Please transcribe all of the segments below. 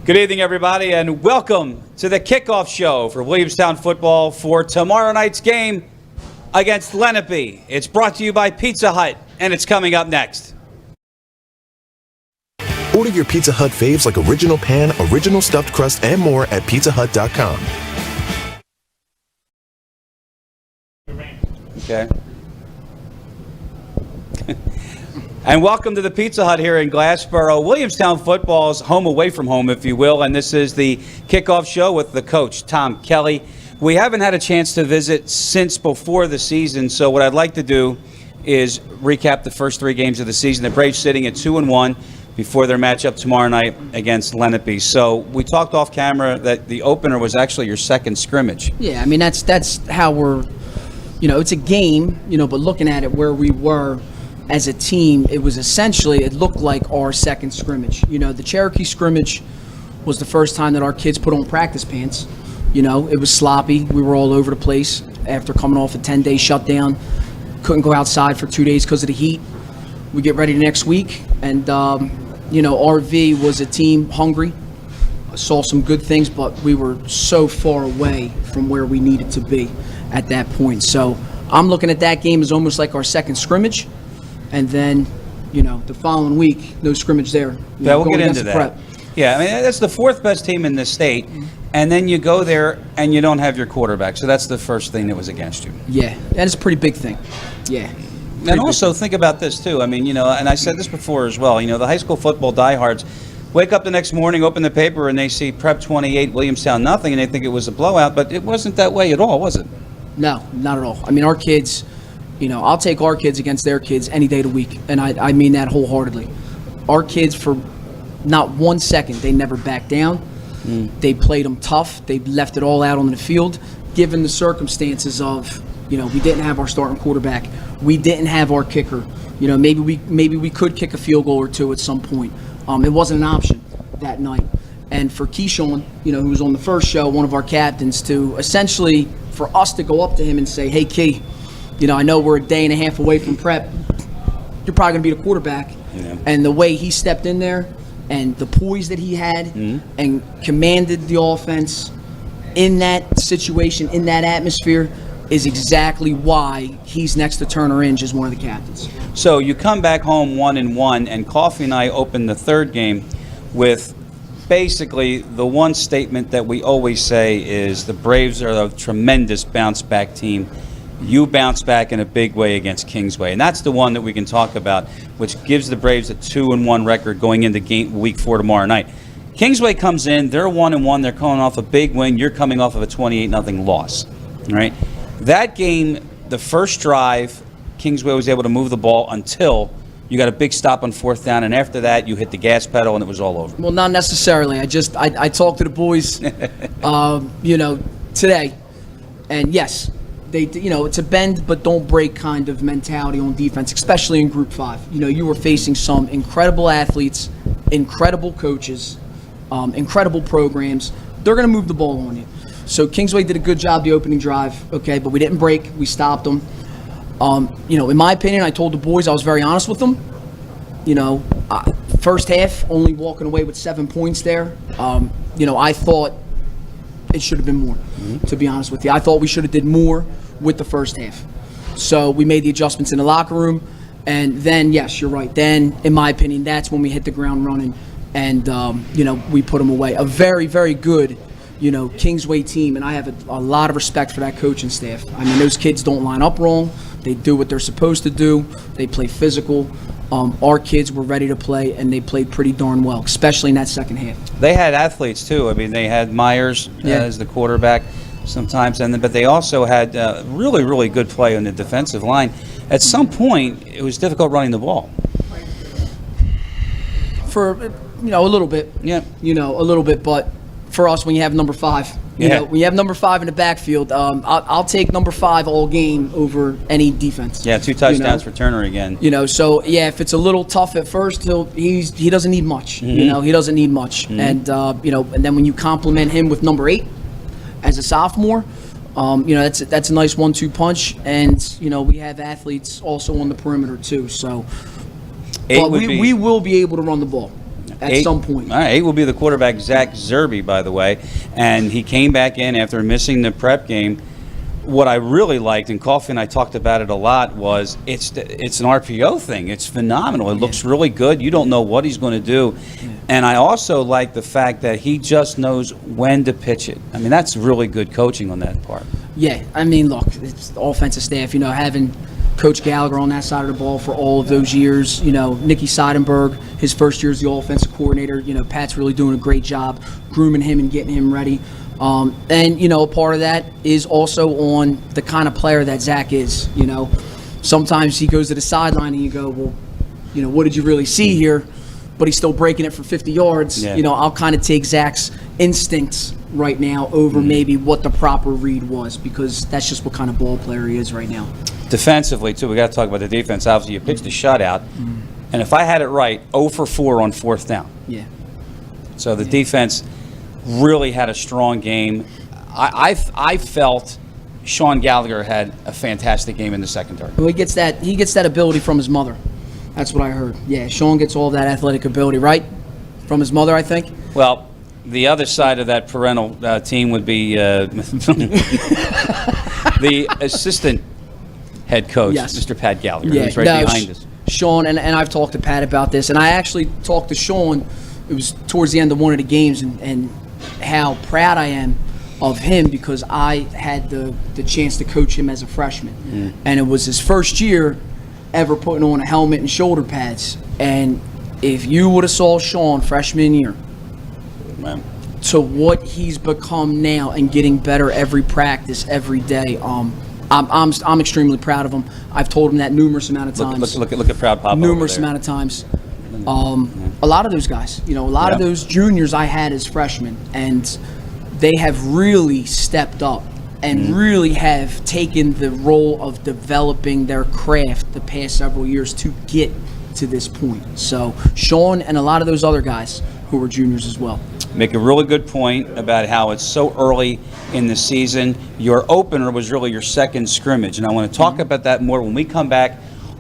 Good evening, everybody, and welcome to the Kickoff show for Williamstown football for tomorrow night's game against Lenape. It's brought to you by Pizza Hut, and it's coming up next. Order your Pizza Hut faves like original pan, original stuffed crust, and more at PizzaHut.com. Okay. And welcome to the Pizza Hut here in Glassboro. Williamstown football's home away from home, if you will, and this is the Kickoff show with the coach, Tom Kelly. We haven't had a chance to visit since before the season, so what I'd like to do is recap the first three games of the season. The Braves sitting at 2-1 before their matchup tomorrow night against Lenape. So we talked off camera that the opener was actually your second scrimmage. Yeah, I mean, that's how we're, it's a game, but looking at it where we were as a team, it was essentially, it looked like our second scrimmage. The Cherokee scrimmage was the first time that our kids put on practice pants. It was sloppy. We were all over the place after coming off a 10-day shutdown. Couldn't go outside for 2 days because of the heat. We get ready next week, and, RV was a team hungry. I saw some good things, but we were so far away from where we needed to be at that point. So I'm looking at that game as almost like our second scrimmage. And then, the following week, no scrimmage there. Yeah, we'll get into that. Prep. Yeah, I mean, that's the fourth best team in the state. And then you go there and you don't have your quarterback. So that's the first thing that was against you. Yeah, that is a pretty big thing. Yeah. And also think about this, too. I mean, and I said this before as well. The high school football diehards wake up the next morning, open the paper, and they see Prep 28, Williamstown nothing, and they think it was a blowout. But it wasn't that way at all, was it? No, not at all. I mean, our kids... I'll take our kids against their kids any day of the week, and I mean that wholeheartedly. Our kids, for not 1 second, they never backed down. They played them tough. They left it all out on the field, given the circumstances of, we didn't have our starting quarterback. We didn't have our kicker. Maybe we could kick a field goal or two at some point. It wasn't an option that night. And for Keyshawn, who was on the first show, one of our captains, to essentially, for us to go up to him and say, hey, Key, I know we're a day and a half away from prep. You're probably going to be the quarterback. Yeah. And the way he stepped in there and the poise that he had and commanded the offense in that situation, in that atmosphere, is exactly why he's next to Turner Inge as one of the captains. So you come back home 1-1, and Coffee and I opened the third game with basically the one statement that we always say is the Braves are a tremendous bounce-back team. You bounce back in a big way against Kingsway, and that's the one that we can talk about, which gives the Braves a 2-1 record going into week 4 tomorrow night. Kingsway comes in, they're 1-1, they're coming off a big win, you're coming off of a 28-0 loss, right? That game, the first drive, Kingsway was able to move the ball until you got a big stop on fourth down, and after that, you hit the gas pedal and it was all over. Well, not necessarily. I talked to the boys, today, and yes, it's a bend but don't break kind of mentality on defense, especially in Group 5. You were facing some incredible athletes, incredible coaches, incredible programs. They're going to move the ball on you. So Kingsway did a good job the opening drive, okay, but we didn't break. We stopped them. In my opinion, I told the boys, I was very honest with them. First half, only walking away with 7 points there. I thought it should have been more, to be honest with you. I thought we should have did more with the first half. So we made the adjustments in the locker room, and then, yes, you're right. Then, in my opinion, that's when we hit the ground running, and, we put them away. A very, very good, Kingsway team, and I have a lot of respect for that coaching staff. I mean, those kids don't line up wrong. They do what they're supposed to do. They play physical. Our kids were ready to play, and they played pretty darn well, especially in that second half. They had athletes, too. I mean, they had Myers as the quarterback sometimes, but they also had really, really good play on the defensive line. At some point, it was difficult running the ball. For, a little bit. Yeah. A little bit, but for us, when you have number 5, when you have number 5 in the backfield, I'll take number 5 all game over any defense. Yeah, 2 touchdowns for Turner again. So yeah, if it's a little tough at first, he doesn't need much. He doesn't need much, and and then when you compliment him with number 8 as a sophomore, that's a nice 1-2 punch, and we have athletes also on the perimeter too. So, but we will be able to run the ball. at some point. All right, 8 will be the quarterback, Zach Zerby, by the way. And he came back in after missing the prep game. What I really liked, and Coffee and I talked about it a lot, was it's an RPO thing. It's phenomenal. It looks really good. You don't know what he's going to do. Yeah. And I also like the fact that he just knows when to pitch it. I mean, that's really good coaching on that part. Yeah, I mean, look, it's the offensive staff, having Coach Gallagher on that side of the ball for all of those years. Nicky Seidenberg, his first year as the offensive coordinator. Pat's really doing a great job grooming him and getting him ready. And part of that is also on the kind of player that Zach is. Sometimes he goes to the sideline and you go, well, what did you really see here? But he's still breaking it for 50 yards. Yeah. I'll kind of take Zach's instincts right now over maybe what the proper read was, because that's just what kind of ball player he is right now. Defensively, too, we got to talk about the defense. Obviously, you pitched the shutout. And if I had it right, 0 for 4 on 4th down. Yeah. So the defense really had a strong game. I felt Sean Gallagher had a fantastic game in the secondary. Well, he gets that ability from his mother. That's what I heard. Yeah, Sean gets all that athletic ability, right? From his mother, I think. Well, the other side of that parental team would be the assistant head coach, yes. Mr. Pat Gallagher, who's right behind us. Sean, and I've talked to Pat about this, and I actually talked to Sean, it was towards the end of one of the games, and how proud I am of him, because I had the chance to coach him as a freshman. And it was his first year ever putting on a helmet and shoulder pads. And if you would have saw Sean freshman year to what he's become now and getting better every practice, every day, I'm extremely proud of him. I've told him that numerous amount of times. Look at Proud Papa. Numerous amount of times. A lot of those guys, a lot of those juniors I had as freshmen, and they have really stepped up and really have taken the role of developing their craft the past several years to get to this point. So Sean and a lot of those other guys who were juniors as well. Make a really good point about how it's so early in the season. Your opener was really your second scrimmage, and I want to talk about that more when we come back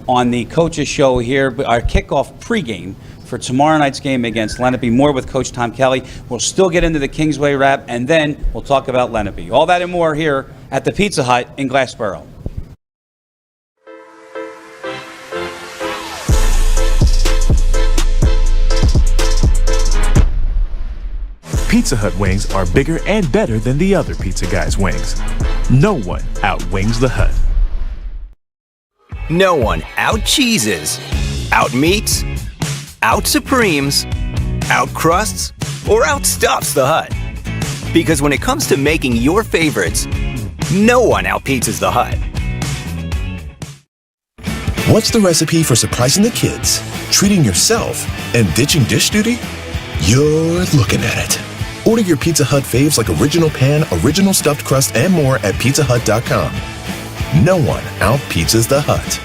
on the Coaches Show here, our kickoff pregame for tomorrow night's game against Lenape. More with Coach Tom Kelly. We'll still get into the Kingsway wrap, and then we'll talk about Lenape. All that and more here at the Pizza Hut in Glassboro. Pizza Hut wings are bigger and better than the other pizza guys' wings. No one outwings the Hut. No one out-cheeses, out-meats, out-supremes, out-crusts, or outstuffs the Hut. Because when it comes to making your favorites, no one out-pizzas the Hut. What's the recipe for surprising the kids, treating yourself, and ditching dish duty? You're looking at it. Order your Pizza Hut faves like original pan, original stuffed crust, and more at PizzaHut.com. No one out-pizzas the Hut.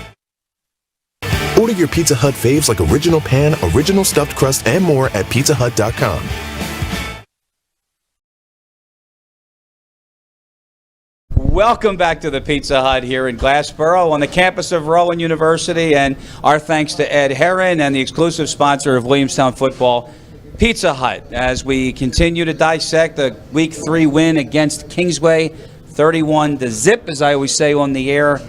Order your Pizza Hut faves like original pan, original stuffed crust, and more at PizzaHut.com. Welcome back to the Pizza Hut here in Glassboro on the campus of Rowan University, and our thanks to Ed Herron and the exclusive sponsor of Williamstown football, Pizza Hut, as we continue to dissect the Week 3 win against Kingsway, 31-0, as I always say on the air.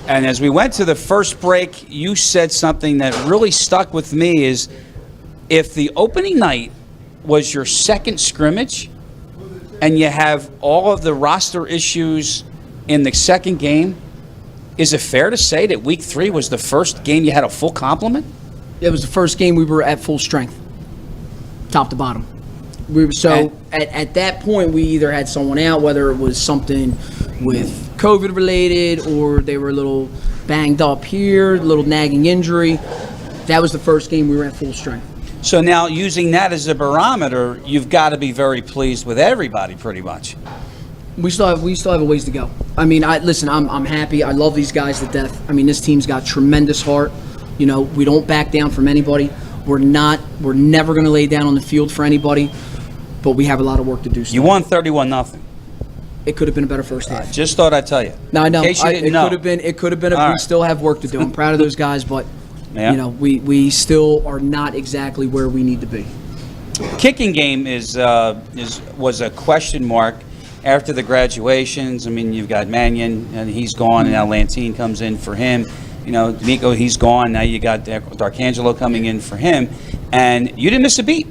And as we went to the first break, you said something that really stuck with me is, if the opening night was your second scrimmage and you have all of the roster issues in the second game, is it fair to say that Week 3 was the first game you had a full complement? It was the first game we were at full strength, top to bottom. At that point, we either had someone out, whether it was something with COVID related or they were a little banged up here, a little nagging injury. That was the first game we were at full strength. So now, using that as a barometer, you've got to be very pleased with everybody, pretty much. We still have a ways to go. I mean, I'm happy. I love these guys to death. I mean, this team's got tremendous heart. We don't back down from anybody. We're never going to lay down on the field for anybody, but we have a lot of work to do still. You won 31-0. It could have been a better first half. Just thought I'd tell you. No, I know. In case you didn't know. It could have been. We still have work to do. I'm proud of those guys, but Yeah. You know, we still are not exactly where we need to be. Kicking game was a question mark after the graduations. I mean, you've got Mannion, and he's gone, and now Lantine comes in for him. You know, D'Amico, he's gone. Now you got D'Arcangelo coming in for him, and you didn't miss a beat.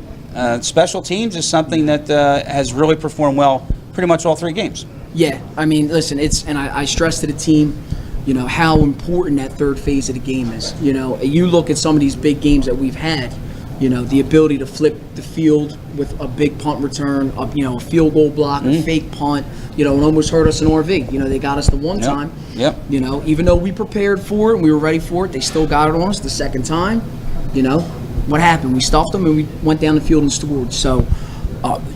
Special teams is something that has really performed well pretty much all 3 games. Yeah, I mean, listen, and I stress to the team, you know, how important that third phase of the game is. You know, you look at some of these big games that we've had, you know, the ability to flip the field with a big punt return, a field goal block, a fake punt, you know, it almost hurt us in RV. You know, they got us the one time. Yep. You know, even though we prepared for it and we were ready for it, they still got it on us the second time. You know, what happened? We stuffed them and we went down the field and scored. So,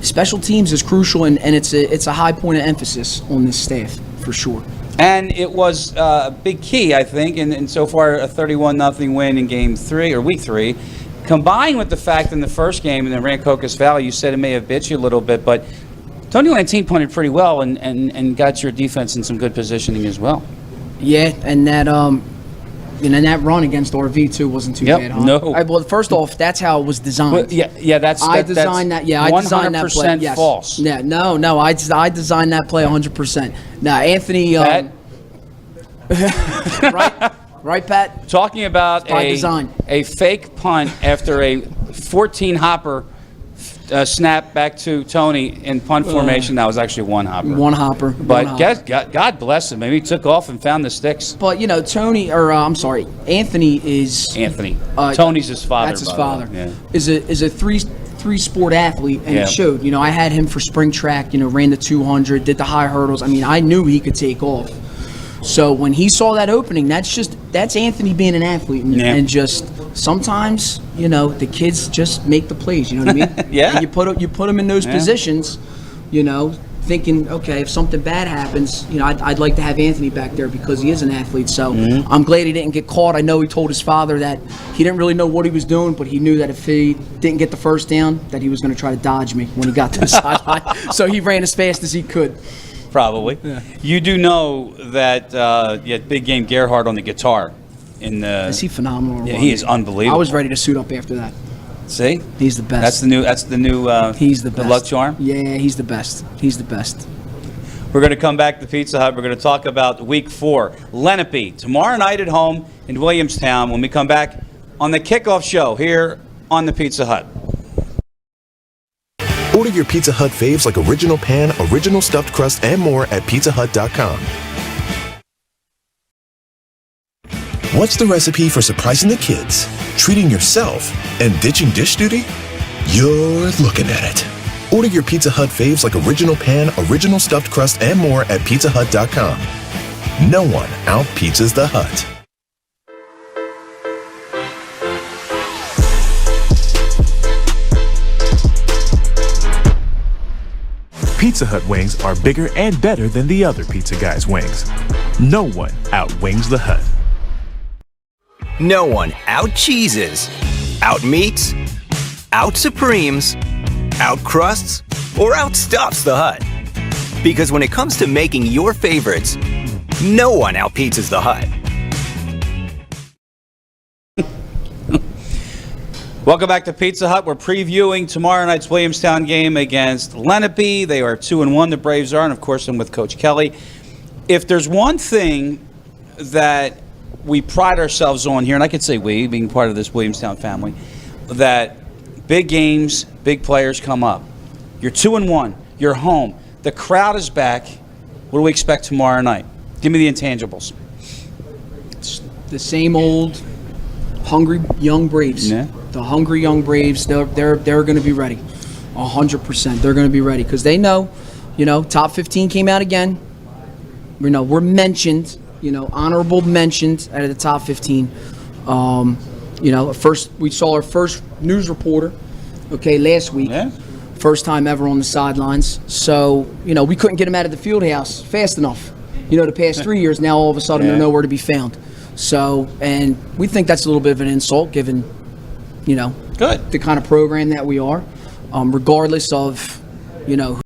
special teams is crucial, and it's a high point of emphasis on this staff for sure. And it was a big key, I think, and so far a 31-0 win in Game 3 or Week 3. Combined with the fact in the first game in the Rancocas Valley, you said it may have bit you a little bit, but Tony Lantine punted pretty well and got your defense in some good positioning as well. Yeah, and that that run against RV too wasn't too bad. Huh? No. Well, first off, that's how it was designed. Well, that's I designed that. Yeah, I designed that play. 100% Yes. false. Yeah, no, I designed that play 100%. Now, Anthony, right, Pat? Talking about By design. a fake punt after a 14 hopper snap back to Tony in punt formation. That was actually one hopper. One hopper. But God bless him. Maybe he took off and found the sticks. But, you know, Anthony is... Anthony. Tony's his father. That's his by father. the way. Yeah. Is a three sport athlete, and Yeah. it showed. You know, I had him for spring track, you know, ran the 200, did the high hurdles. I mean, I knew he could take off. So when he saw that opening, that's Anthony being an athlete, and just sometimes, you know, the kids just make the plays. You know what I mean? Yeah. And you put them in those positions, you know, thinking, okay, if something bad happens, you know, I'd like to have Anthony back there because he is an athlete. So I'm glad he didn't get caught. I know he told his father that he didn't really know what he was doing, but he knew that if he didn't get the first down, that he was going to try to dodge me when he got to the sideline. So he ran as fast as he could. Probably. Yeah. You do know that big game Gerhard on the guitar. Is he phenomenal? Yeah, he is unbelievable. I was ready to suit up after that. See? He's the best. That's the new he's the best. luck charm? Yeah, he's the best. He's the best. We're going to come back to Pizza Hut. We're going to talk about Week 4. Lenape, tomorrow night at home in Williamstown when we come back on the Kickoff show here on the Pizza Hut. Order your Pizza Hut faves like original pan, original stuffed crust, and more at PizzaHut.com. What's the recipe for surprising the kids, treating yourself, and ditching dish duty? You're looking at it. Order your Pizza Hut faves like original pan, original stuffed crust, and more at PizzaHut.com. No one out-pizzas the Hut. Pizza Hut wings are bigger and better than the other pizza guys' wings. No one outwings the Hut. No one out-cheeses, out-meats, out-supremes, out-crusts, or outstuffs the Hut. Because when it comes to making your favorites, no one out-pizzas the Hut. Welcome back to Pizza Hut. We're previewing tomorrow night's Williamstown game against Lenape. They are 2-1, the Braves are, and of course I'm with Coach Kelly. If there's one thing that we pride ourselves on here, and I could say we, being part of this Williamstown family, that big games, big players come up. You're 2-1, you're home, the crowd is back. What do we expect tomorrow night? Give me the intangibles. It's the same old hungry young Braves. Yeah. The hungry young Braves, they're going to be ready. 100%. They're going to be ready because they know, you know, top 15 came out again. You know, we're mentioned, you know, honorable mentioned out of the top 15. You know, we saw our first news reporter, last week. Yeah. First time ever on the sidelines. So, you know, we couldn't get him out of the field house fast enough. You know, the past 3 years, now all of a sudden they're nowhere to be found. So, and we think that's a little bit of an insult given, you know, Good. the kind of program that we are, regardless of, you know,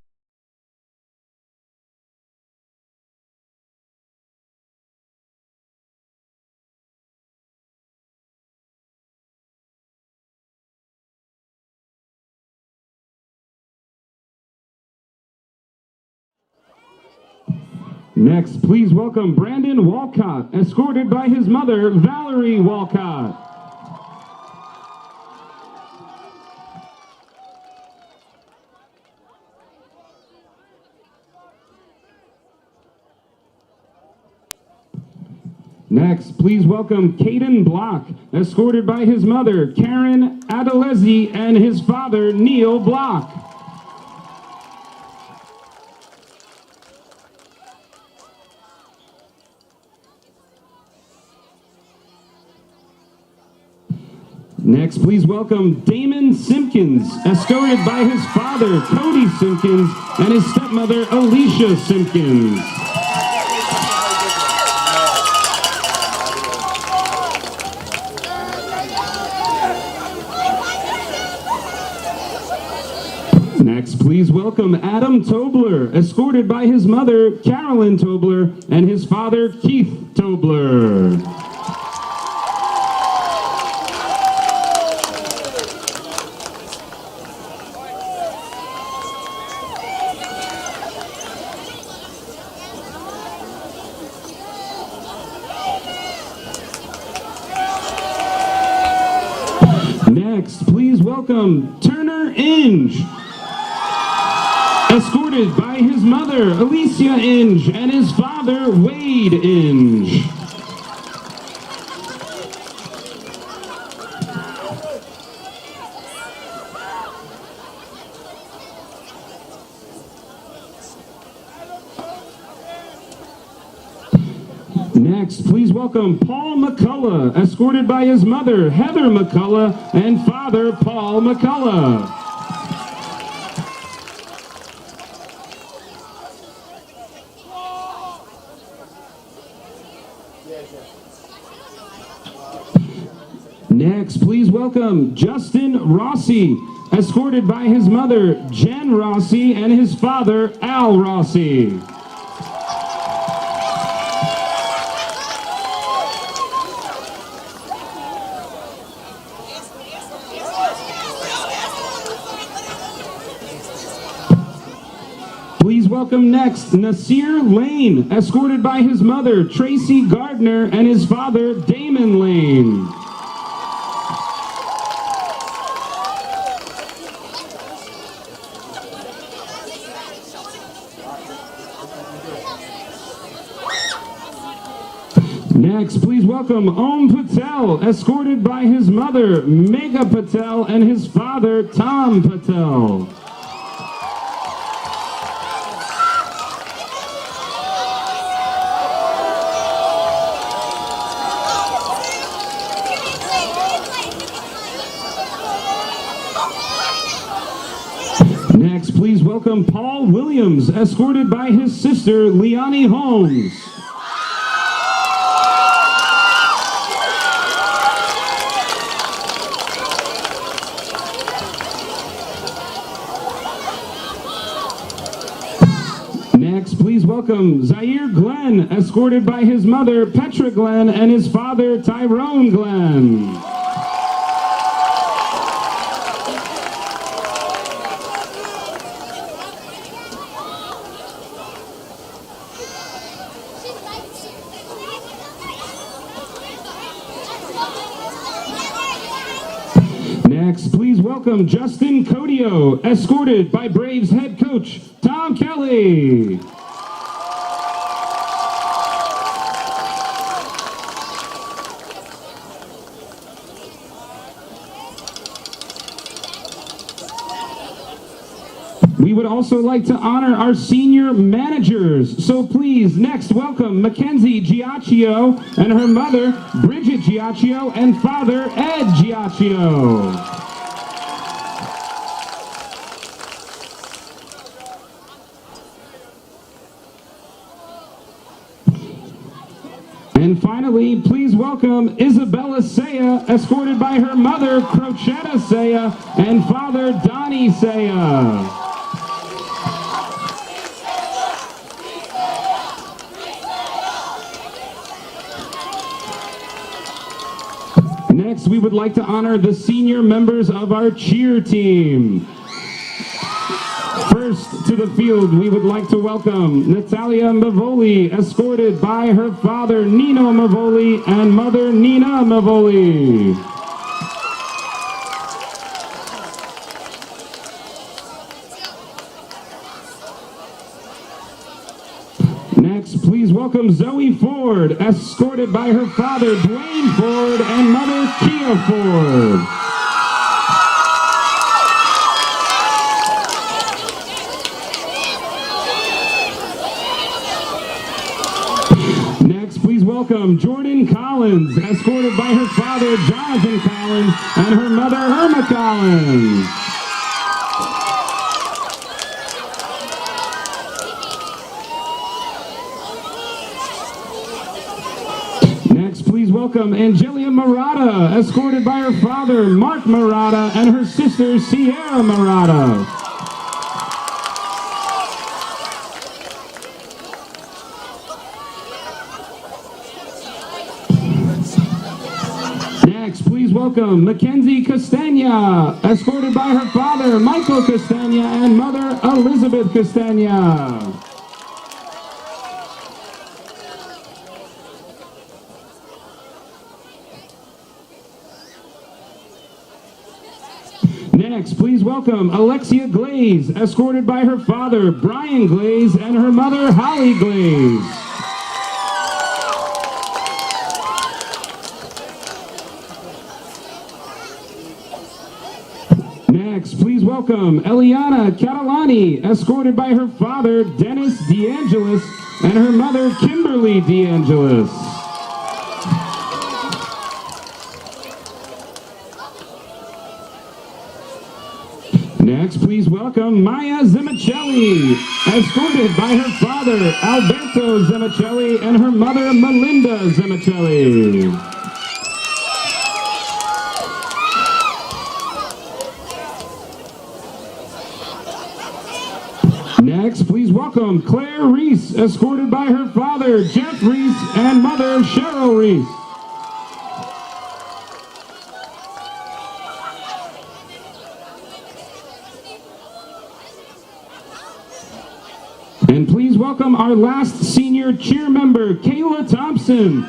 Next, please welcome Brandon Walcott, escorted by his mother, Valerie Walcott. Next, please welcome Caden Block, escorted by his mother, Karen Adelezi, and his father, Neil Block. Next, please welcome Damon Simpkins, escorted by his father, Cody Simpkins, and his stepmother, Alicia Simpkins. Next, please welcome Adam Tobler, escorted by his mother, Carolyn Tobler, and his father, Keith Tobler. Next, please welcome Turner Inge, escorted by his mother, Alicia Inge, and his father, Wade Inge. Next, please welcome Paul McCullough, escorted by his mother, Heather McCullough, and father, Paul McCullough. Next, please welcome Justin Rossi, escorted by his mother, Jen Rossi, and his father, Al Rossi. Please welcome next Nasir Lane, escorted by his mother, Tracy Gardner, and his father, Damon Lane. Next, please welcome Om Patel, escorted by his mother, Megha Patel, and his father, Tom Patel. Next, please welcome Paul Williams, escorted by his sister, Leonie Holmes. Next, please welcome Zaire Glenn, escorted by his mother, Petra Glenn, and his father, Tyrone Glenn. Next, please welcome Justin Codio, escorted by Braves head coach, Tom Kelly. We would also like to honor our senior managers. So please, next, welcome Mackenzie Giacchio and her mother, Bridget Giacchio, and father, Ed Giacchio. And finally, please welcome Isabella Saya, escorted by her mother, Crochetta Saya, and father, Donnie Saya. Next, we would like to honor the senior members of our cheer team. First First to the field, we would like to welcome Natalia Mavoli, escorted by her father, Nino Mavoli, and mother, Nina Mavoli. Next, please welcome Zoe Ford, escorted by her father, Dwayne Ford, and mother, Kia Ford. Next, please welcome Jordan Collins, escorted by her father, Jonathan Collins, and her mother, Irma Collins. Next, please welcome Angelia Murata, escorted by her father, Mark Murata, and her sister, Sierra Murata. Next, please welcome Mackenzie Castagna, escorted by her father, Michael Castagna, and mother, Elizabeth Castagna. Next, please welcome Alexia Glaze, escorted by her father, Brian Glaze, and her mother, Holly Glaze. Next, please welcome Eliana Catalani, escorted by her father, Dennis DeAngelis, and her mother, Kimberly DeAngelis. Next, please welcome Maya Zimicelli, escorted by her father, Alberto Zimicelli, and her mother, Melinda Zimicelli. Next, please welcome Claire Reese, escorted by her father, Jeff Reese, and mother, Cheryl Reese. And please welcome our last senior cheer member, Kayla Thompson,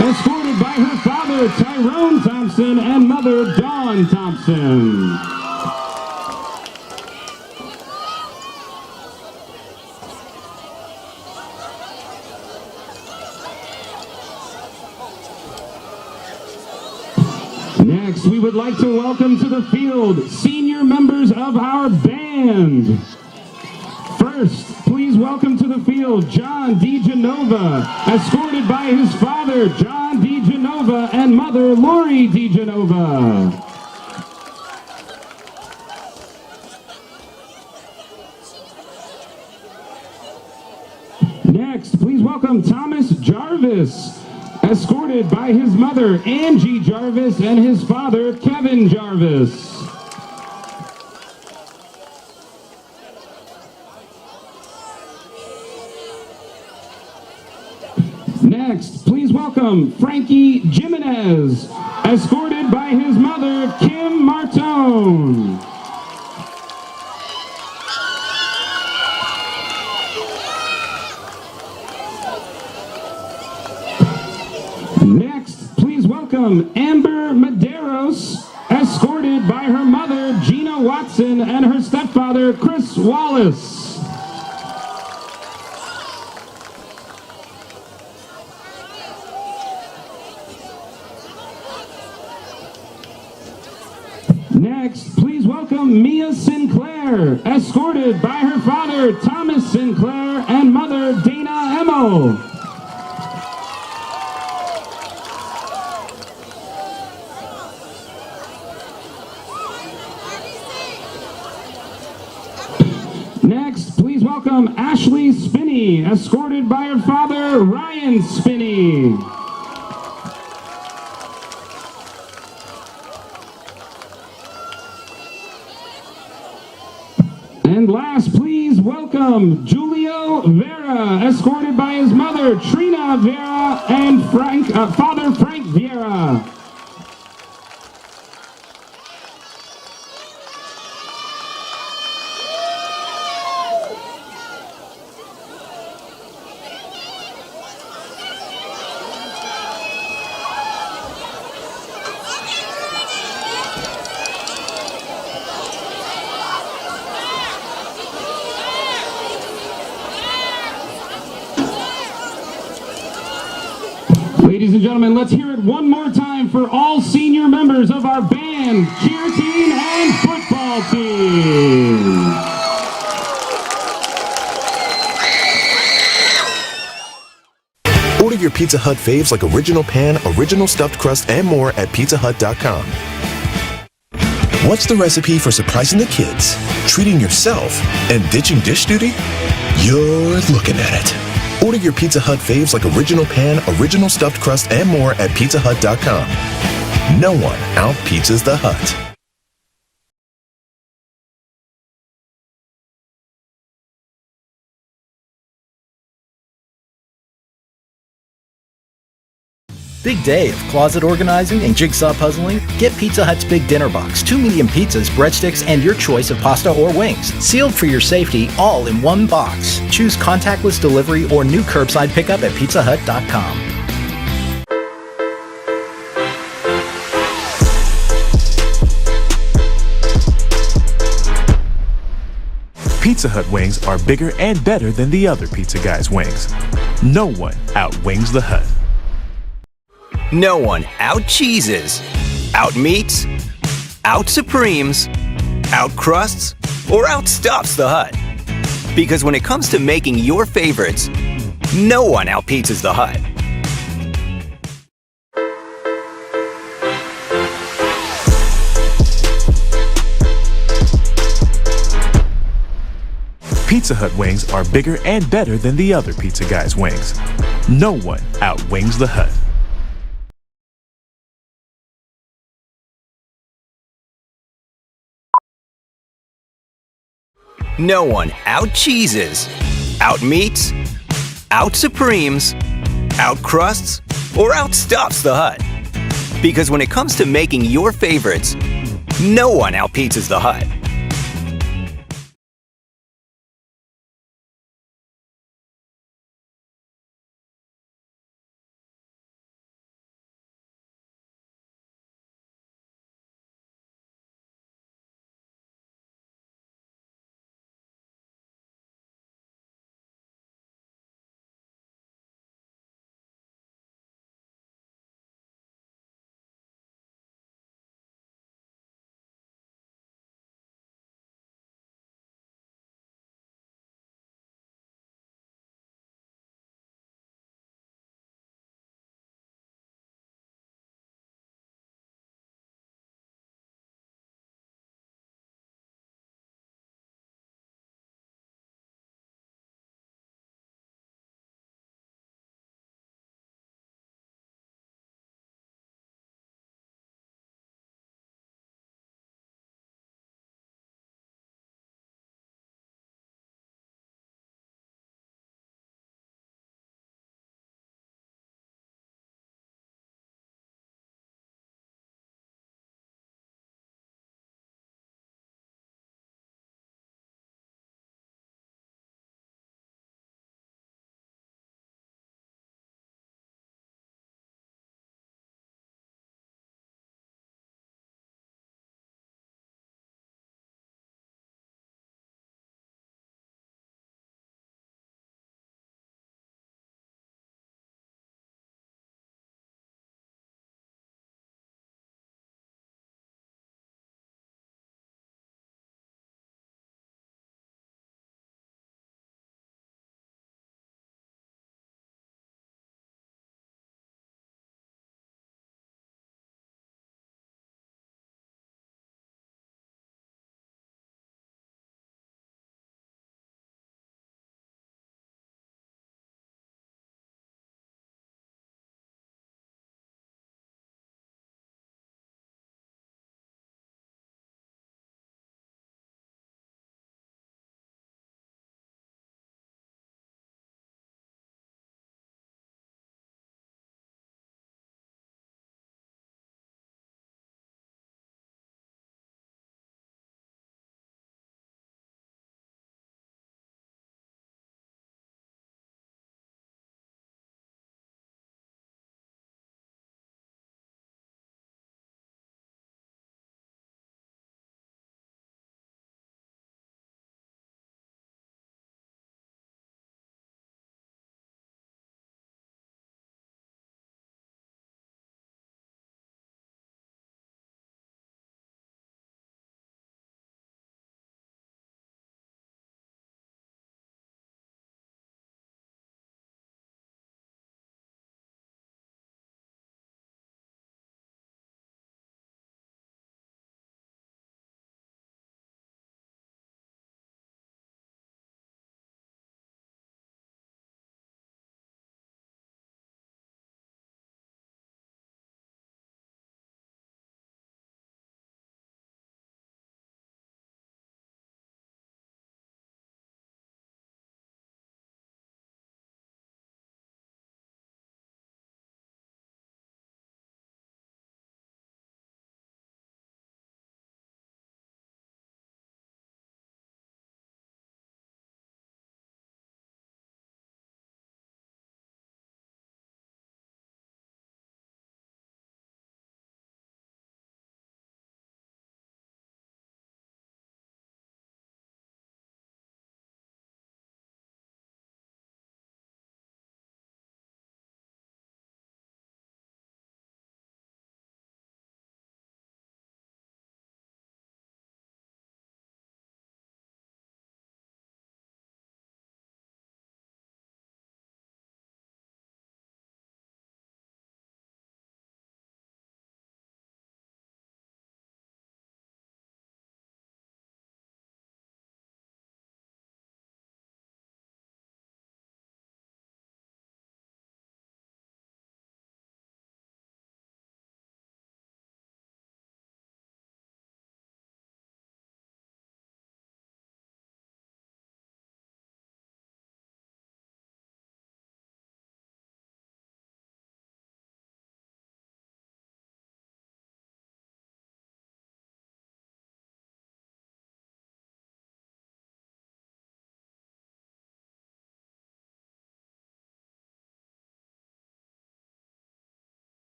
escorted by her father, Tyrone Thompson, and mother, Dawn Thompson. Next, we would like to welcome to the field senior members of our band. First, please welcome to the field John DeGenova, escorted by his father, John DeGenova, and mother, Lori DeGenova. Next, please welcome Thomas Jarvis, escorted by his mother, Angie Jarvis, and his father, Kevin Jarvis. Next, please welcome Frankie Jimenez, escorted by his mother, Kim Martone. Next, please welcome Amber Medeiros, escorted by her mother, Gina Watson, and her stepfather, Chris Wallace. Next, please welcome Mia Sinclair, escorted by her father, Thomas Sinclair, and mother, Dana Emmel. Next, please welcome Ashley Spinney, escorted by her father, Ryan Spinney. And last, please welcome Julio Vera, escorted by his mother, Trina Vera, and Father Frank Vieira. Ladies and gentlemen, let's hear it one more time for all senior members of our band, cheer team, and football team. Order your Pizza Hut faves like original pan, original stuffed crust, and more at pizzahut.com. What's the recipe for surprising the kids, treating yourself, and ditching dish duty? You're looking at it. Order your Pizza Hut faves like original pan, original stuffed crust, and more at pizzahut.com. No one out-pizzas the Hut. Big day of closet organizing and jigsaw puzzling? Get Pizza Hut's Big Dinner Box. 2 medium pizzas, breadsticks, and your choice of pasta or wings. Sealed for your safety, all in one box. Choose contactless delivery or new curbside pickup at pizzahut.com. Pizza Hut wings are bigger and better than the other pizza guys' wings. No one outwings the Hut. No one out-cheeses, out-meats, out-supremes, out-crusts, or out-stuffs the Hut. Because when it comes to making your favorites, no one out-pizzas the Hut. Pizza Hut wings are bigger and better than the other pizza guys' wings. No one outwings the Hut. No one out-cheeses, out-meats, out-supremes, out-crusts, or out-stuffs the Hut. Because when it comes to making your favorites, no one out-pizzas the Hut.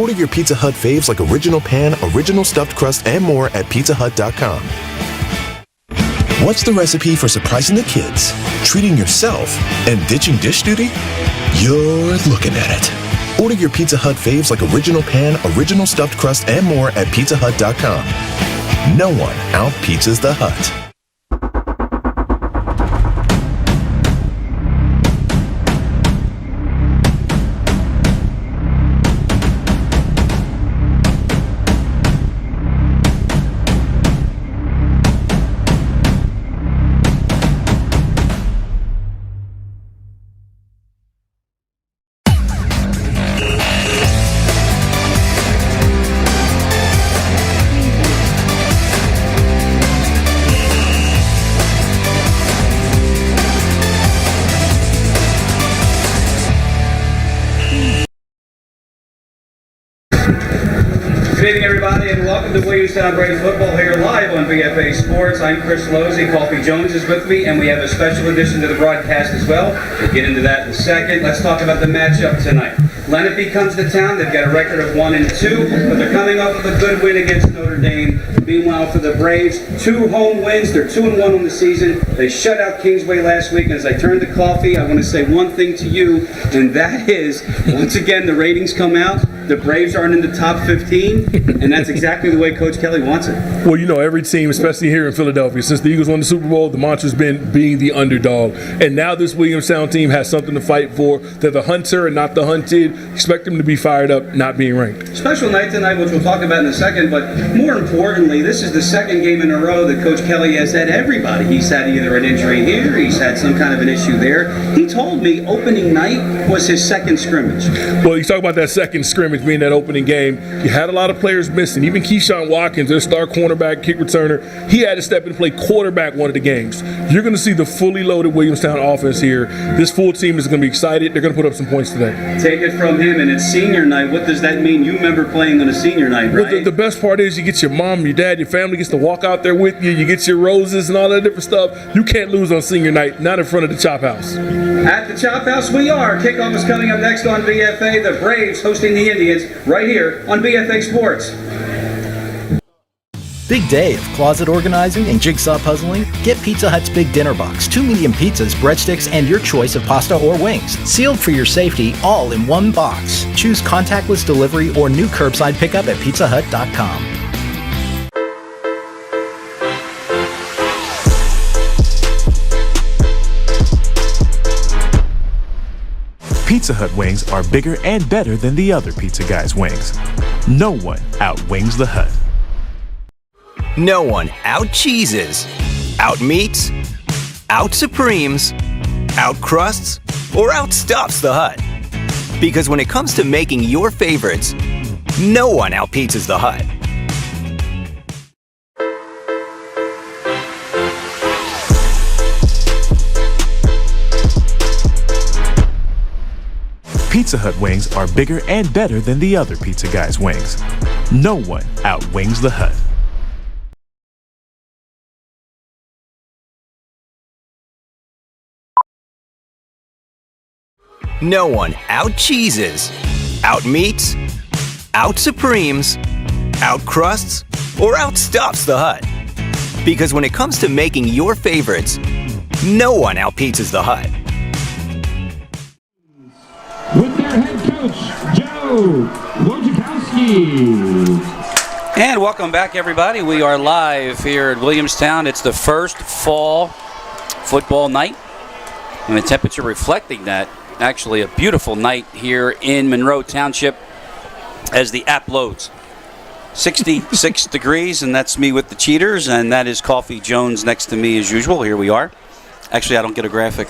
Order your Pizza Hut faves like original pan, original stuffed crust, and more at pizzahut.com. What's the recipe for surprising the kids, treating yourself, and ditching dish duty? You're looking at it. Order your Pizza Hut faves like original pan, original stuffed crust, and more at pizzahut.com. No one out-pizzas the Hut. Good evening, everybody, and welcome to Williamstown Braves football here live on VFA Sports. I'm Chris Losey. Coffee Jones is with me, and we have a special addition to the broadcast as well. We'll get into that in a second. Let's talk about the matchup tonight. Lenape comes to town. They've got a record of 1-2, but they're coming off of a good win against Notre Dame. Meanwhile, for the Braves, 2 home wins. They're 2-1 on the season. They shut out Kingsway last week. And as I turn to Coffee, I want to say one thing to you, and that is, once again, the ratings come out. The Braves aren't in the top 15, and that's exactly the way Coach Kelly wants it. Well, you know, every team, especially here in Philadelphia, since the Eagles won the Super Bowl, the mantra's been being the underdog. And now this Williamstown team has something to fight for. They're the hunter and not the hunted. Expect them to be fired up, not being ranked. Special night tonight, which we'll talk about in a second, but more importantly, this is the second game in a row that Coach Kelly has had everybody. He's had either an injury here, he's had some kind of an issue there. He told me opening night was his second scrimmage. Well, you talk about that second scrimmage being that opening game. You had a lot of players missing. Even Keyshawn Watkins, their star cornerback, kick returner, he had to step in and play quarterback one of the games. You're going to see the fully loaded Williamstown offense here. This full team is going to be excited. They're going to put up some points today. Take it from him, and it's senior night. What does that mean? You remember playing on a senior night, right? Well, the best part is you get your mom, your dad, your family gets to walk out there with you. You get your roses and all that different stuff. You can't lose on senior night, not in front of the Chop House. At the Chop House we are. Kickoff is coming up next on VFA. The Braves hosting the Indians right here on VFA Sports. Big day of closet organizing and jigsaw puzzling? Get Pizza Hut's Big Dinner Box, 2 medium pizzas, breadsticks, and your choice of pasta or wings. Sealed for your safety, all in one box. Choose contactless delivery or new curbside pickup at pizzahut.com. Pizza Hut wings are bigger and better than the other pizza guys' wings. No one outwings the Hut. No one out-cheeses, out-meats, out-supremes, out-crusts, or outstuffs the Hut. Because when it comes to making your favorites, no one out-pizzas the Hut. Pizza Hut wings are bigger and better than the other pizza guys' wings. No one outwings the Hut. No one out-cheeses, out-meats, out-supremes, out-crusts, or outstuffs the Hut. Because when it comes to making your favorites, no one out-pizzas the Hut. With their head coach, Joe Wojciechowski. And welcome back, everybody. We are live here at Williamstown. It's the first fall football night, and the temperature reflecting that. Actually, a beautiful night here in Monroe Township as the app loads. 66 degrees, and that's me with the cheaters, and that is Coffee Jones next to me as usual. Here we are. Actually, I don't get a graphic.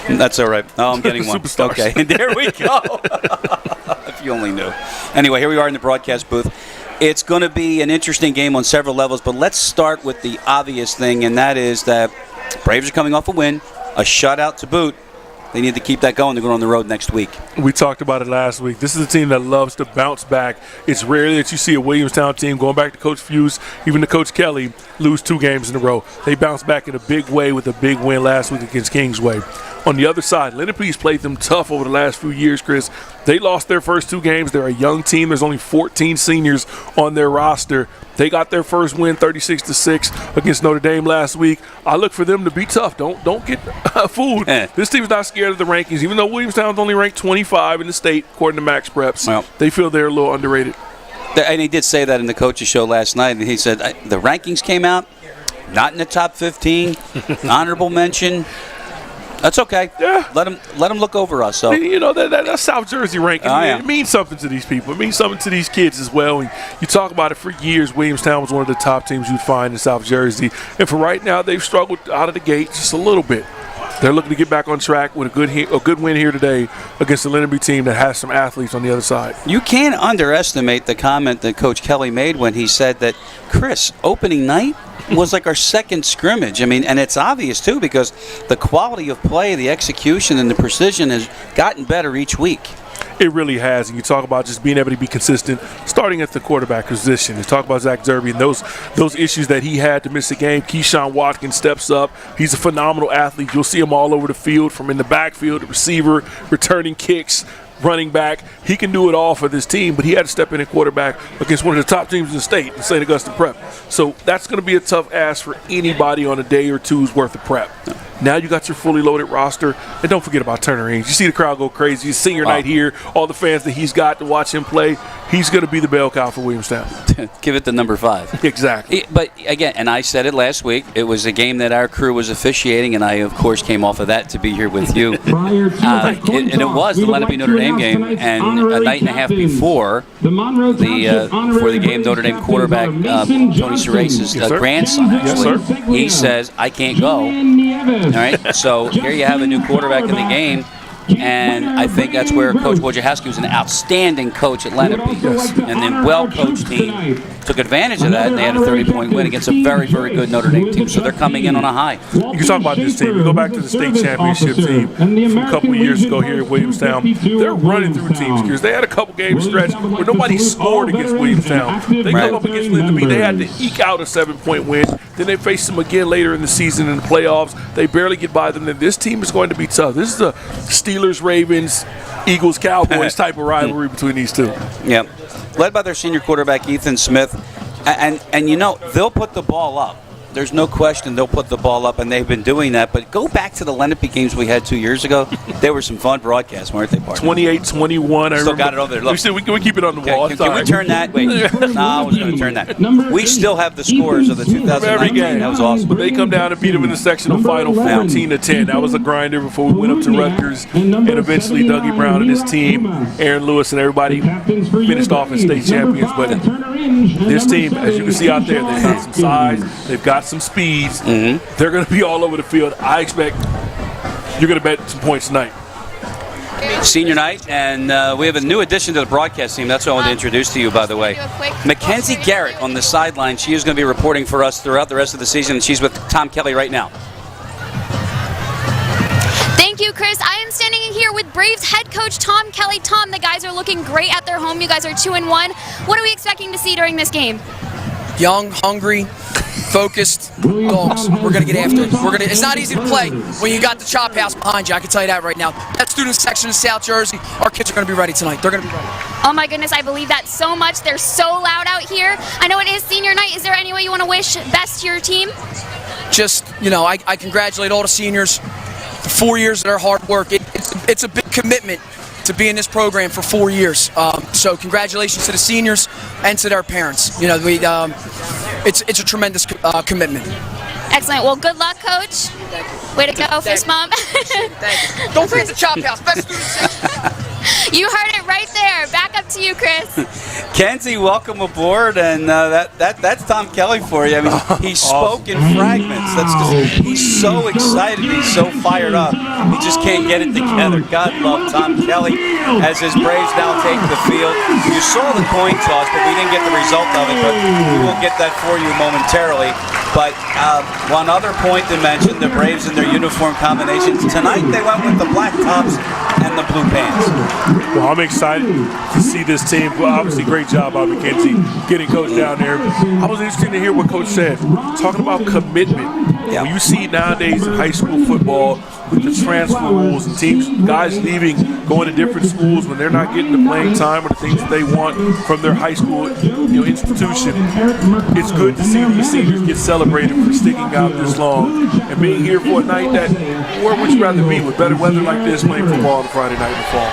That's all right. Oh, I'm getting one. Superstars. Okay, there we go. If you only knew. Anyway, here we are in the broadcast booth. It's going to be an interesting game on several levels, but let's start with the obvious thing, and that is that Braves are coming off a win, a shutout to boot. They need to keep that going. They're going on the road next week. We talked about it last week. This is a team that loves to bounce back. It's rare that you see a Williamstown team going back to Coach Fuse, even to Coach Kelly, lose 2 games in a row. They bounced back in a big way with a big win last week against Kingsway. On the other side, Lenape's played them tough over the last few years, Chris. They lost their first 2 games. They're a young team. There's only 14 seniors on their roster. They got their first win 36-6 against Notre Dame last week. I look for them to be tough. Don't get fooled. This team's not scared of the rankings, even though Williamstown's only ranked 25 in the state, according to Max Preps. Well, they feel they're a little underrated. And he did say that in the coaches show last night. He said the rankings came out, not in the top 15, honorable mention. That's okay. Yeah. Let them look over us. So you know that South Jersey ranking, yeah. It means something to these people. It means something to these kids as well. And you talk about it for years. Williamstown was one of the top teams you'd find in South Jersey, and for right now, they've struggled out of the gate just a little bit. They're looking to get back on track with a good win here today against the Lenape team that has some athletes on the other side. You can't underestimate the comment that Coach Kelly made when he said that, Chris, opening night was like our second scrimmage. I mean, and it's obvious, too, because the quality of play, the execution, and the precision has gotten better each week. It really has. And you talk about just being able to be consistent, starting at the quarterback position. You talk about Zach Derby and those issues that he had to miss a game. Keyshawn Watkins steps up. He's a phenomenal athlete. You'll see him all over the field, from in the backfield, the receiver, returning kicks, running back. He can do it all for this team, but he had to step in at quarterback against one of the top teams in the state, the St. Augustine Prep. So that's going to be a tough ask for anybody on a day or two's worth of prep. Now you got your fully loaded roster, and don't forget about Turner Ings. You see the crowd go crazy. It's senior night here, all the fans that he's got to watch him play. He's going to be the bell cow for Williamstown. Give it the number 5. Exactly. But again, and I said it last week, it was a game that our crew was officiating, and I, of course, came off of that to be here with you. And it was the Lenape Notre Dame game, and a night and a half before the game, Notre Dame quarterback Tony Cerace's grandson, actually, he says, I can't go. All right, so here you have a new quarterback in the game, and I think that's where Coach Wojciechowski was an outstanding coach at Lenape. And the well-coached team took advantage of that, and they had a 30-point win against a very, very good Notre Dame team. So they're coming in on a high. You can talk about this team. You go back to the state championship team from a couple of years ago here at Williamstown. They're running through teams because they had a couple game stretch where nobody scored against Williamstown. They come up against Lenape. They had to eke out a 7-point win. Then they face them again later in the season in the playoffs. They barely get by them. This team is going to be tough. This is a Steelers, Ravens, Eagles, Cowboys type of rivalry between these two. Yeah. Led by their senior quarterback, Ethan Smith. And you know, they'll put the ball up. There's no question they'll put the ball up, and they've been doing that. But go back to the Lenape games we had 2 years ago. They were some fun broadcasts, weren't they, partner? 28-21. Still got it over there. Look. We keep it on the wall. Can we turn that? Wait. No, I was going to turn that. We still have the scores of the 2019 game. That was awesome. They come down and beat them in the sectional final 14-10. That was a grinder before we went up to Rutgers. And eventually Dougie Brown and his team, Aaron Lewis and everybody finished off as state champions. But this team, as you can see out there, they've got some size. They've got some speeds. They're going to be all over the field. I expect you're going to bet some points tonight. Senior night, and we have a new addition to the broadcast team. That's what I want to introduce to you, by the way. Mackenzie Garrett on the sideline. She is going to be reporting for us throughout the rest of the season, and she's with Tom Kelly right now. Thank you, Chris. I am standing here with Braves head coach Tom Kelly. Tom, the guys are looking great at their home. You guys are 2-1. What are we expecting to see during this game? Young, hungry, focused dogs. We're going to get after it. It's not easy to play when you got the chop house behind you. I can tell you that right now. That student section in South Jersey, our kids are going to be ready tonight. They're going to be ready. Oh my goodness, I believe that so much. They're so loud out here. I know it is senior night. Is there any way you want to wish best to your team? Just, I congratulate all the seniors for 4 years of their hard work. It's a big commitment to be in this program for 4 years. So congratulations to the seniors and to their parents. It's a tremendous commitment. Excellent. Well, good luck, Coach. Way to go, fist bump. Don't forget the chop house. Best student section. You heard it right there. Back up to you, Chris. Kenzie, welcome aboard, and that's Tom Kelly for you. I mean, he spoke in fragments. That's just, he's so excited. He's so fired up. He just can't get it together. God love Tom Kelly as his Braves now take the field. You saw the coin toss, but we didn't get the result of it, but we will get that for you momentarily. But one other point to mention, the Braves and their uniform combinations. Tonight they went with the black tops and the blue pants. Well, I'm excited to see this team. Well, obviously, great job by Mackenzie getting Coach down there. I was interested to hear what Coach said, talking about commitment. Yeah. When you see nowadays in high school football, with the transfer rules and teams, guys leaving, going to different schools when they're not getting the playing time or the things that they want from their high school institution. It's good to see these seniors get celebrated for sticking out this long and being here for a night that, where would you rather be with better weather like this, playing football on a Friday night in the fall?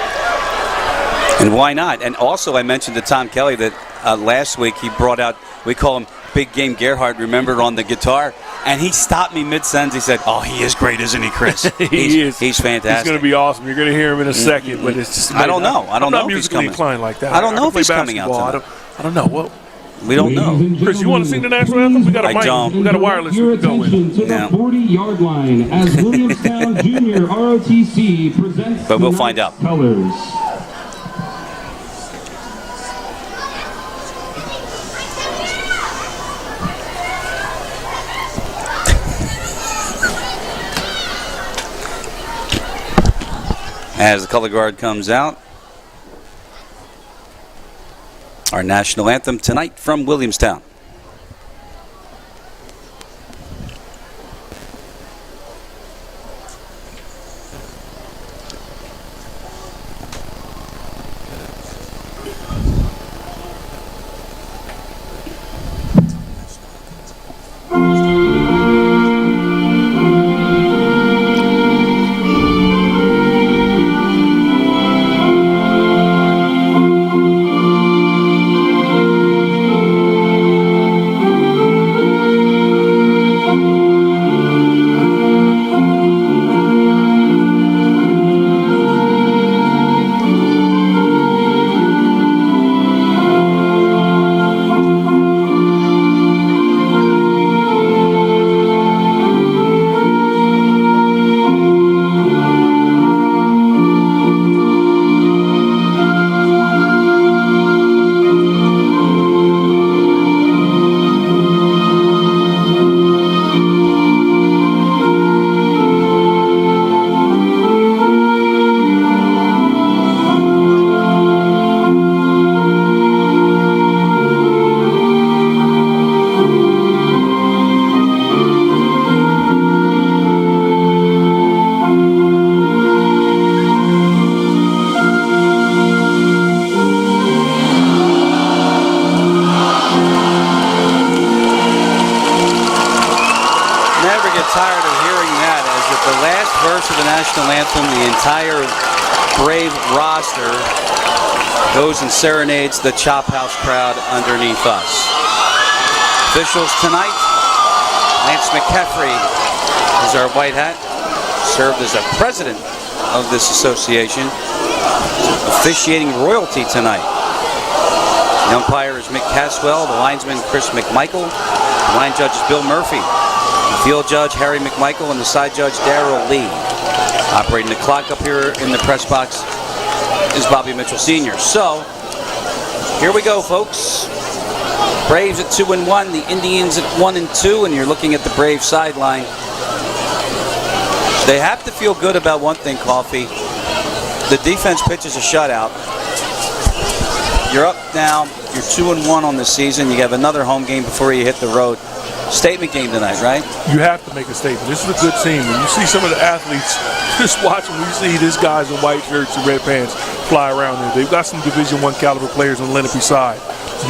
And why not? And also I mentioned to Tom Kelly that last week he brought out, we call him Big Game Gerhardt, remember, on the guitar, and he stopped me mid-sentence. He said, "Oh, he is great, isn't he, Chris?" He is. He's fantastic. He's going to be awesome. You're going to hear him in a second, but it's just. I don't know. I don't know if he's musically coming. inclined like that. I don't know if he's coming out tonight. I don't know. Well, we don't know. Chris, you want to sing the national anthem? We got a mic. don't. We got a wireless. Your We can go with. attention to the 40-yard line as Williamstown Junior ROTC presents But we'll find out. colors. As the color guard comes out, our national anthem tonight from Williamstown. Tired of hearing that, as at the last verse of the national anthem, the entire Brave roster goes and serenades the Chop House crowd underneath us. Officials tonight, Lance McCaffrey is our white hat, served as the president of this association, officiating royalty tonight. The umpire is Mick Caswell, the linesman Chris McMichael, the line judge is Bill Murphy. The field judge, Harry McMichael, and the side judge, Darrell Lee. Operating the clock up here in the press box is Bobby Mitchell Sr. So, here we go, folks. Braves at 2-1, the Indians at 1-2, and you're looking at the Braves sideline. They have to feel good about one thing, Coffee. The defense pitches a shutout. You're up now. You're 2-1 on the season. You have another home game before you hit the road. Statement game tonight, right? You have to make a statement. This is a good team. When you see some of the athletes, just watch them. You see these guys in white shirts and red pants fly around there. They've got some Division I caliber players on the Lenape side.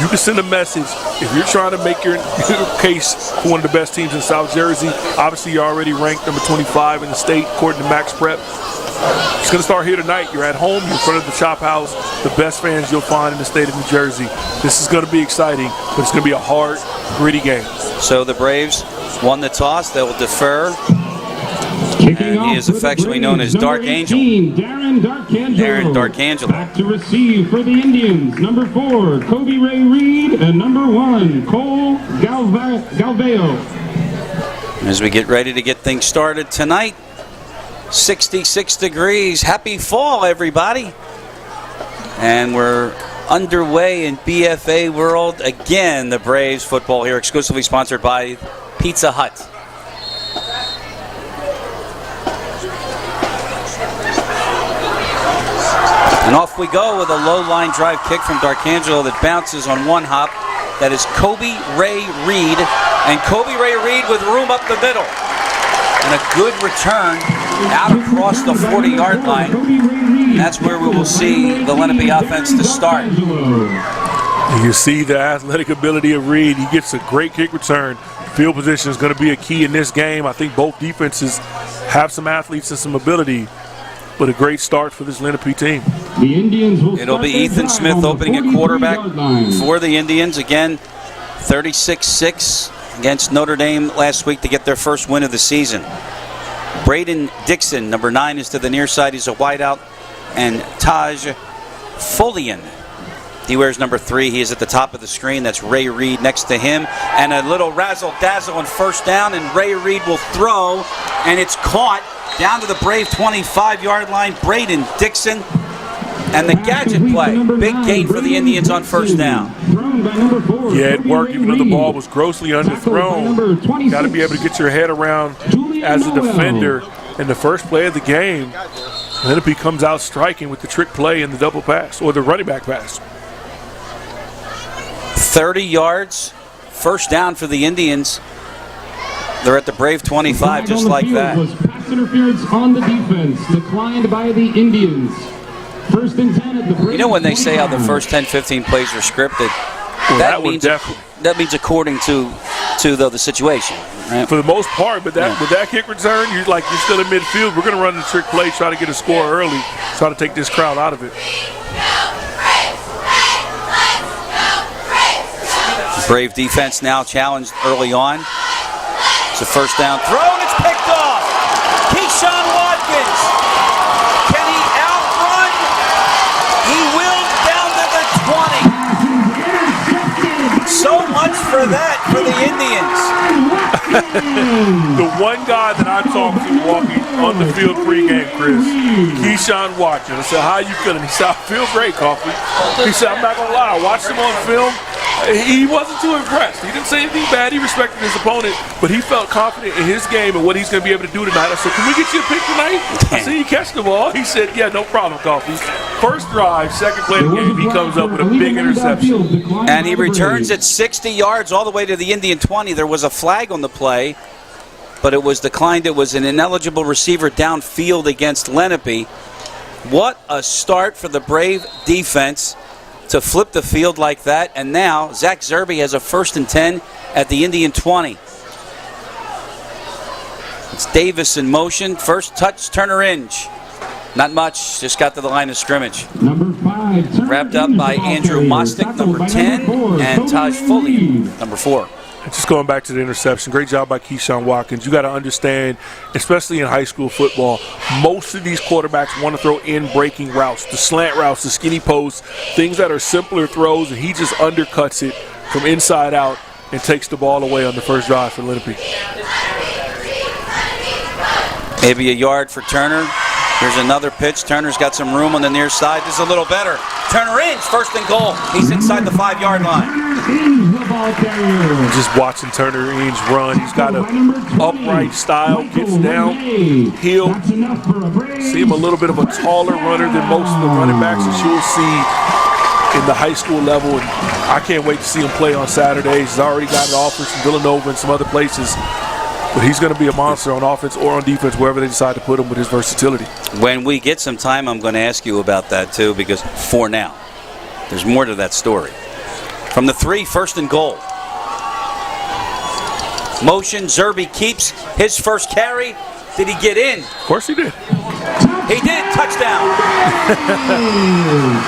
You can send a message if you're trying to make your case for one of the best teams in South Jersey. Obviously, you're already ranked number 25 in the state, according to Max Prep. It's going to start here tonight. You're at home. You're in front of the Chop House, the best fans you'll find in the state of New Jersey. This is going to be exciting, but it's going to be a hard, gritty game. So the Braves won the toss. They will defer. Kicking And he is affectionately known as Dark Angel. Darren Darkangelo. Back to receive for the Indians. Number 4, Kobe Ray Reed, and number 1, Cole Galveo. As we get ready to get things started tonight, 66 degrees. Happy fall, everybody. And we're underway in BFA World. Again, the Braves football here, exclusively sponsored by Pizza Hut. And off we go with a low line drive kick from Darkangelo that bounces on one hop. That is Kobe Ray Reed. And Kobe Ray Reed with room up the middle. And a good return out across the 40-yard line. And that's where we will see the Lenape offense to start. You see the athletic ability of Reed. He gets a great kick return. Field position is going to be a key in this game. I think both defenses have some athletes and some ability, but a great start for this Lenape team. The Indians will It'll be start their Ethan drive Smith on the opening at quarterback 43-yard line. for the Indians. Again, 36-6 against Notre Dame last week to get their first win of the season. Braden Dixon, number 9, is to the near side. He's a wideout. And Taj Folian, he wears number 3. He is at the top of the screen. That's Ray Reed next to him. And a little razzle-dazzle on first down, and Ray Reed will throw, and it's caught down to the Brave 25-yard line. Braden Dixon. And the gadget play, big gain for the Indians on first down. Yeah, it worked even though the ball was grossly underthrown. Got to be able to get your head around as a defender. In the first play of the game, Lenape comes out striking with the trick play and the double pass, or the running back pass. 30 yards, first down for the Indians. They're at the Brave 25 just like that. Pass interference on the defense, declined by the Indians. First and 10 at the Brave. You know when they say how the first 10, 15 plays are scripted? Well, that means according to the situation. Right? For the most part, but with that kick return, you're still in midfield. We're going to run the trick play, try to get a score early, try to take this crowd out of it. Brave defense now challenged early on. It's a first down throw, and it's picked off. Keyshawn Watkins. Can he outrun? He will down to the 20. So much for that for the Indians. The one guy that I talked to walking on the field pregame, Chris, Keyshawn Watkins. I said, how you feeling? He said, I feel great, Coffee. He said, I'm not going to lie, I watched him on film. He wasn't too impressed. He didn't say anything bad. He respected his opponent, but he felt confident in his game and what he's going to be able to do tonight. I said, can we get you a pick tonight? I said, you catch the ball. He said, yeah, no problem, Coffee. First drive, second play of the game, he comes up with a big interception. And he returns at 60 yards all the way to the Indian 20. There was a flag on the play, but it was declined. It was an ineligible receiver downfield against Lenape. What a start for the Brave defense to flip the field like that. And now Zach Zerby has a first and 10 at the Indian 20. It's Davis in motion. First touch, Turner Inge. Not much, just got to the line of scrimmage. Number 5, wrapped up by Andrew Mostick, number 10, and Taj Foley, number 4. Just going back to the interception, great job by Keyshawn Watkins. You got to understand, especially in high school football, most of these quarterbacks want to throw in breaking routes, the slant routes, the skinny posts, things that are simpler throws, and he just undercuts it from inside out and takes the ball away on the first drive for Lenape. Maybe a yard for Turner. Here's another pitch. Turner's got some room on the near side. This is a little better. Turner Inge, first and goal. He's inside the 5-yard line. Just watching Turner Inge run. He's got an upright style, gets down, heel. See him a little bit of a taller runner than most of the running backs that you'll see in the high school level. And I can't wait to see him play on Saturdays. He's already got an offer from Villanova and some other places. But he's going to be a monster on offense or on defense, wherever they decide to put him with his versatility. When we get some time, I'm going to ask you about that too, because for now, there's more to that story. From the 3, first and goal. Motion, Zerby keeps his first carry. Did he get in? Of course he did. He did. Touchdown.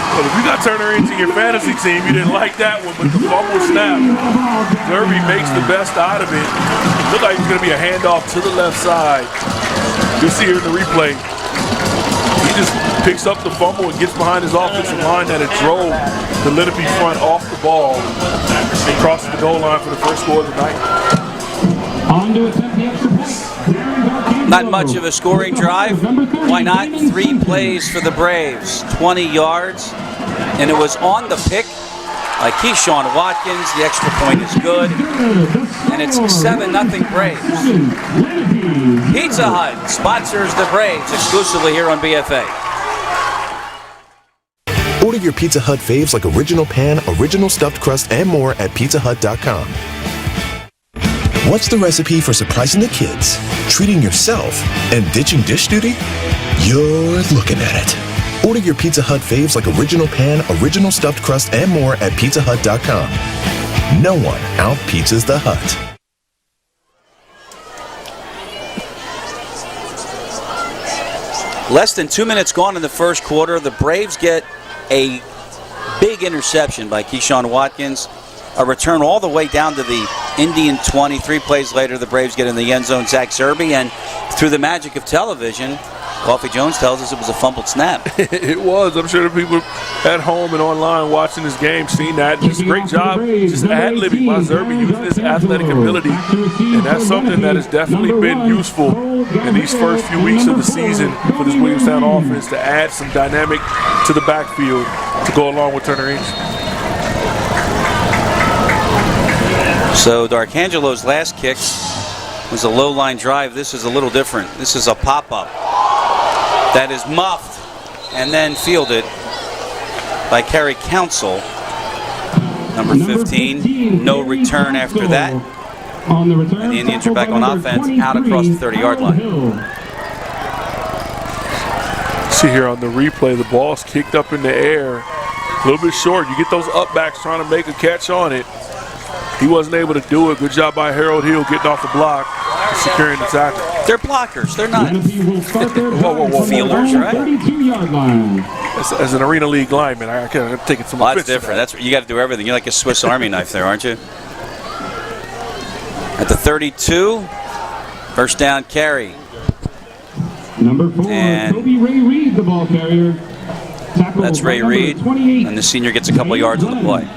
Well, if you got Turner into your fantasy team, you didn't like that one, but the fumble snap, Zerby makes the best out of it. Looked like it's going to be a handoff to the left side. You'll see here in the replay. He just picks up the fumble and gets behind his offensive line that it drove the Lenape front off the ball and crosses the goal line for the first score of the night. On to attempt the extra point. Not much of a scoring drive. Why not? 3 plays for the Braves, 20 yards. And it was on the pick by Keyshawn Watkins. The extra point is good. And it's 7-0 Braves. Pizza Hut sponsors the Braves exclusively here on BFA. Order your Pizza Hut faves like original pan, original stuffed crust, and more at PizzaHut.com. What's the recipe for surprising the kids, treating yourself, and ditching dish duty? You're looking at it. Order your Pizza Hut faves like original pan, original stuffed crust, and more at PizzaHut.com. No one out-pizzas the Hut. Less than 2 minutes gone in the first quarter. The Braves get a big interception by Keyshawn Watkins. A return all the way down to the Indian 20. 3 plays later, the Braves get in the end zone. Zach Zerbe, and through the magic of television, Coffee Jones tells us it was a fumbled snap. It was. I'm sure the people at home and online watching this game seen that. It's a great job just ad-libbing by Zerbe, using his athletic ability. And that's something that has definitely been useful in these first few weeks of the season for this Williamstown offense, to add some dynamic to the backfield to go along with Turner Inch. So D'Arcangelo's last kick was a low-line drive. This is a little different. This is a pop-up that is muffed and then fielded by Kerry Council, number 15. No return after that. On the return, And the Indians are back on offense out across the 30-yard line. See here on the replay, the ball's kicked up in the air, a little bit short. You get those upbacks trying to make a catch on it. He wasn't able to do it. Good job by Harold Hill getting off the block, securing the tackle. They're blockers. They're not Whoa. fielders, right? 32-yard line. As an Arena League lineman, I can't take it some Well, that's offense to different. that. That's you got to do everything. You're like a Swiss Army knife there, aren't you? At the 32, first down carry. Number 4, And Toby Ray Reed, the ball carrier. Tackled That's by Ray number Reed, 28, and the senior gets a couple yards on the play.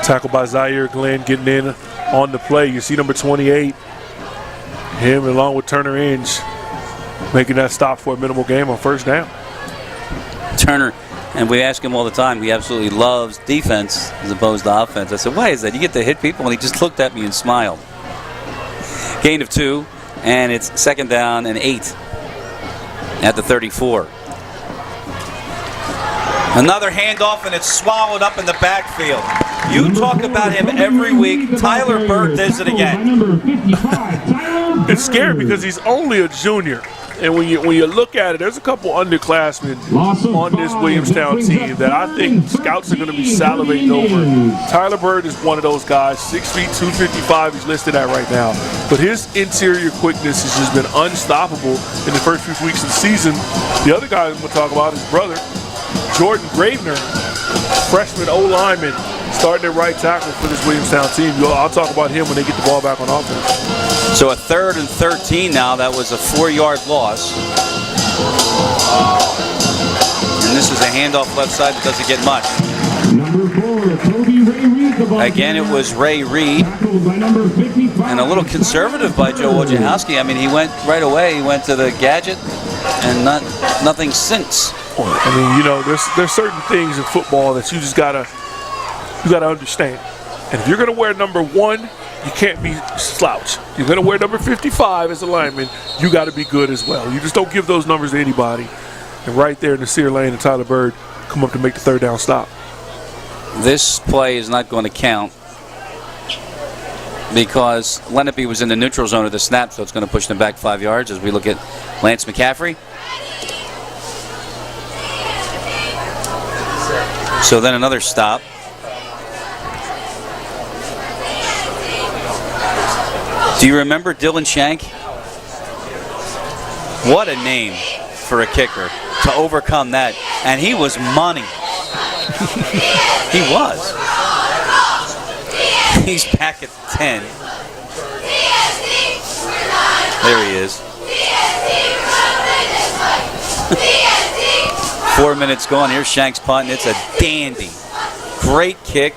Tackled by Zaire Glenn, getting in on the play. You see number 28, him along with Turner Inge, making that stop for a minimal gain on first down. Turner, and we ask him all the time, he absolutely loves defense as opposed to offense. I said, why is that? You get to hit people? And he just looked at me and smiled. Gain of 2, and it's second down and 8 at the 34. Another handoff, and it's swallowed up in the backfield. You talk about him every week. Tyler Bird does it again. It's scary because he's only a junior. And when you look at it, there's a couple underclassmen on this Williamstown team that I think scouts are going to be salivating over. Tyler Bird is one of those guys, 6 feet, 255 he's listed at right now. But his interior quickness has just been unstoppable in the first few weeks of the season. The other guy I'm going to talk about is brother, Jordan Gravener, freshman O-lineman, starting at right tackle for this Williamstown team. I'll talk about him when they get the ball back on offense. So a 3rd and 13 now. That was a 4-yard loss. And this is a handoff left side that doesn't get much. Number 4, Toby Ray Reed, the ball Again, it was Ray Reed. tackled by number 55. And a little conservative by Joe Wojciechowski. I mean, he went right away. He went to the gadget, and nothing since. I mean, you know, there's certain things in football that you just gotta understand. And if you're gonna wear number 1, you can't be slouch. You're gonna wear number 55 as a lineman. You got to be good as well. You just don't give those numbers to anybody. And right there, Nasir Lane and Tyler Bird come up to make the 3rd down stop. This play is not going to count because Lenape was in the neutral zone of the snap, so it's going to push them back 5 yards as we look at Lance McCaffrey. So then another stop. Do you remember Dylan Shank? What a name for a kicker to overcome that. And he was money. He was. He's back at 10. There he is. 4 minutes gone. Here's Shank's punt, and it's a dandy. Great kick.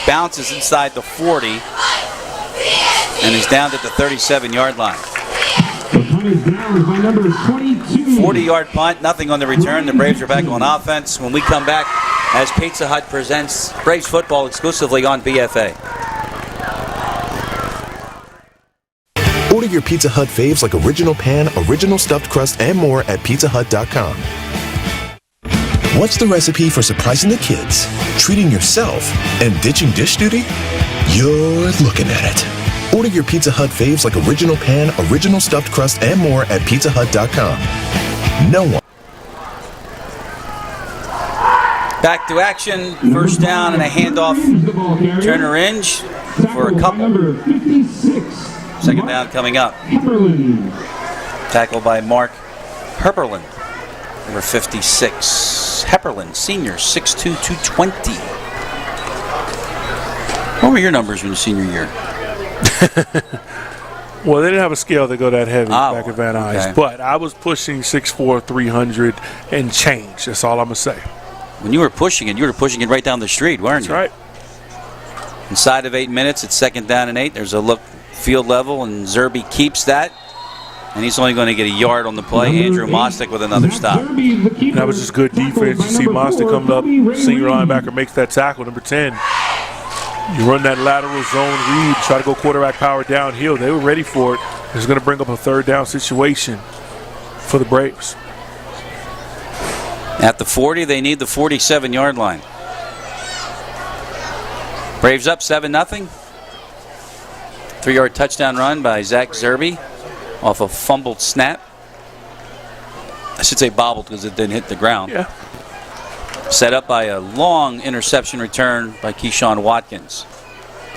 Bounces inside the 40. And he's down at the 37-yard line. The punt is down by number 22. 40-yard punt, nothing on the return. The Braves are back on offense. When we come back, as Pizza Hut presents Braves football exclusively on BFA. Order your Pizza Hut faves like original pan, original stuffed crust, and more at PizzaHut.com. What's the recipe for surprising the kids, treating yourself, and ditching dish duty? You're looking at it. Order your Pizza Hut faves like original pan, original stuffed crust, and more at pizzahut.com. No one. Back to action. First down and a handoff. Turner Inge for a couple. Second down coming up. Tackle by Mark Hepperlin, number 56. Hepperlin, senior, 6'2", 220. What were your numbers in your senior year? Well, they didn't have a scale that go that heavy back at Van Nuys, okay. but I was pushing 6'4", 300 and change. That's all I'm going to say. When you were pushing it right down the street, weren't you? That's right. Inside of 8 minutes, it's second down and 8. There's a look field level, and Zerby keeps that. And he's only going to get a yard on the play. Andrew Mostek with another stop. That was just good defense. You see Mostek coming up, senior linebacker makes that tackle, number 10. You run that lateral zone read, try to go quarterback power downhill. They were ready for it. It's going to bring up a third down situation for the Braves. At the 40, they need the 47-yard line. Braves up 7-0. 3-yard touchdown run by Zach Zerby off a fumbled snap. I should say bobbled because it didn't hit the ground. Yeah. Set up by a long interception return by Keyshawn Watkins.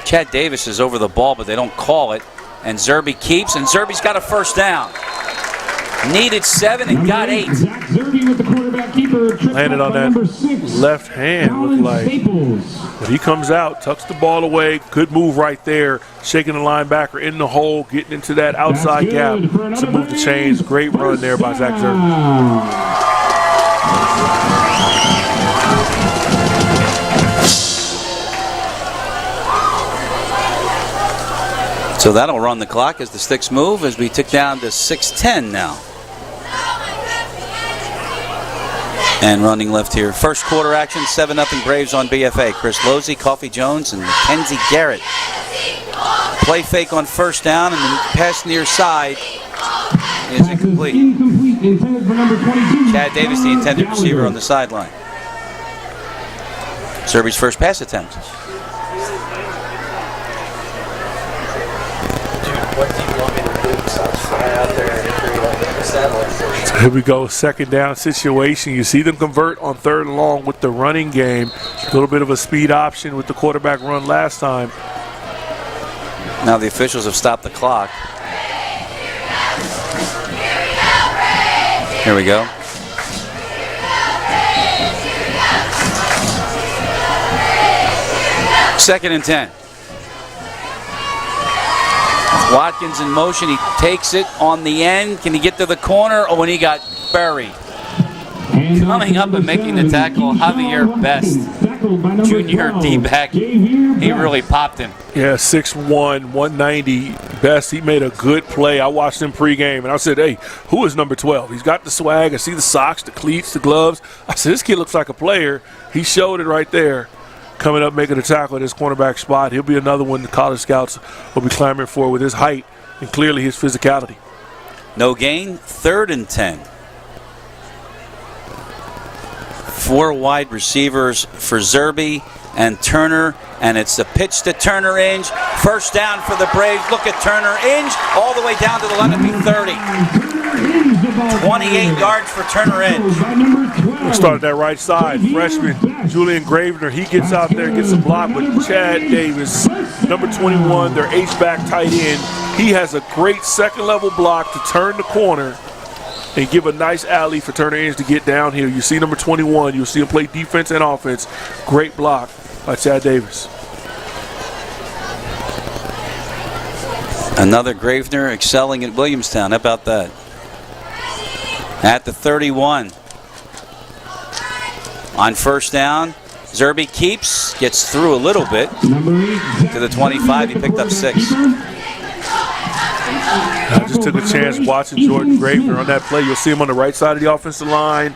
Chad Davis is over the ball, but they don't call it. And Zerby keeps, and Zerby's got a first down. Needed 7 and got 8. Zach Zerby with the quarterback keeper. Landed on that left hand, looked like. But he comes out, tucks the ball away. Good move right there. Shaking the linebacker in the hole, getting into that outside gap to move the chains. Great run there by Zach Zerby. So that'll run the clock as the sticks move as we tick down to 6:10 now. And running left here. First quarter action, 7-0 Braves on BFA. Chris Losey, Coffee Jones, and Mackenzie Garrett. Play fake on first down, and the pass near side is incomplete. Intended for number 22. Chad Davis, the intended receiver, on the sideline. Zerby's first pass attempt. What do you want me to do besides fly out there and So here we go, second down situation. You see them convert on third and long with the running game. A little bit of a speed option with the quarterback run last time. Now the officials have stopped the clock. Here we go. Second and 10. Watkins in motion. He takes it on the end. Can he get to the corner? Oh, and he got buried. Coming up and making the tackle, Javier Best, junior D-back. He really popped him. Yeah, 6'1", 190. Best, he made a good play. I watched him pregame, and I said, hey, who is number 12? He's got the swag. I see the socks, the cleats, the gloves. I said, this kid looks like a player. He showed it right there. Coming up, making a tackle at his cornerback spot. He'll be another one the college scouts will be clamoring for with his height and clearly his physicality. No gain, third and 10. 4 wide receivers for Zerby and Turner, and it's the pitch to Turner Inge. First down for the Braves. Look at Turner Inge all the way down to the Lenape 30. 28 yards for Turner Inge. We'll start at that right side. Freshman Julian Gravener, he gets out there, gets a block with Chad Davis, number 21, their H-back tight end. He has a great second-level block to turn the corner and give a nice alley for Turner Inge to get down here. You see number 21. You'll see him play defense and offense. Great block by Chad Davis. Another Gravener excelling at Williamstown. How about that? At the 31. On first down, Zerby keeps, gets through a little bit to the 25. He picked up 6. I just took a chance watching Jordan Gravener on that play. You'll see him on the right side of the offensive line.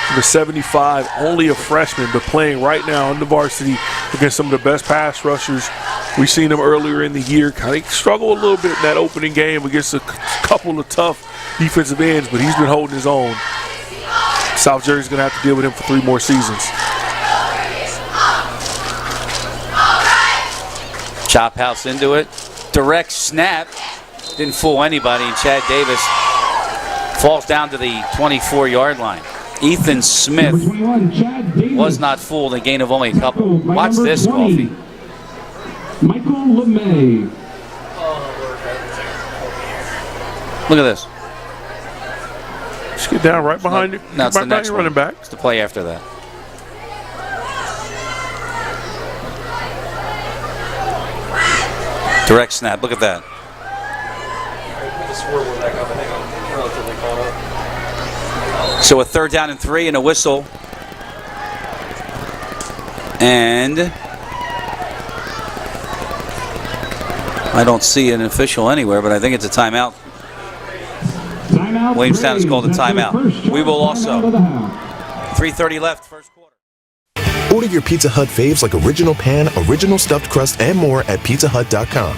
Number 75, only a freshman, but playing right now on the varsity against some of the best pass rushers. We've seen him earlier in the year kind of struggle a little bit in that opening game against a couple of tough defensive ends, but he's been holding his own. South Jersey's going to have to deal with him for 3 more seasons. Chop house into it. Direct snap. Didn't fool anybody, and Chad Davis falls down to the 24-yard line. Ethan Smith Number 21, Chad Davis. was not fooled, a gain of only a couple. By Watch number this, 20, Coffee. Michael Lenape. Look at this. Just get down right behind you. No, it's the Right behind next your one. running back. It's the play after that. Direct snap. Look at that. So a 3rd down and 3 and a whistle. And I don't see an official anywhere, but I think it's a timeout. Timeout. Williamstown has Braves. called a That's their timeout. first We will timeout also. of the half. 3:30 left, first quarter. Order your Pizza Hut faves like original pan, original stuffed crust, and more at PizzaHut.com.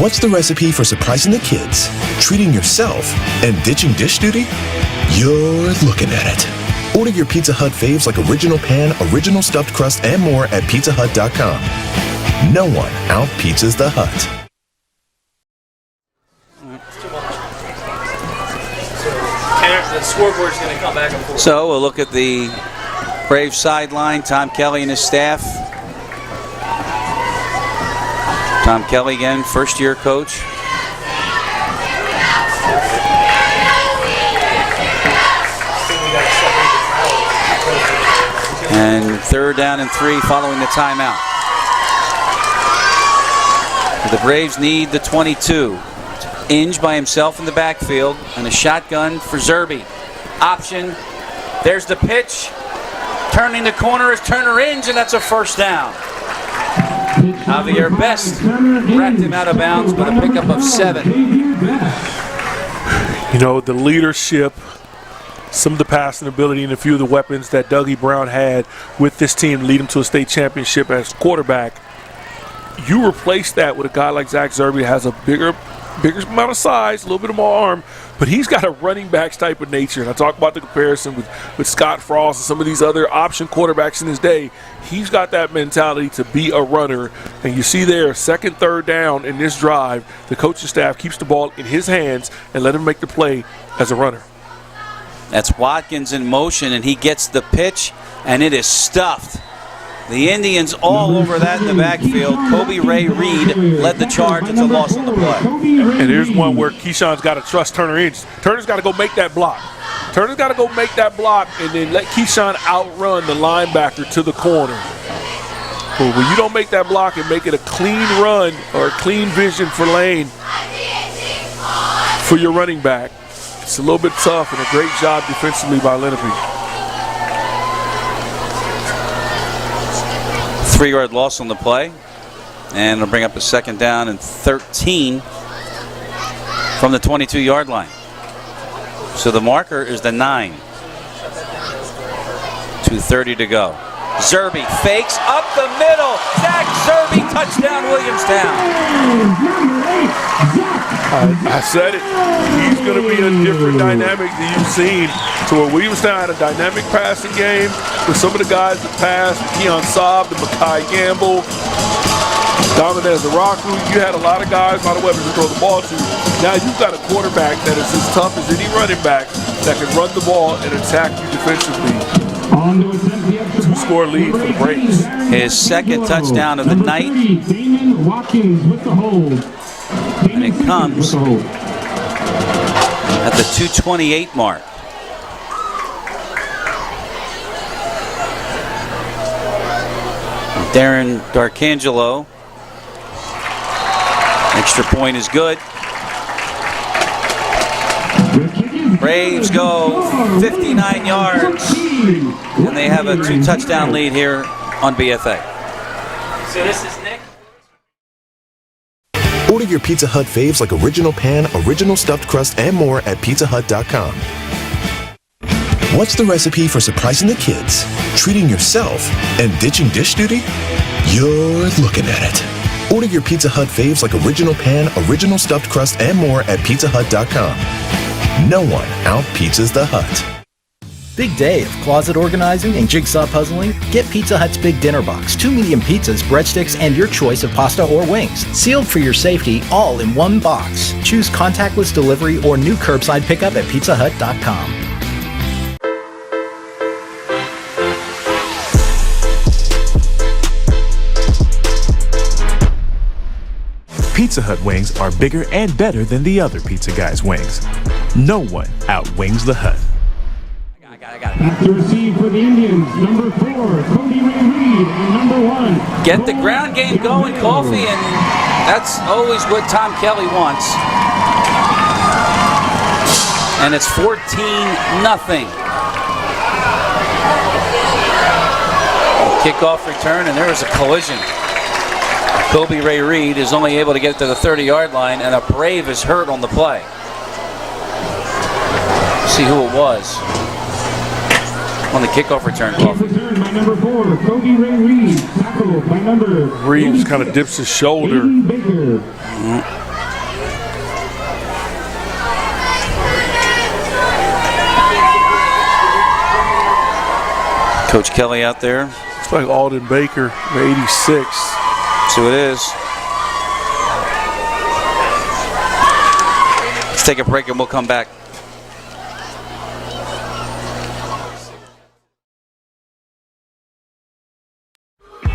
What's the recipe for surprising the kids, treating yourself, and ditching dish duty? You're looking at it. Order your Pizza Hut faves like original pan, original stuffed crust, and more at PizzaHut.com. No one out-pizzas the Hut. The scoreboard's going to come back and forth. So we'll look at the Braves sideline. Tom Kelly and his staff. Tom Kelly again, first-year coach. And 3rd down and 3 following the timeout. The Braves need the 22. Inge by himself in the backfield, and a shotgun for Zerby. Option. There's the pitch. Turning the corner is Turner Inge, and that's a 1st down. Javier Best racked him out of bounds with a pickup of 7. You know, the leadership, some of the passing ability, and a few of the weapons that Dougie Brown had with this team to lead him to a state championship as quarterback. You replace that with a guy like Zach Zerby that has a bigger amount of size, a little bit more arm, but he's got a running backs type of nature. And I talk about the comparison with Scott Frost and some of these other option quarterbacks in his day. He's got that mentality to be a runner. And you see there, 2nd, 3rd down in this drive, the coaching staff keeps the ball in his hands and let him make the play as a runner. That's Watkins in motion, and he gets the pitch, and it is stuffed. The Indians all over that in the backfield. Kobe Ray Reed led the charge. It's a loss on the play. And here's one where Keyshawn's got to trust Turner Inge. Turner's got to go make that block. Turner's got to go make that block and then let Keyshawn outrun the linebacker to the corner. But when you don't make that block and make it a clean run or a clean vision for lane for your running back, it's a little bit tough, and a great job defensively by Lenape. 3-yard loss on the play, and it'll bring up a 2nd down and 13 from the 22-yard line. So the marker is the 9. 2:30 to go. Zerby fakes up the middle. Zach Zerby, touchdown Williamstown. I said it. He's going to be a different dynamic than you've seen. So where Williamstown had a dynamic passing game with some of the guys that passed, Keon Saab, the Makai Gamble, Dominez Araku. You had a lot of guys, a lot of weapons to throw the ball to. Now you've got a quarterback that is as tough as any running back that can run the ball and attack you defensively. 2-score lead for the Braves. His 2nd touchdown of the night. Damon Watkins with the hold. And it comes at the 2:28 mark. Darren D'Arcangelo. Extra point is good. Braves go 59 yards, and they have a 2-touchdown lead here on BFA. So this is Nick. Order your Pizza Hut faves like original pan, original stuffed crust, and more at PizzaHut.com. What's the recipe for surprising the kids, treating yourself, and ditching dish duty? You're looking at it. Order your Pizza Hut faves like original pan, original stuffed crust, and more at PizzaHut.com. No one out-pizzas the Hut. Big day of closet organizing and jigsaw puzzling? Get Pizza Hut's Big Dinner Box. 2 medium pizzas, breadsticks, and your choice of pasta or wings. Sealed for your safety, all in one box. Choose contactless delivery or new curbside pickup at PizzaHut.com. Pizza Hut wings are bigger and better than the other pizza guys' wings. No one outwings the Hut. To receive for the Indians, number 4, Cody Ray Reed, and number 1. Get the ground game going, Coffee, and that's always what Tom Kelly wants. And it's 14-0. Kickoff return, and there is a collision. Kobe Ray Reed is only able to get to the 30-yard line, and a Brave is hurt on the play. See who it was on the kickoff return. Kickoff return by number 4, Kobe Ray Reed. Tackled by number Reed just kind of dips his shoulder. Baker. Coach Kelly out there. It's like Alden Baker, 86. See what it is. Let's take a break and we'll come back.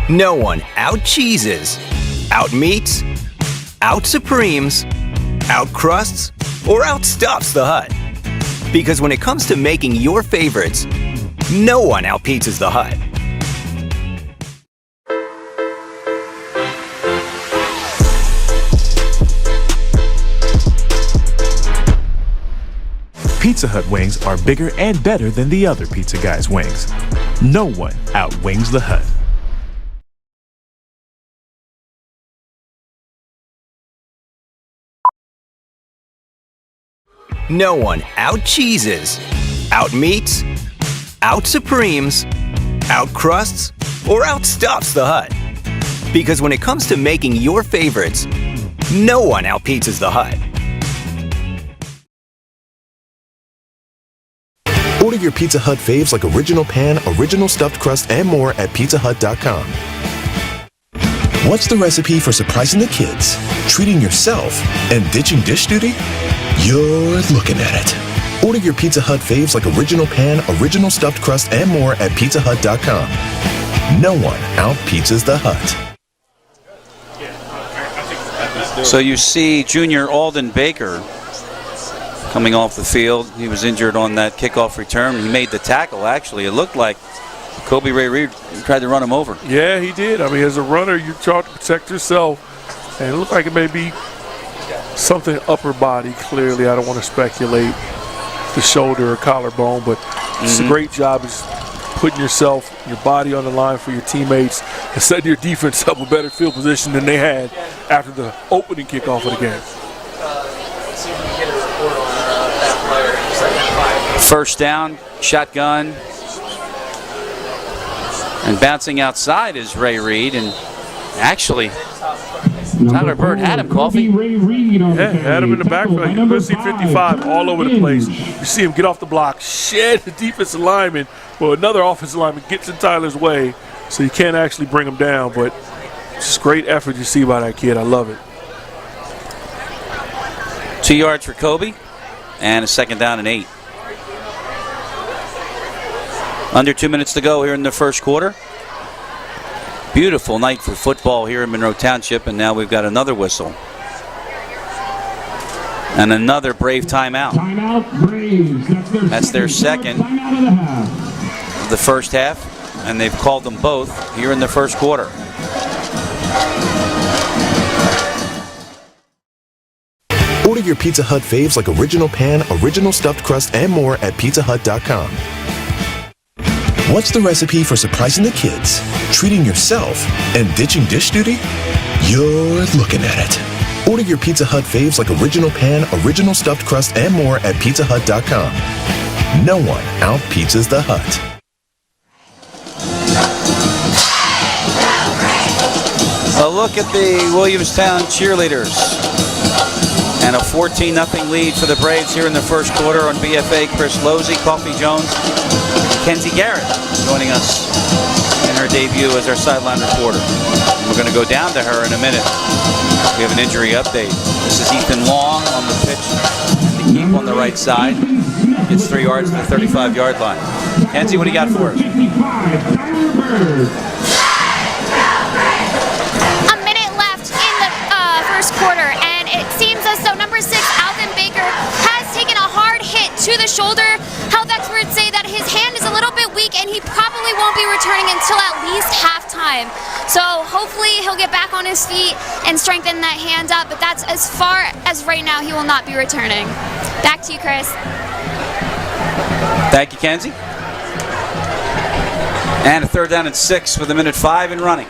No one out-cheeses, out-meats, out-supremes, out-crusts, or out-stuffs the Hut. Because when it comes to making your favorites, no one out-pizzas the Hut. Pizza Hut wings are bigger and better than the other pizza guys' wings. No one outwings the Hut. No one out-cheeses, out-meats, out-supremes, out-crusts, or out-stuffs the Hut. Because when it comes to making your favorites, no one out-pizzas the Hut. Order your Pizza Hut faves like Original Pan, Original Stuffed Crust, and more at PizzaHut.com. What's the recipe for surprising the kids, treating yourself, and ditching dish duty? You're looking at it. Order your Pizza Hut faves like Original Pan, Original Stuffed Crust, and more at PizzaHut.com. No one out-pizzas the Hut. So you see Junior Alden Baker coming off the field. He was injured on that kickoff return. He made the tackle, actually. It looked like Kobe Ray Reed tried to run him over. Yeah, he did. I mean, as a runner, you're taught to protect yourself. And it looked like it may be something upper body, clearly. I don't want to speculate the shoulder or collarbone, but it's a great job of putting yourself, your body on the line for your teammates and setting your defense up a better field position than they had after the opening kickoff of the game. First down, shotgun, and bouncing outside is Ray Reed, and actually Tyler Bird had him, Coffee. Yeah, had him in the backfield. You could see 55 all over the place. You see him get off the block, shed the defensive lineman. Well, another offensive lineman gets in Tyler's way, so you can't actually bring him down. But it's great effort you see by that kid. I love it. 2 yards for Kobe, and a second down and 8. Under 2 minutes to go here in the first quarter. Beautiful night for football here in Monroe Township, and now we've got another whistle. And another Brave timeout. Timeout, Braves. That's their second timeout of the half. The first half, and they've called them both here in the first quarter. Order your Pizza Hut faves like Original Pan, Original Stuffed Crust, and more at PizzaHut.com. What's the recipe for surprising the kids, treating yourself, and ditching dish duty? You're looking at it. Order your Pizza Hut faves like Original Pan, Original Stuffed Crust, and more at PizzaHut.com. No one out-pizzas the Hut. A look at the Williamstown cheerleaders. And a 14-0 lead for the Braves here in the first quarter on BFA. Chris Losey, Coffee Jones, Kenzie Garrett joining us in her debut as our sideline reporter. And we're going to go down to her in a minute. We have an injury update. This is Ethan Long on the pitch and the keep on the right side. Gets 3 yards to the 35-yard line. Kenzie, what do you got for us? A minute left in the first quarter, and it seems as though number 6, Alvin Baker, has taken a hard hit to the shoulder. Health experts say that his hand is a little bit weak, and he probably won't be returning until at least halftime. So hopefully he'll get back on his feet and strengthen that hand up, but that's as far as right now he will not be returning. Back to you, Chris. Thank you, Kenzie. And a 3rd down and 6 with 1:05 and running.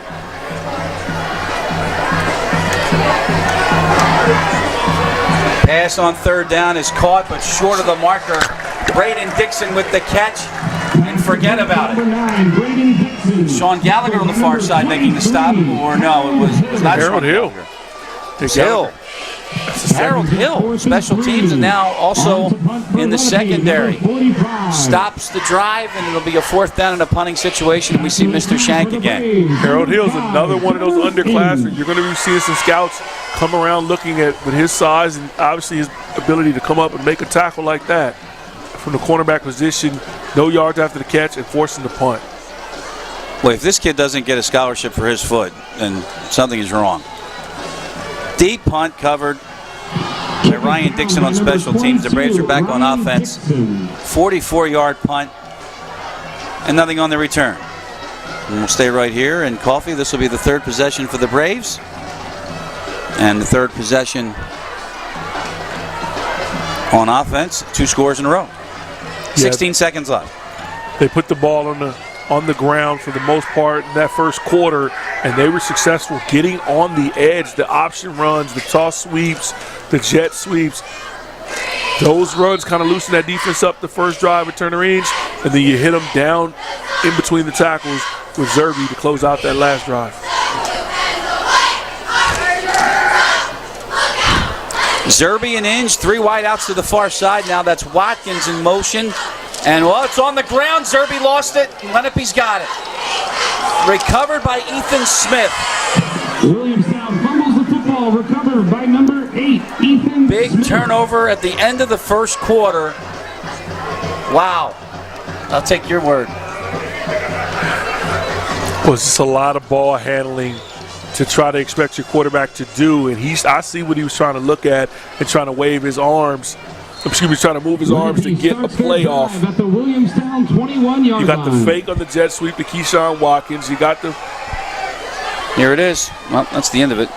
Pass on 3rd down is caught, but short of the marker. Braden Dixon with the catch, and forget about it. Sean Gallagher on the far side making the stop, or no, it was not Harold Sean Hill. Gallagher. Hill. Harold Hill, special teams, and now also in the secondary. Stops the drive, and it'll be a 4th down in a punting situation, and we see Mr. Shank again. Harold Hill's another one of those underclassmen. You're going to be seeing some scouts come around looking at with his size and obviously his ability to come up and make a tackle like that from the cornerback position, no yards after the catch, and forcing the punt. Well, if this kid doesn't get a scholarship for his foot, then something is wrong. Deep punt covered by Ryan Dixon on special teams. The Braves are back on offense. 44-yard punt and nothing on the return. And we'll stay right here in Coffee. This will be the 3rd possession for the Braves and the 3rd possession on offense. 2 scores in a row. 16 seconds left. They put the ball on the ground for the most part in that first quarter, and they were successful getting on the edge. The option runs, the toss sweeps, the jet sweeps. Those runs kind of loosen that defense up the first drive at turn of range, and then you hit them down in between the tackles with Zerby to close out that last drive. Zerby and Inge, 3 wideouts to the far side. Now that's Watkins in motion. And, well, it's on the ground. Zerby lost it. Lenape's got it. Recovered by Ethan Smith. Williamstown fumbles the football, recovered by number 8, Ethan Big Smith. turnover at the end of the first quarter. Wow. I'll take your word. Was just a lot of ball handling to try to expect your quarterback to do, and I see what he was trying to look at and trying to wave his arms. Trying to move his arms to get a play off. At the Williamstown 21-yard You got the line. fake on the jet sweep to Keyshawn Watkins. You got the. Here it is. Well, that's the end of it.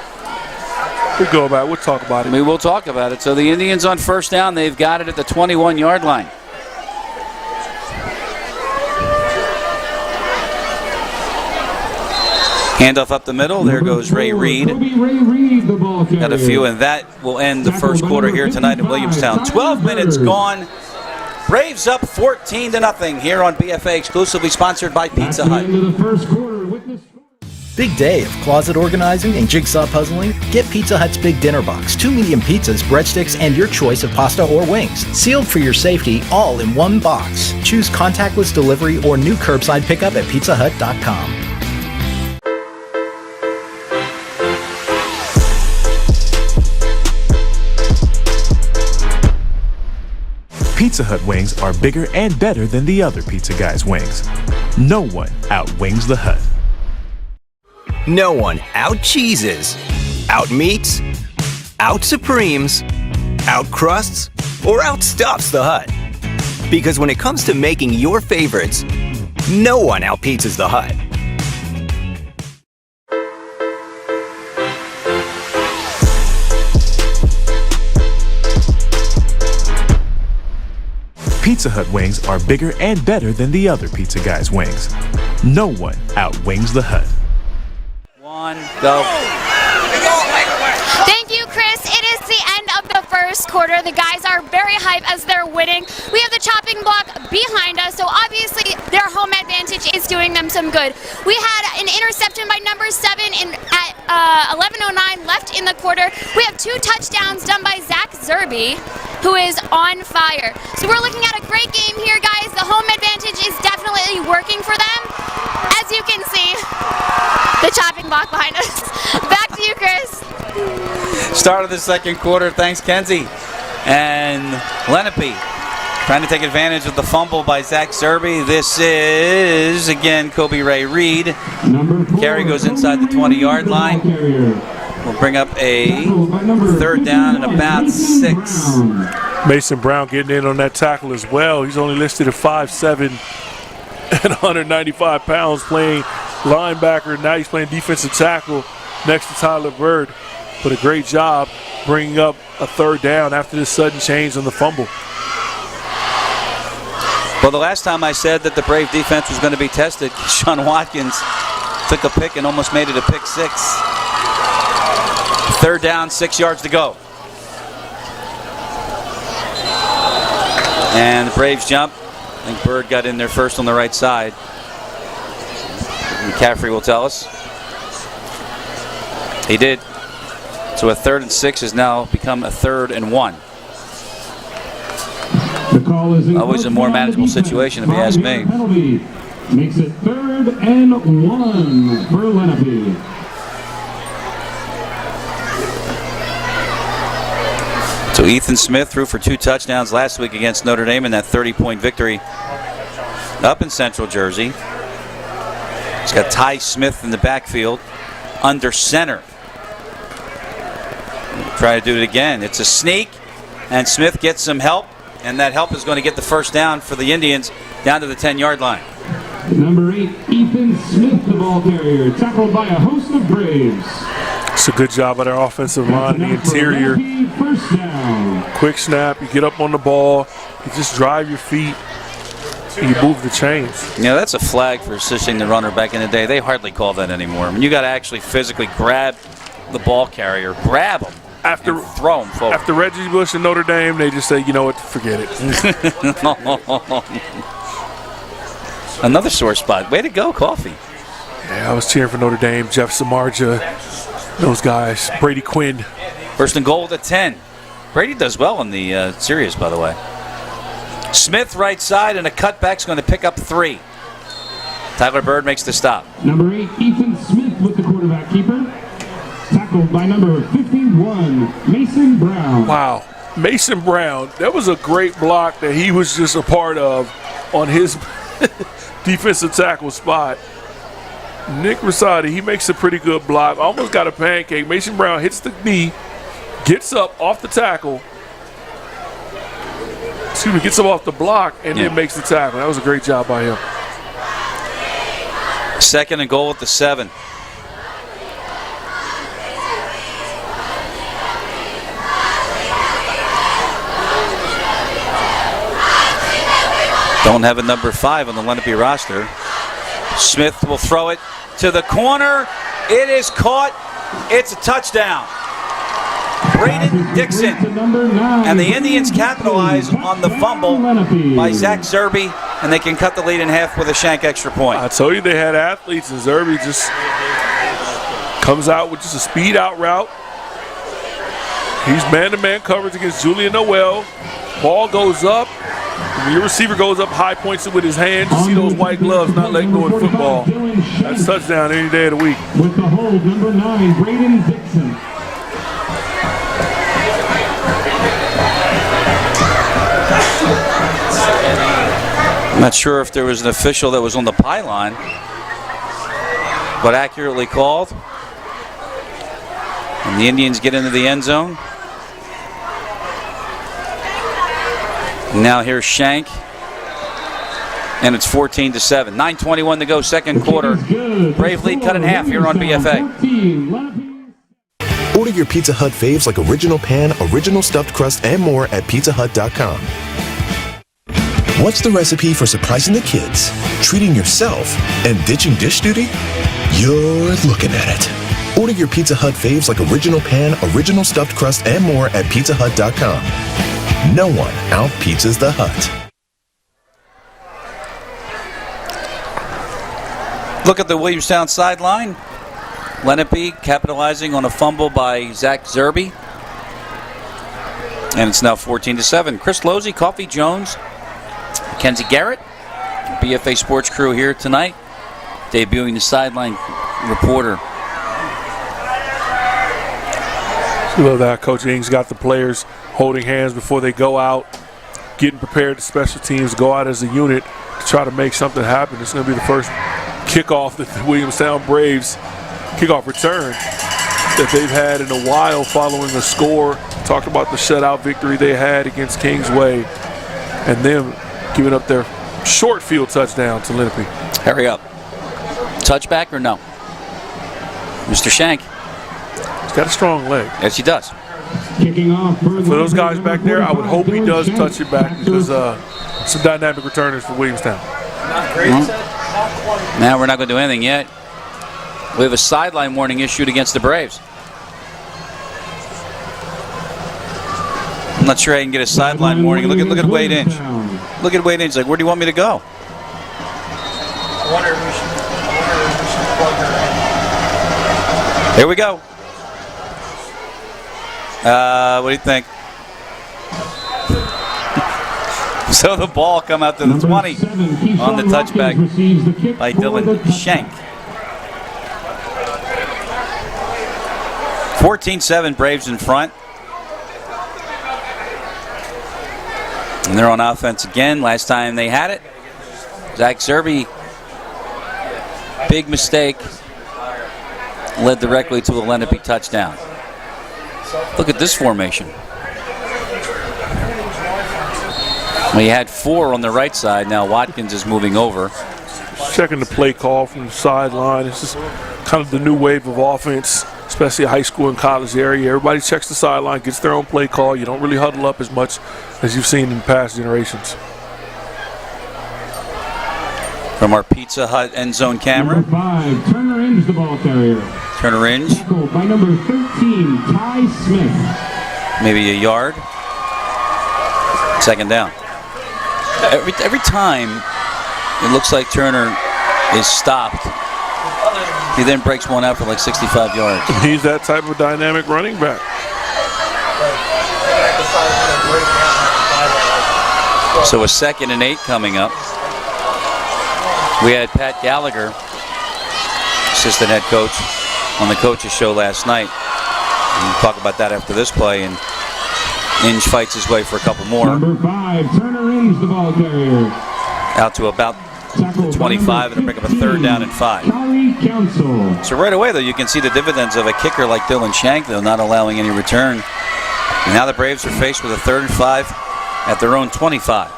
We'll go about it. We'll talk about it. We will talk about it. So the Indians on 1st down, they've got it at the 21-yard line. Handoff up the middle. There goes Ray Reed. Got a few, and that will end the first quarter here tonight in Williamstown. 12 minutes gone. Braves up 14-0 here on BFA, exclusively sponsored by Pizza Hut. Big day of closet organizing and jigsaw puzzling? Get Pizza Hut's Big Dinner Box. 2 medium pizzas, breadsticks, and your choice of pasta or wings. Sealed for your safety, all in one box. Choose contactless delivery or new curbside pickup at pizzahut.com. Pizza Hut wings are bigger and better than the other pizza guys' wings. No one outwings the Hut. No one out-cheeses, out-meats, out-supremes, out-crusts, or outstuffs the Hut. Because when it comes to making your favorites, no one out-pizzas the Hut. Pizza Hut wings are bigger and better than the other pizza guys' wings. No one outwings the Hut. One, go. Thank you, Chris. It is the end of the first quarter. The guys are very hyped as they're winning. We have the chopping block behind us, so obviously their home advantage is doing them some good. We had an interception by number 7 at 11:09 left in the quarter. We have 2 touchdowns done by Zach Zerby, who is on fire. So we're looking at a great game here, guys. The home advantage is definitely working for them. As you can see, the chopping block behind us. Back to you, Chris. Start of the second quarter. Thanks, Kenzie. And Lenape trying to take advantage of the fumble by Zach Zerby. This is, again, Kobe Ray Reed. Carry goes inside the 20-yard line. We'll bring up a third down and about 6. Mason Brown getting in on that tackle as well. He's only listed at 5'7" and 195 pounds, playing linebacker. Now he's playing defensive tackle next to Tyler Bird. But a great job bringing up a third down after this sudden change on the fumble. Well, the last time I said that the Brave defense was going to be tested, Keyshawn Watkins took a pick and almost made it a pick 6. Third down, 6 yards to go. And the Braves jump. I think Bird got in there first on the right side. McCaffrey will tell us. He did. So a 3rd and 6 has now become a 3rd and 1. Always a more manageable situation, if you ask me. Makes it 3rd and 1 for Lenape. So Ethan Smith threw for 2 touchdowns last week against Notre Dame in that 30-point victory up in Central Jersey. He's got Ty Smith in the backfield under center. Try to do it again. It's a sneak, and Smith gets some help, and that help is going to get the first down for the Indians down to the 10-yard line. Number 8, Ethan Smith, the ball carrier, tackled by a host of Braves. It's a good job by their offensive line in the interior. First down. Quick snap, you get up on the ball, you just drive your feet, and you move the chains. Yeah, that's a flag for assisting the runner back in the day. They hardly call that anymore. I mean, you got to actually physically grab the ball carrier, grab him, and throw him forward. After Reggie Bush and Notre Dame, they just say, you know what, forget it. Another sore spot. Way to go, Coffee. Yeah, I was cheering for Notre Dame, Jeff Samardzija, those guys, Brady Quinn. First and goal at the 10. Brady does well in the series, by the way. Smith right side, and a cutback's going to pick up 3. Tyler Bird makes the stop. Number 8, Ethan Smith with the quarterback keeper. Tackled by number 51, Mason Brown. Wow, Mason Brown. That was a great block that he was just a part of on his defensive tackle spot. Nick Rosati, he makes a pretty good block. Almost got a pancake. Mason Brown hits the knee, gets up off the tackle. Gets up off the block and then makes the tackle. That was a great job by him. Second and goal at the 7. Don't have a number 5 on the Lenape roster. Smith will throw it to the corner. It is caught. It's a touchdown. Braden Dixon. And the Indians capitalize on the fumble by Zach Zerby, and they can cut the lead in half with a Shank extra point. I told you they had athletes, and Zerby just comes out with just a speed out route. He's man-to-man coverage against Julian Noel. Ball goes up. When your receiver goes up high, points it with his hands. You see those white gloves, not letting go in football. That's touchdown any day of the week. With the hold, number 9, Braden Dixon. I'm not sure if there was an official that was on the pylon, but accurately called. And the Indians get into the end zone. Now here's Shank, and it's 14-7. 9:21 to go, second quarter. Brave lead cut in half here on BFA. Order your Pizza Hut faves like original pan, original stuffed crust, and more at pizzahut.com. What's the recipe for surprising the kids, treating yourself, and ditching dish duty? You're looking at it. Order your Pizza Hut faves like original pan, original stuffed crust, and more at pizzahut.com. No one out-pizzas the Hut. Look at the Williamstown sideline. Lenape capitalizing on a fumble by Zach Zerby. And it's now 14-7. Chris Losey, Coffee Jones, Mackenzie Garrett, BFA Sports crew here tonight, debuting the sideline reporter. I love that Coach Ings got the players holding hands before they go out, getting prepared to special teams, go out as a unit to try to make something happen. It's going to be the first kickoff that the Williamstown Braves kickoff return that they've had in a while following a score. Talked about the shutout victory they had against Kingsway and them giving up their short field touchdown to Lenape. Hurry up. Touchback or no? Mr. Shank. He's got a strong leg. Yes, he does. Kicking off For those guys back there, I would hope he does touch it back because some dynamic returners for Williamstown. Now we're not going to do anything yet. We have a sideline warning issued against the Braves. I'm not sure I can get a sideline warning. Look at Wade Inch. Look at Wade Inch. Like, where do you want me to go? I wonder if we should plug her in. Here we go. What do you think? So the ball come out to the 20 on the touchback by Dylan Shank. 14-7 Braves in front. And they're on offense again. Last time they had it, Zach Zerbe, big mistake, led directly to a Lenape touchdown. Look at this formation. We had 4 on the right side. Now Watkins is moving over. Checking the play call from the sideline. This is kind of the new wave of offense, especially high school and college area. Everybody checks the sideline, gets their own play call. You don't really huddle up as much as you've seen in past generations. From our Pizza Hut end zone camera. Number 5, Turner Inge, the ball carrier. Turner Inge. Tackled by number 13, Ty Smith. Maybe a yard. Second down. Every time it looks like Turner is stopped, he then breaks one out for like 65 yards. He's that type of dynamic running back. So a 2nd and 8 coming up. We had Pat Gallagher, assistant head coach, on the coaches show last night. And we'll talk about that after this play. And Inge fights his way for a couple more. Number 5, Turner Inge, the ball carrier. Out to about the 25 and bring up a 3rd down and 5. Council. So right away, though, you can see the dividends of a kicker like Dylan Shank, though, not allowing any return. And now the Braves are faced with a 3rd and 5 at their own 25.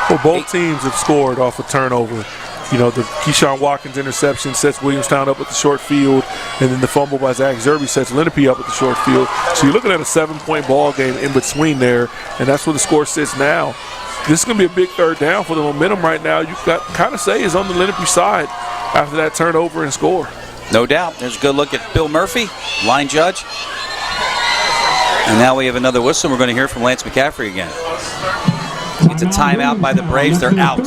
Well, both teams have scored off a turnover. You know, the Keyshawn Watkins interception sets Williamstown up with the short field, and then the fumble by Zach Zerbe sets Lenape up with the short field. So you're looking at a 7-point ball game in between there, and that's where the score sits now. This is going to be a big 3rd down for the momentum right now. You got kind of say is on the Lenape side after that turnover and score. No doubt. There's a good look at Bill Murphy, line judge. And now we have another whistle. We're going to hear from Lance McCaffrey again. It's a timeout by the Braves. They're out.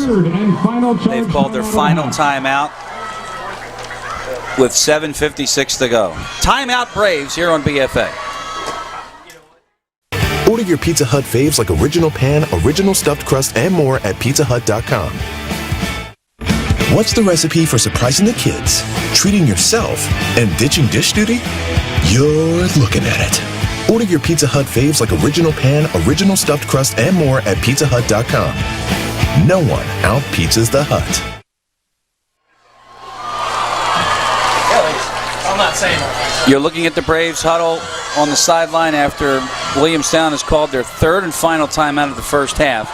They've called their final timeout with 7:56 to go. Timeout Braves here on BFA. Order your Pizza Hut faves like original pan, original stuffed crust, and more at pizzahut.com. What's the recipe for surprising the kids, treating yourself, and ditching dish duty? You're looking at it. Order your Pizza Hut faves like original pan, original stuffed crust, and more at pizzahut.com. No one out-pizzas the Hut. I'm not saying that. You're looking at the Braves huddle on the sideline after Williamstown has called their 3rd and final timeout of the first half.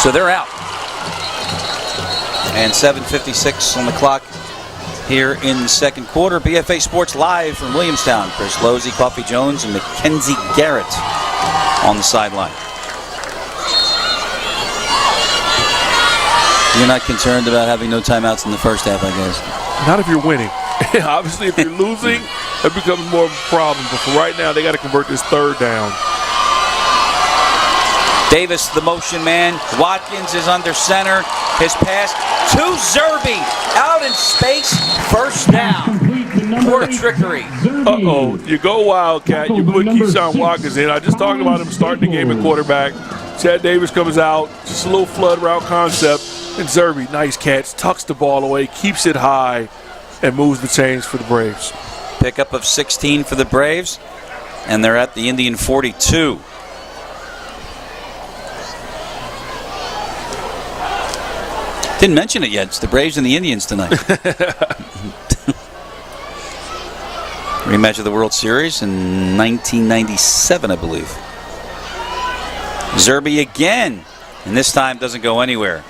So they're out. And 7:56 on the clock here in the second quarter. BFA Sports live from Williamstown. Chris Losey, Coffee Jones, and Mackenzie Garrett on the sideline. You're not concerned about having no timeouts in the first half, I guess. Not if you're winning. Obviously, if you're losing, it becomes more of a problem. But for right now, they got to convert this 3rd down. Davis, the motion man. Watkins is under center. His pass to Zerbe. Out in space. First down. Poor trickery. Uh-oh. You go Wildcat. You put Keyshawn Watkins in. I just talked about him starting the game at quarterback. Chad Davis comes out. Just a little flood route concept. And Zerby, nice catch, tucks the ball away, keeps it high, and moves the chains for the Braves. Pickup of 16 for the Braves, and they're at the Indian 42. Didn't mention it yet. It's the Braves and the Indians tonight. Rematch of the World Series in 1997, I believe. Zerby again, and this time doesn't go anywhere.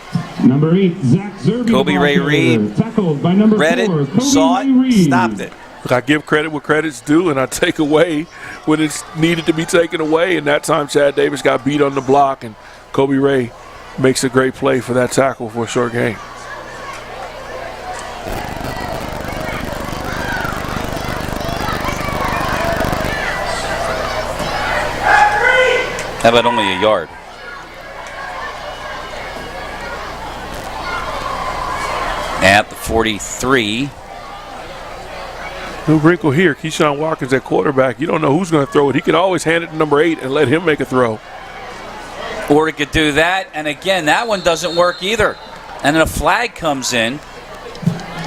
Number 8, Zach Zerby. Kobe Ray Reed Tackled by number read 4, it, saw it, stopped it. Look, I give credit where credit's due, and I take away when it's needed to be taken away. And that time, Chad Davis got beat on the block, and Kobe Ray makes a great play for that tackle for a short game. How about only a yard? At the 43. New wrinkle here, Keyshawn Watkins at quarterback. You don't know who's going to throw it. He can always hand it to number 8 and let him make a throw. Or he could do that, and again, that one doesn't work either. And then a flag comes in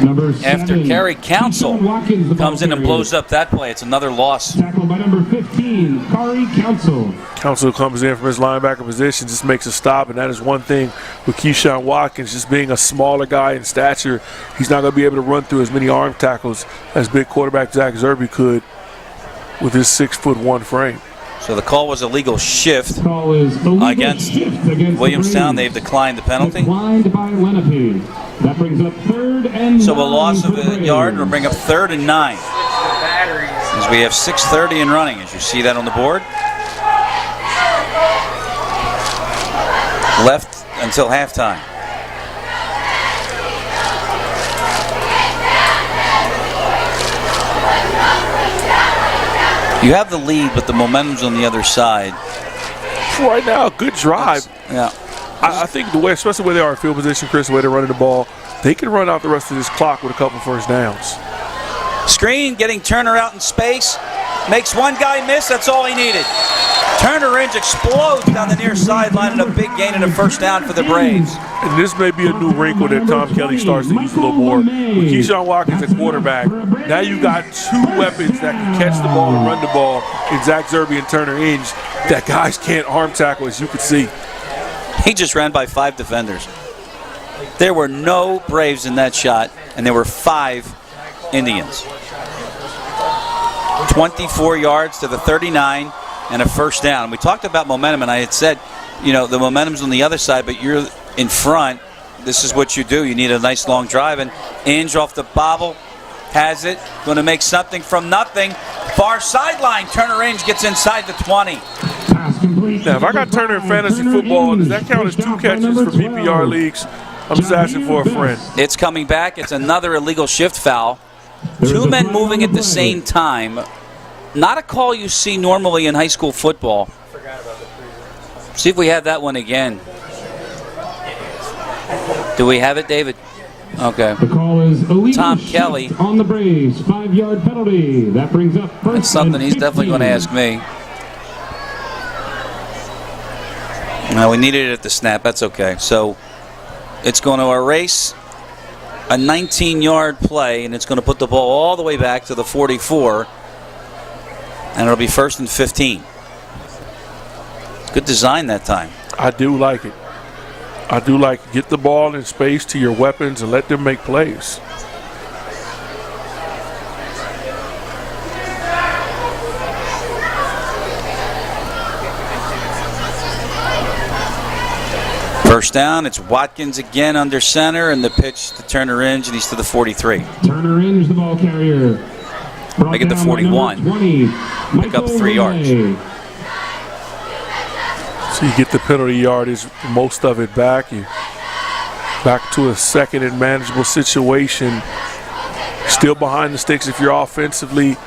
Number 7, after Kerry Council Keyshawn Watkins, the comes in ball and blows up that play. It's another loss. Tackled by number 15, Kari Council. Council comes in from his linebacker position, just makes a stop, and that is one thing with Keyshawn Watkins, just being a smaller guy in stature. He's not going to be able to run through as many arm tackles as big quarterback Zach Zerby could with his 6'1" frame. So the call was a legal shift Call is illegal against shift against Williamstown. the They've Braves. declined the penalty. Declined by Lenape. That brings up 3rd and So a 9 loss for of the a Braves. yard will bring up 3rd and 9. As we have 6:30 and running, as you see that on the board. Left until halftime. You have the lead, but the momentum's on the other side. Right now, good drive. Yeah. I think the way, especially where they are in field position, Chris, the way they're running the ball, they can run out the rest of this clock with a couple first downs. Screen, getting Turner out in space. Makes one guy miss, that's all he needed. Turner Inge explodes down the near sideline and a big gain and a first down for the Braves. And this may be a new wrinkle that Tom Kelly starts to use a little more. With Keyshawn Watkins at quarterback, now you got 2 weapons that can catch the ball and run the ball in Zach Zerby and Turner Inge that guys can't arm tackle, as you can see. He just ran by 5 defenders. There were no Braves in that shot, and there were 5 Indians. 24 yards to the 39 and a first down. We talked about momentum, and I had said, you know, the momentum's on the other side, but you're in front. This is what you do. You need a nice long drive, and Inge off the bobble has it. Going to make something from nothing. Far sideline. Turner Inge gets inside the 20. Now, if I got Turner in fantasy football, does that count as 2 catches for PPR leagues? I'm just asking for a friend. It's coming back. It's another illegal shift foul. 2 men moving at the same time. Not a call you see normally in high school football. See if we have that one again. Do we have it, David? Okay. The call is illegal Tom shift Kelly on the Braves. 5-yard penalty. That brings up first. That's something he's definitely going to ask me. No, we needed it at the snap. That's okay. So it's going to erase a 19-yard play, and it's going to put the ball all the way back to the 44, and it'll be 1st and 15. Good design that time. I do like it. I do like it. Get the ball in space to your weapons and let them make plays. First down, it's Watkins again under center, and the pitch to Turner Inge, and he's to the 43. Turner Inge, the ball carrier. Make it the 41. 20, Pick up 3 yards. So you get the penalty yardage, most of it back. You back to a second and manageable situation. Still behind the sticks if you're offensively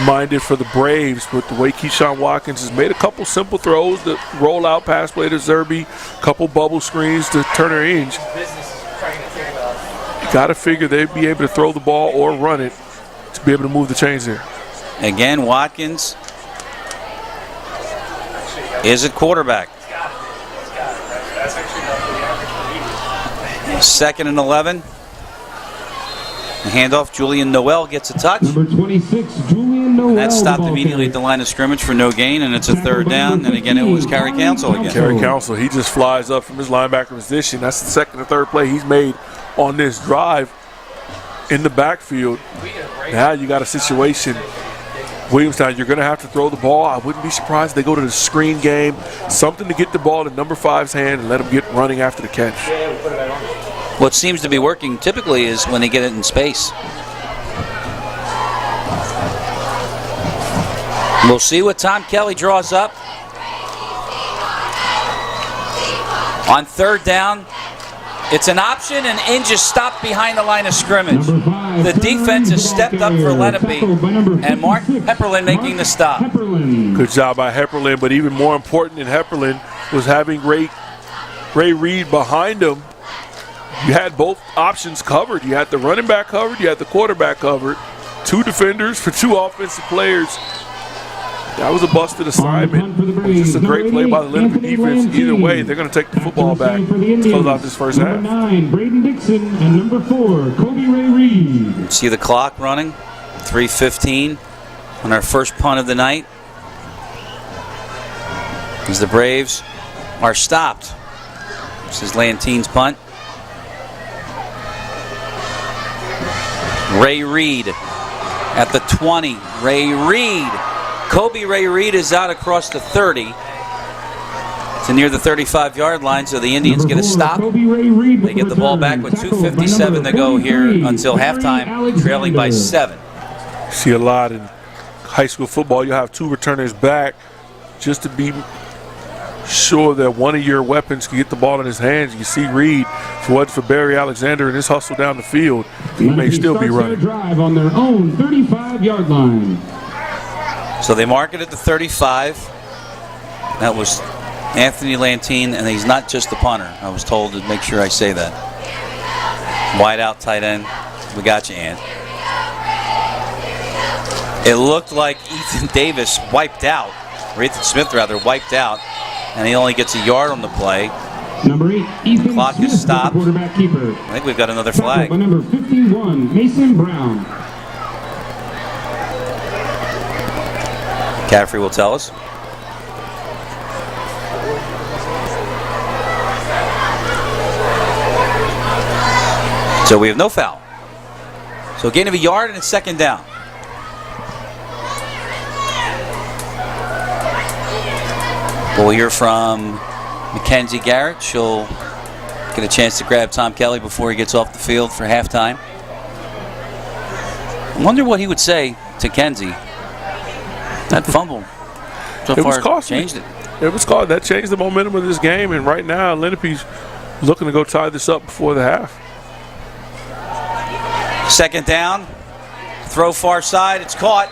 minded for the Braves, but the way Keyshawn Watkins has made a couple simple throws, the rollout pass play to Zerby, couple bubble screens to Turner Inge. You got to figure they'd be able to throw the ball or run it to be able to move the chains there. Again, Watkins is at quarterback. 2nd and 11. The handoff, Julian Noel gets a touch. Number 26, Julian Noel. And that stopped the ball immediately at the line of scrimmage for no gain, and it's a 3rd down. And again, it was Kerry Council again. Kerry Council, he just flies up from his linebacker position. That's the 2nd or 3rd play he's made on this drive in the backfield. Now you got a situation, Williamstown, you're going to have to throw the ball. I wouldn't be surprised if they go to the screen game, something to get the ball in number 5's hand and let him get running after the catch. What seems to be working typically is when they get it in space. We'll see what Tom Kelly draws up. On 3rd down, it's an option, and in just stopped behind the line of scrimmage. The defense has stepped up for Lenape, and Mark Hepperlin making the stop. Good job by Hepperlin, but even more important than Hepperlin was having Ray Reed behind him. You had both options covered. You had the running back covered, you had the quarterback covered. 2 defenders for 2 offensive players. That was a busted assignment. Just a great play by the Lenape defense. Either way, they're going to take the football back to close out this first half. Number 9, Braden Dixon, and number 4, Kobe Ray Reed. See the clock running. 3:15 on our first punt of the night. As the Braves are stopped. This is Lantine's punt. Ray Reed at the 20. Ray Reed. Kobe Ray Reed is out across the 30 to near the 35-yard line, so the Indians get a stop. They get the ball back with 2:57 to go here until halftime, trailing by 7. See a lot in high school football. You have 2 returners back just to be sure that one of your weapons can get the ball in his hands. You see Reed, if it wasn't for Barry Alexander and his hustle down the field, he may still be running. Drive on their own 35-yard line. So they mark it at the 35. That was Anthony Lantine, and he's not just the punter. I was told to make sure I say that. Wide out tight end. We got you, Ant. It looked like Ethan Davis wiped out, or Ethan Smith rather, wiped out, and he only gets a yard on the play. Number 8, Ethan The clock Smith, is stopped. quarterback keeper. I think we've got another Tackled flag. by number 51, Mason Brown. Caffrey will tell us. So we have no foul. So a gain of a yard and it's 2nd down. We'll hear from Mackenzie Garrett. She'll get a chance to grab Tom Kelly before he gets off the field for halftime. I wonder what he would say to Kenzie. That fumble so far changed it. It was called. That changed the momentum of this game, and right now Lenape's looking to go tie this up before the half. 2nd down. Throw far side. It's caught.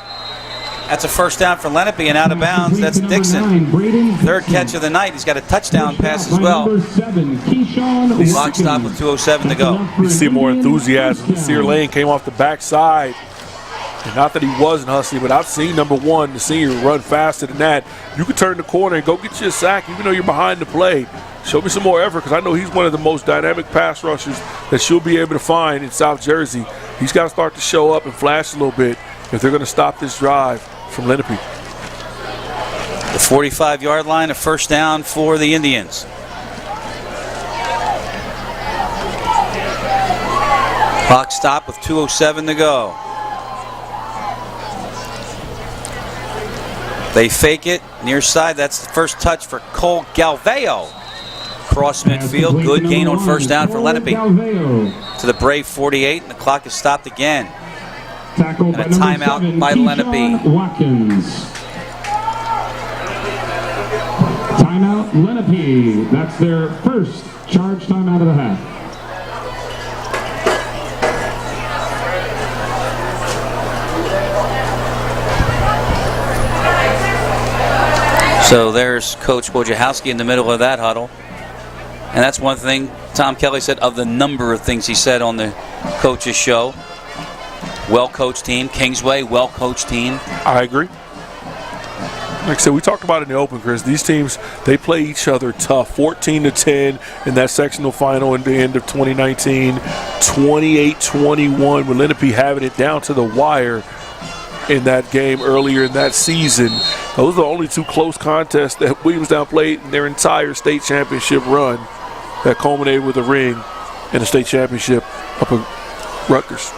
That's a 1st down for Lenape, and out of bounds. That's Dixon. 3rd catch of the night. He's got a touchdown pass as well. Clock stop with 2:07 to go. You see more enthusiasm. Sear Lane came off the backside. And not that he wasn't hustling, but I've seen number 1, the senior, run faster than that. You could turn the corner and go get you a sack, even though you're behind the play. Show me some more effort, because I know he's one of the most dynamic pass rushers that you'll be able to find in South Jersey. He's got to start to show up and flash a little bit if they're going to stop this drive from Lenape. The 45-yard line, a 1st down for the Indians. Clock stop with 2:07 to go. They fake it near side. That's the first touch for Cole Galveo. Cross midfield. Good gain on 1st down for Lenape. To the Brave 48, and the clock is stopped again. And a timeout by Lenape. Watkins. Timeout Lenape. That's their first charge timeout of the half. So there's Coach Wojciechowski in the middle of that huddle. And that's one thing Tom Kelly said of the number of things he said on the coaches show. Well-coached team. Kingsway, well-coached team. I agree. Like I said, we talked about it in the open, Chris. These teams, they play each other tough. 14-10 in that sectional final in the end of 2019. 28-21 with Lenape having it down to the wire in that game earlier in that season. Those are the only two close contests that Williamstown played in their entire state championship run that culminated with a ring in the state championship up at Rutgers.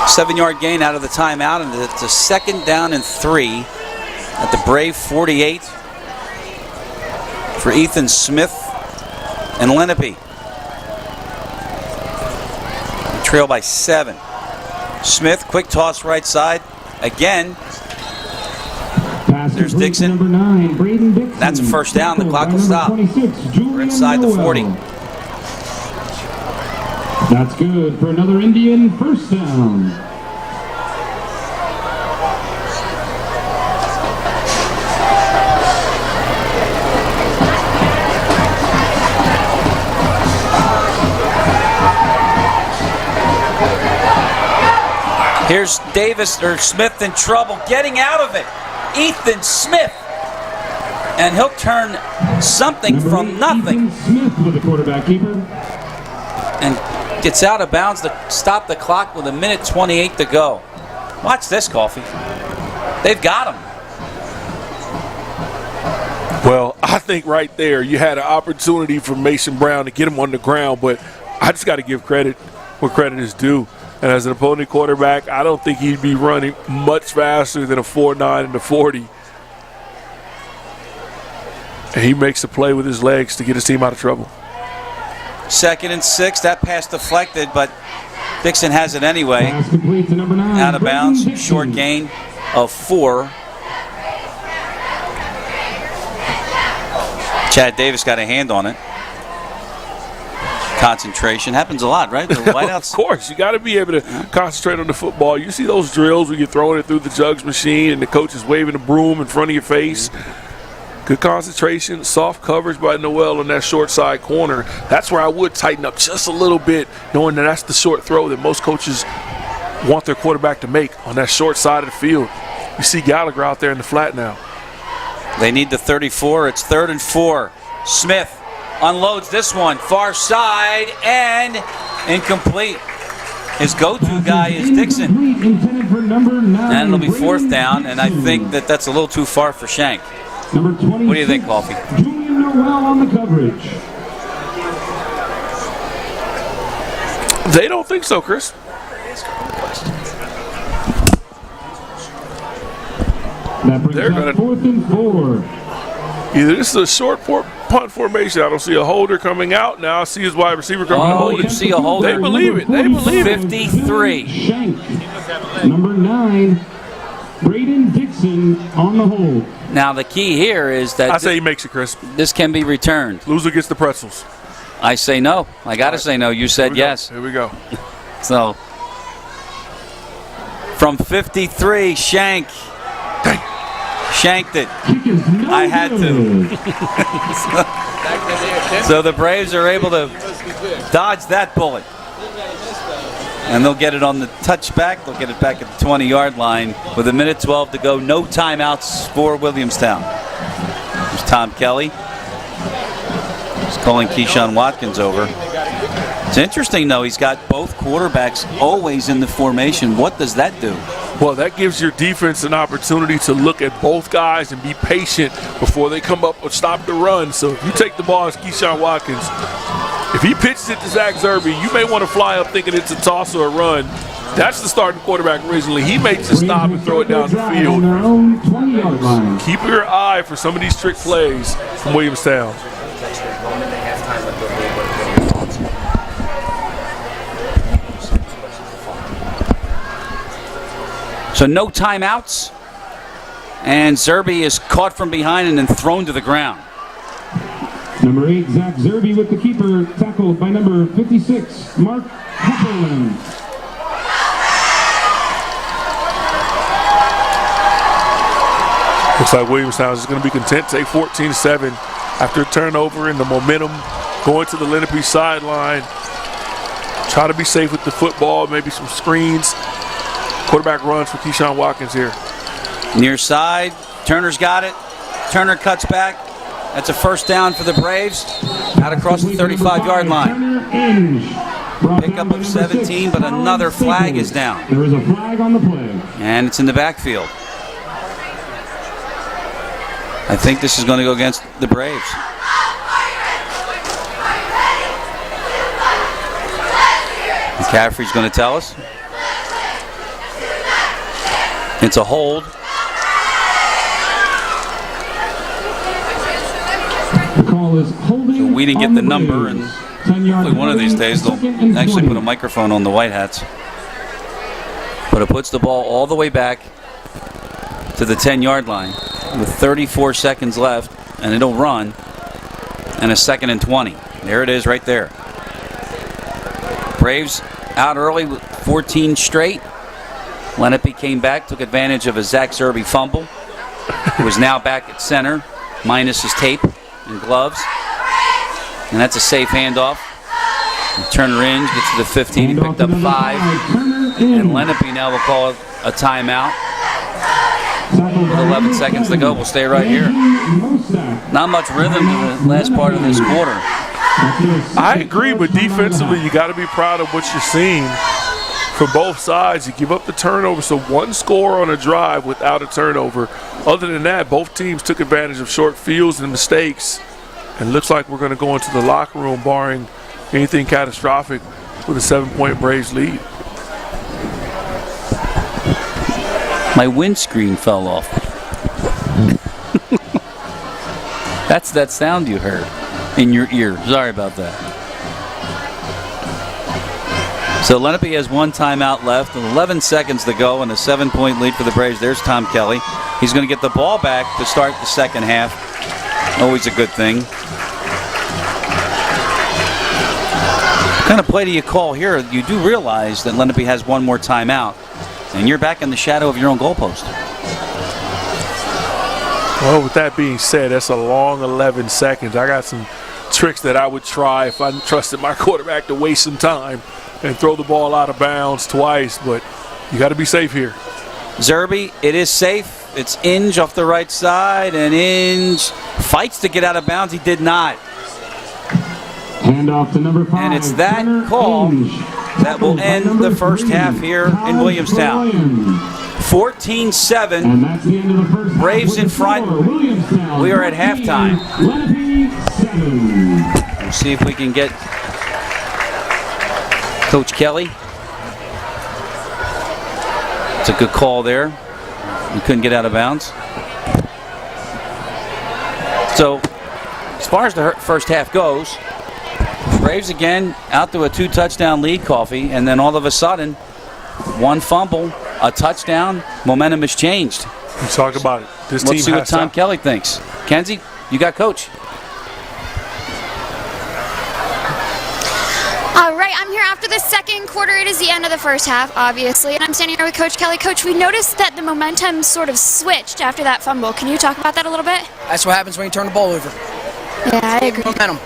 7-yard gain out of the timeout, and it's a 2nd down and 3 at the Brave 48 for Ethan Smith and Lenape. Trail by 7. Smith, quick toss right side. Again, there's Dixon. Number 9, Braden Dixon. That's a first down. The clock will stop. 26, We're inside the 40. That's good for another Indian first down. Here's Smith in trouble, getting out of it. Ethan Smith. And he'll turn something Number from 8, nothing. Ethan Smith with the quarterback keeper. And gets out of bounds to stop the clock with 1:28 to go. Watch this, Coffee. They've got him. Well, I think right there you had an opportunity for Mason Brown to get him on the ground, but I just got to give credit where credit is due. And as an opponent quarterback, I don't think he'd be running much faster than a 4.9 in the 40. And he makes the play with his legs to get his team out of trouble. 2nd and 6. That pass deflected, but Dixon has it anyway. Pass complete to number 9, Out of bounds. Braden Dixon. Short gain of 4. Chad Davis got a hand on it. Concentration happens a lot, right? The wideouts. Of course, you got to be able to concentrate on the football. You see those drills where you're throwing it through the jugs machine and the coach is waving a broom in front of your face. Good concentration, soft coverage by Noel on that short side corner. That's where I would tighten up just a little bit, knowing that that's the short throw that most coaches want their quarterback to make on that short side of the field. You see Gallagher out there in the flat now. They need the 34. It's 3rd and 4. Smith unloads this one, far side, and incomplete. His go-to guy is Dixon. And it'll be 4th down, and I think that that's a little too far for Shank. Number 26, What do you think, Coffee? Julian Noel on the coverage. They don't think so, Chris. That brings They're up gonna- 4th and 4. Either this is a short punt formation. I don't see a holder coming out. Now I see his wide receiver coming to Oh, hold you it. see a holder. They believe it. They believe it. 53. Shank. Number 9, Braden Dixon on the hold. Now the key here is I that say he makes it, Chris. this can be returned. Loser gets the pretzels. I say no. I got to say no. You said yes. Here we go. So from 53, Shank. Shanked it. Kick is no I had good. to. So the Braves are able to dodge that bullet. And they'll get it on the touchback. They'll get it back at the 20-yard line with 1:12 to go. No timeouts for Williamstown. There's Tom Kelly. He's calling Keyshawn Watkins over. It's interesting, though. He's got both quarterbacks always in the formation. What does that do? Well, that gives your defense an opportunity to look at both guys and be patient before they come up and stop the run. So if you take the ball as Keyshawn Watkins, if he pitches it to Zach Zerby, you may want to fly up thinking it's a toss or a run. That's the starting quarterback originally. He makes a stop and throw it down the field. On their own 20-yard line. Keep your eye for some of these trick plays from Williamstown. So no timeouts. And Zerby is caught from behind and then thrown to the ground. Number 8, Zach Zerby with the keeper, tackled by number 56, Mark Hepperland. Looks like Williamstown is going to be content to take 14-7 after a turnover and the momentum going to the Lenape sideline. Try to be safe with the football, maybe some screens. Quarterback runs for Keyshawn Watkins here. Near side. Turner's got it. Turner cuts back. That's a first down for the Braves. Out across the 35-yard line. Pickup of 17, but another flag is down. There is a flag on the play. And it's in the backfield. I think this is going to go against the Braves. McCaffrey's going to tell us. It's a hold. The call is holding. So we didn't get on the number, and Braves. 10-yard hopefully one of these days they'll second and actually 20. put a microphone on the White Hats. But it puts the ball all the way back to the 10-yard line with 34 seconds left, and it'll run, and a 2nd and 20. There it is right there. Braves out early with 14 straight. Lenape came back, took advantage of a Zach Zerbe fumble, who is now back at center, minus his tape and gloves. And that's a safe handoff. And Turner in, gets to the 15, he picked up 5. And Lenape now will call it a timeout. With 11 seconds to go, we'll stay right here. Not much rhythm to the last part of this quarter. I agree, but defensively, you got to be proud of what you're seeing from both sides. You give up the turnover, so one score on a drive without a turnover. Other than that, both teams took advantage of short fields and mistakes. And looks like we're going to go into the locker room, barring anything catastrophic, with a 7-point Braves lead. My windscreen fell off. That's that sound you heard in your ear. Sorry about that. So Lenape has one timeout left, 11 seconds to go, and a 7-point lead for the Braves. There's Tom Kelly. He's going to get the ball back to start the second half. Always a good thing. What kind of play do you call here? You do realize that Lenape has one more timeout, and you're back in the shadow of your own goalpost. Well, with that being said, that's a long 11 seconds. I got some tricks that I would try if I trusted my quarterback to waste some time and throw the ball out of bounds twice, but you got to be safe here. Zerbe, it is safe. It's Inge off the right side, and Inge fights to get out of bounds. He did not. Handoff to number 5. And it's that Turner call Inge. that will end the first half here in Williamstown. 14-7. And that's the end of the first half. Braves in With the front. score, Williamstown We are at 13, halftime. Lenape 7. We'll see if we can get Coach Kelly. It's a good call there. We couldn't get out of bounds. So, as far as the first half goes, Braves again out to a 2-touchdown lead, Coffee, and then all of a sudden, one fumble, a touchdown, momentum has changed. Let's talk about it. This team Let's see what has Tom to- Kelly thinks. Kenzie, you got Coach. All right, I'm here after the second quarter. It is the end of the first half, obviously, and I'm standing here with Coach Kelly. Coach, we noticed that the momentum sort of switched after that fumble. Can you talk about that a little bit? That's what happens when you turn the ball over. Yeah, I agree. Momentum.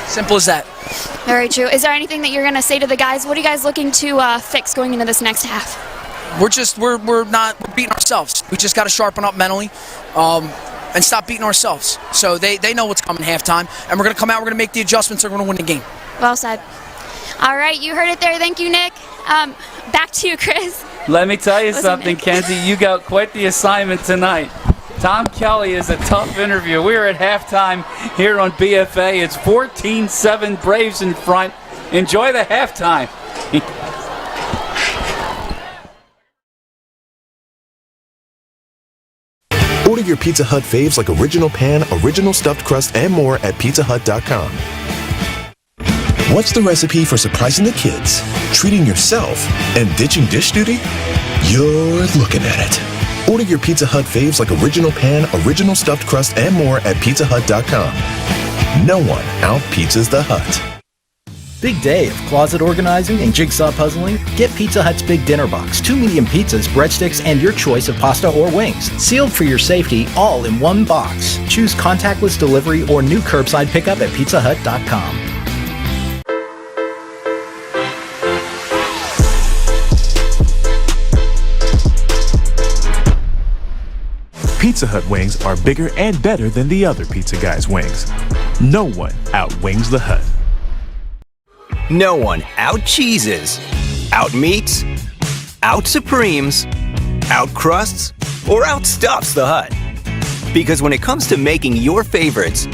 Simple as that. Very true. Is there anything that you're going to say to the guys? What are you guys looking to fix going into this next half? We're beating ourselves. We just got to sharpen up mentally and stop beating ourselves. So they know what's coming halftime, and we're going to come out, we're going to make the adjustments, and we're going to win the game. Well said. All right, you heard it there. Thank you, Nick. Back to you, Chris. Let me tell you Listen, something, Nick. Kenzie. You got quite the assignment tonight. Tom Kelly is a tough interview. We're at halftime here on BFA. It's 14-7 Braves in front. Enjoy the halftime. Order your Pizza Hut faves like original pan, original stuffed crust, and more at PizzaHut.com. What's the recipe for surprising the kids, treating yourself, and ditching dish duty? You're looking at it. Order your Pizza Hut faves like original pan, original stuffed crust, and more at PizzaHut.com. No one out-pizzas the Hut. Big day of closet organizing and jigsaw puzzling? Get Pizza Hut's Big Dinner Box. 2 medium pizzas, breadsticks, and your choice of pasta or wings. Sealed for your safety, all in one box. Choose contactless delivery or new curbside pickup at PizzaHut.com. Pizza Hut wings are bigger and better than the other pizza guys' wings. No one outwings the Hut. No one out-cheeses, out-meats, out-supremes, out-crusts, or outstuffs the Hut. Because when it comes to making your favorites,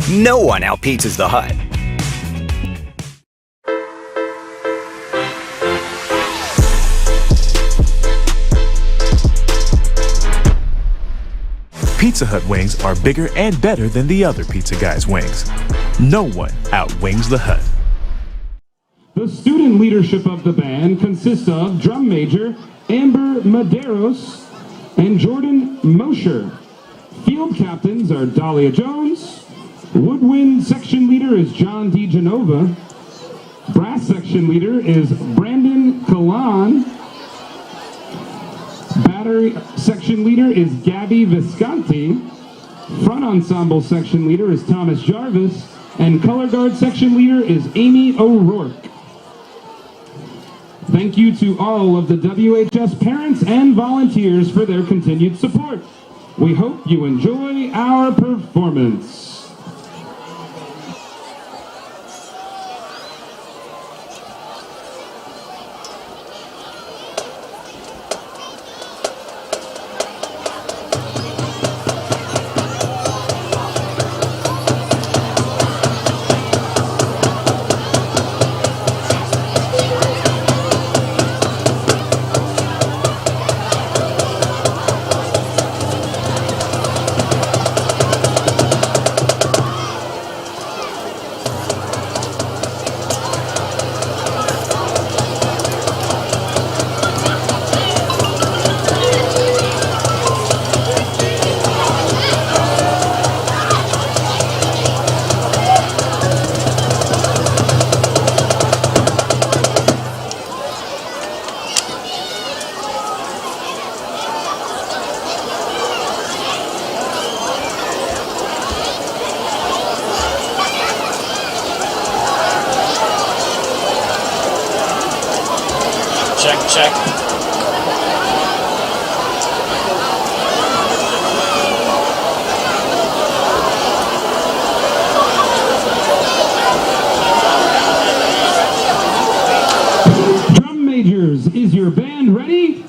no one out-pizzas the Hut. Pizza Hut wings are bigger and better than the other pizza guys' wings. No one outwings the Hut. The student leadership of the band consists of drum major Amber Maderos and Jordan Mosher. Field captains are Dahlia Jones. Woodwind section leader is John DeGenova. Brass section leader is Brandon Kalan. Battery section leader is Gabby Visconti. Front ensemble section leader is Thomas Jarvis. And color guard section leader is Amy O'Rourke. Thank you to all of the WHS parents and volunteers for their continued support. We hope you enjoy our performance. Check. Drum majors, is your band ready?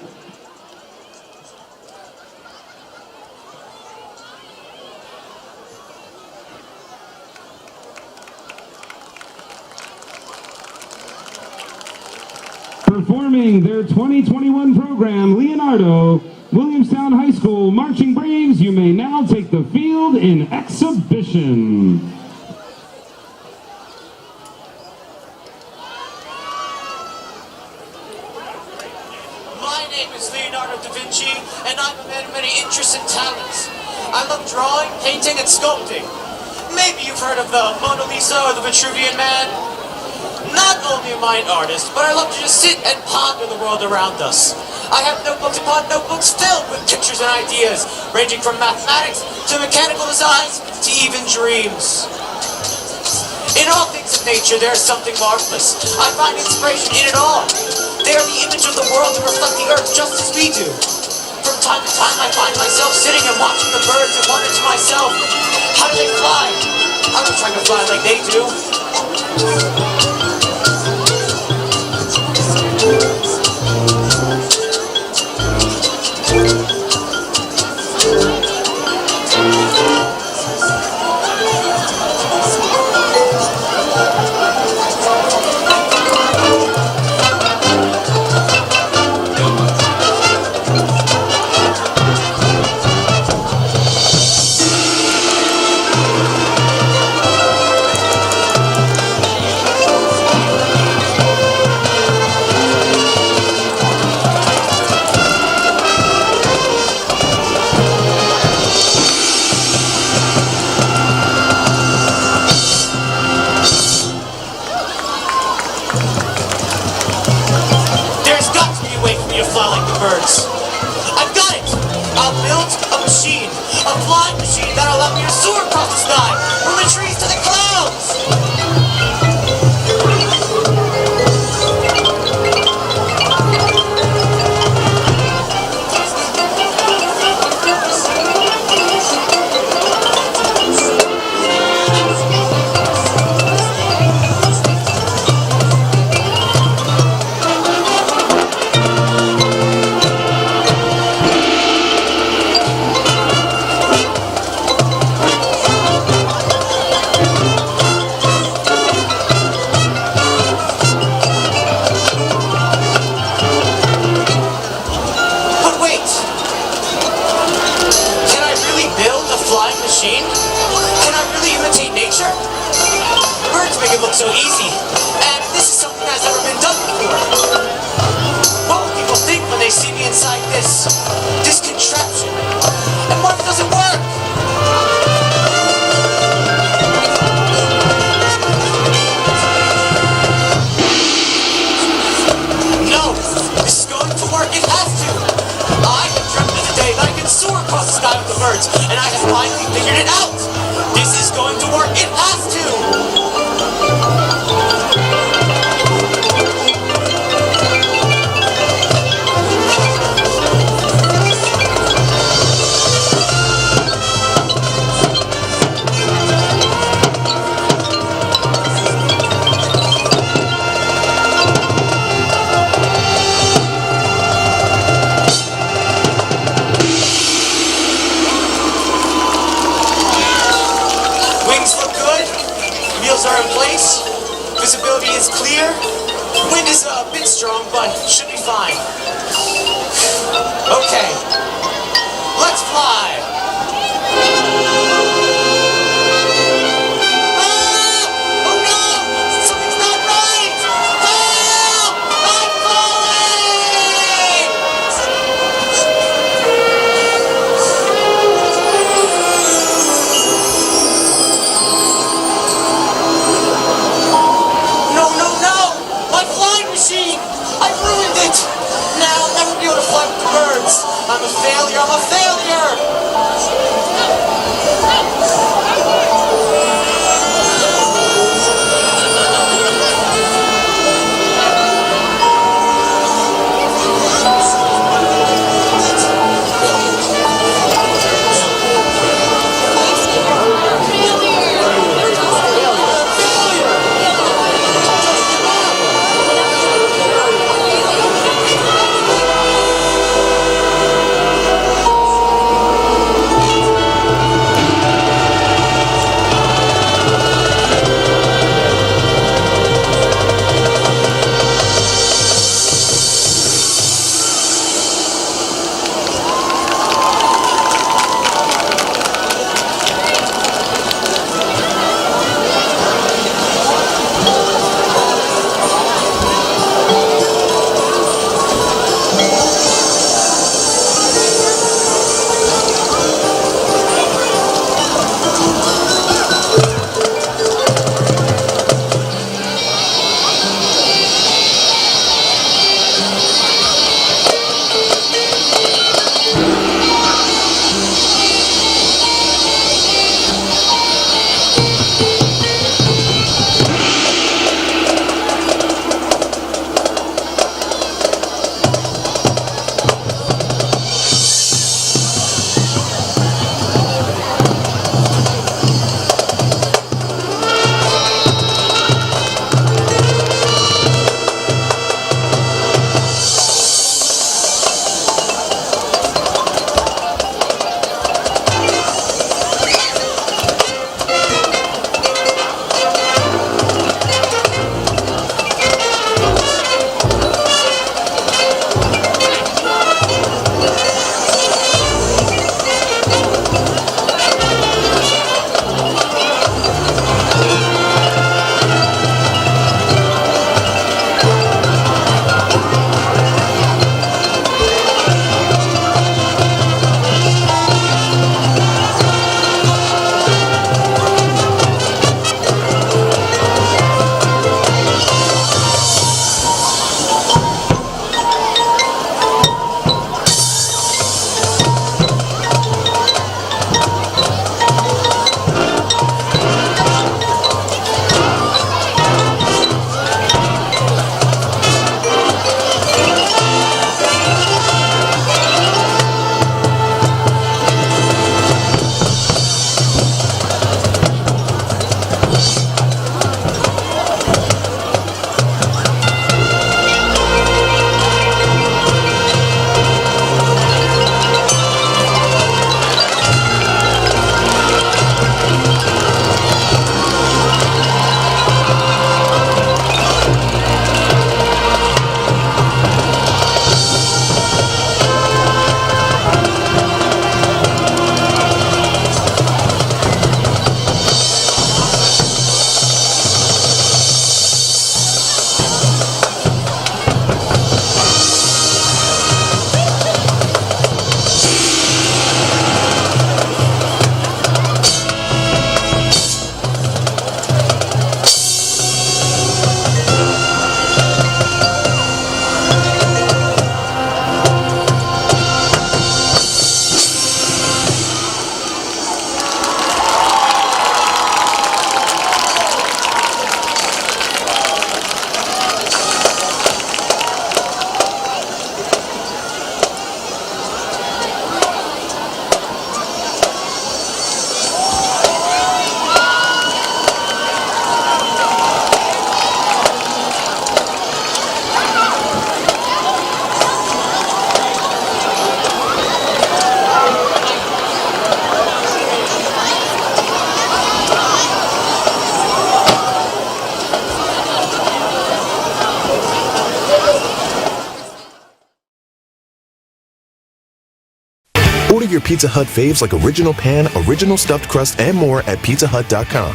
Performing their 2021 program, Leonardo, Williamstown High School Marching Braves, you may now take the field in exhibition. My name is Leonardo da Vinci, and I'm a man of many interests and talents. I love drawing, painting, and sculpting. Maybe you've heard of the Mona Lisa or the Vitruvian Man? Not only am I an artist, but I love to just sit and ponder the world around us. I have notebooks upon notebooks filled with pictures and ideas, ranging from mathematics to mechanical designs to even dreams. In all things of nature, there is something marvelous. I find inspiration in it all. They are the image of the world and reflect the earth just as we do. From time to time, I find myself sitting and watching the birds and wonder to myself, how do they fly? I'm not trying to fly like they do. I've got it! I'll build a machine, a flying machine that'll allow me to soar across the sky, from the trees to the clouds! birds, and I have finally figured it out. This is going to work. It has to. Are in place. Visibility is clear. Wind is a bit strong, but should be fine. Okay, let's fly. Oh no! Something's not right! Help! I'm falling! No, no, no! My flying machine! I ruined it! Now I'll never be able to fly with the birds! I'm a failure! I'm a failure! Order your Pizza Hut faves like Original Pan, Original Stuffed Crust, and more at PizzaHut.com.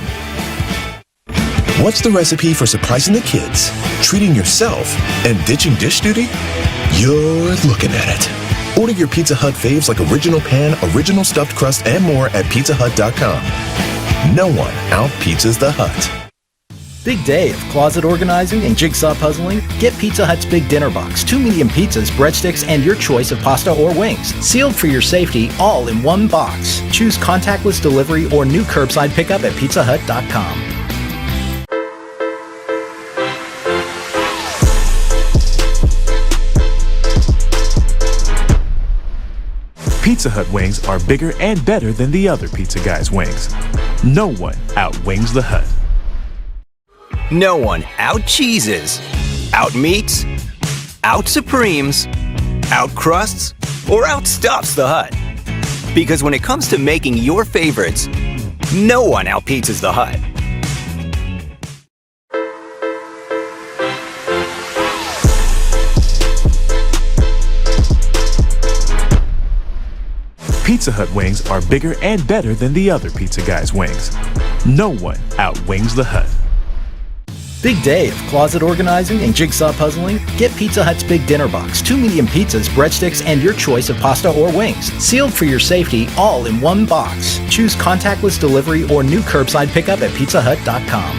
What's the recipe for surprising the kids, treating yourself, and ditching dish duty? You're looking at it. Order your Pizza Hut faves like Original Pan, Original Stuffed Crust, and more at PizzaHut.com. No one out-pizzas the Hut. Big day of closet organizing and jigsaw puzzling? Get Pizza Hut's Big Dinner Box, 2 medium pizzas, breadsticks, and your choice of pasta or wings. Sealed for your safety, all in one box. Choose contactless delivery or new curbside pickup at PizzaHut.com. Pizza Hut wings are bigger and better than the other pizza guys' wings. No one outwings the Hut. No one out-cheeses, out-meats, out-supremes, out-crusts, or outstuffs the Hut. Because when it comes to making your favorites, no one out-pizzas the Hut. Pizza Hut wings are bigger and better than the other pizza guys' wings. No one outwings the Hut. Big day of closet organizing and jigsaw puzzling? Get Pizza Hut's Big Dinner Box, 2 medium pizzas, breadsticks, and your choice of pasta or wings. Sealed for your safety, all in one box. Choose contactless delivery or new curbside pickup at PizzaHut.com.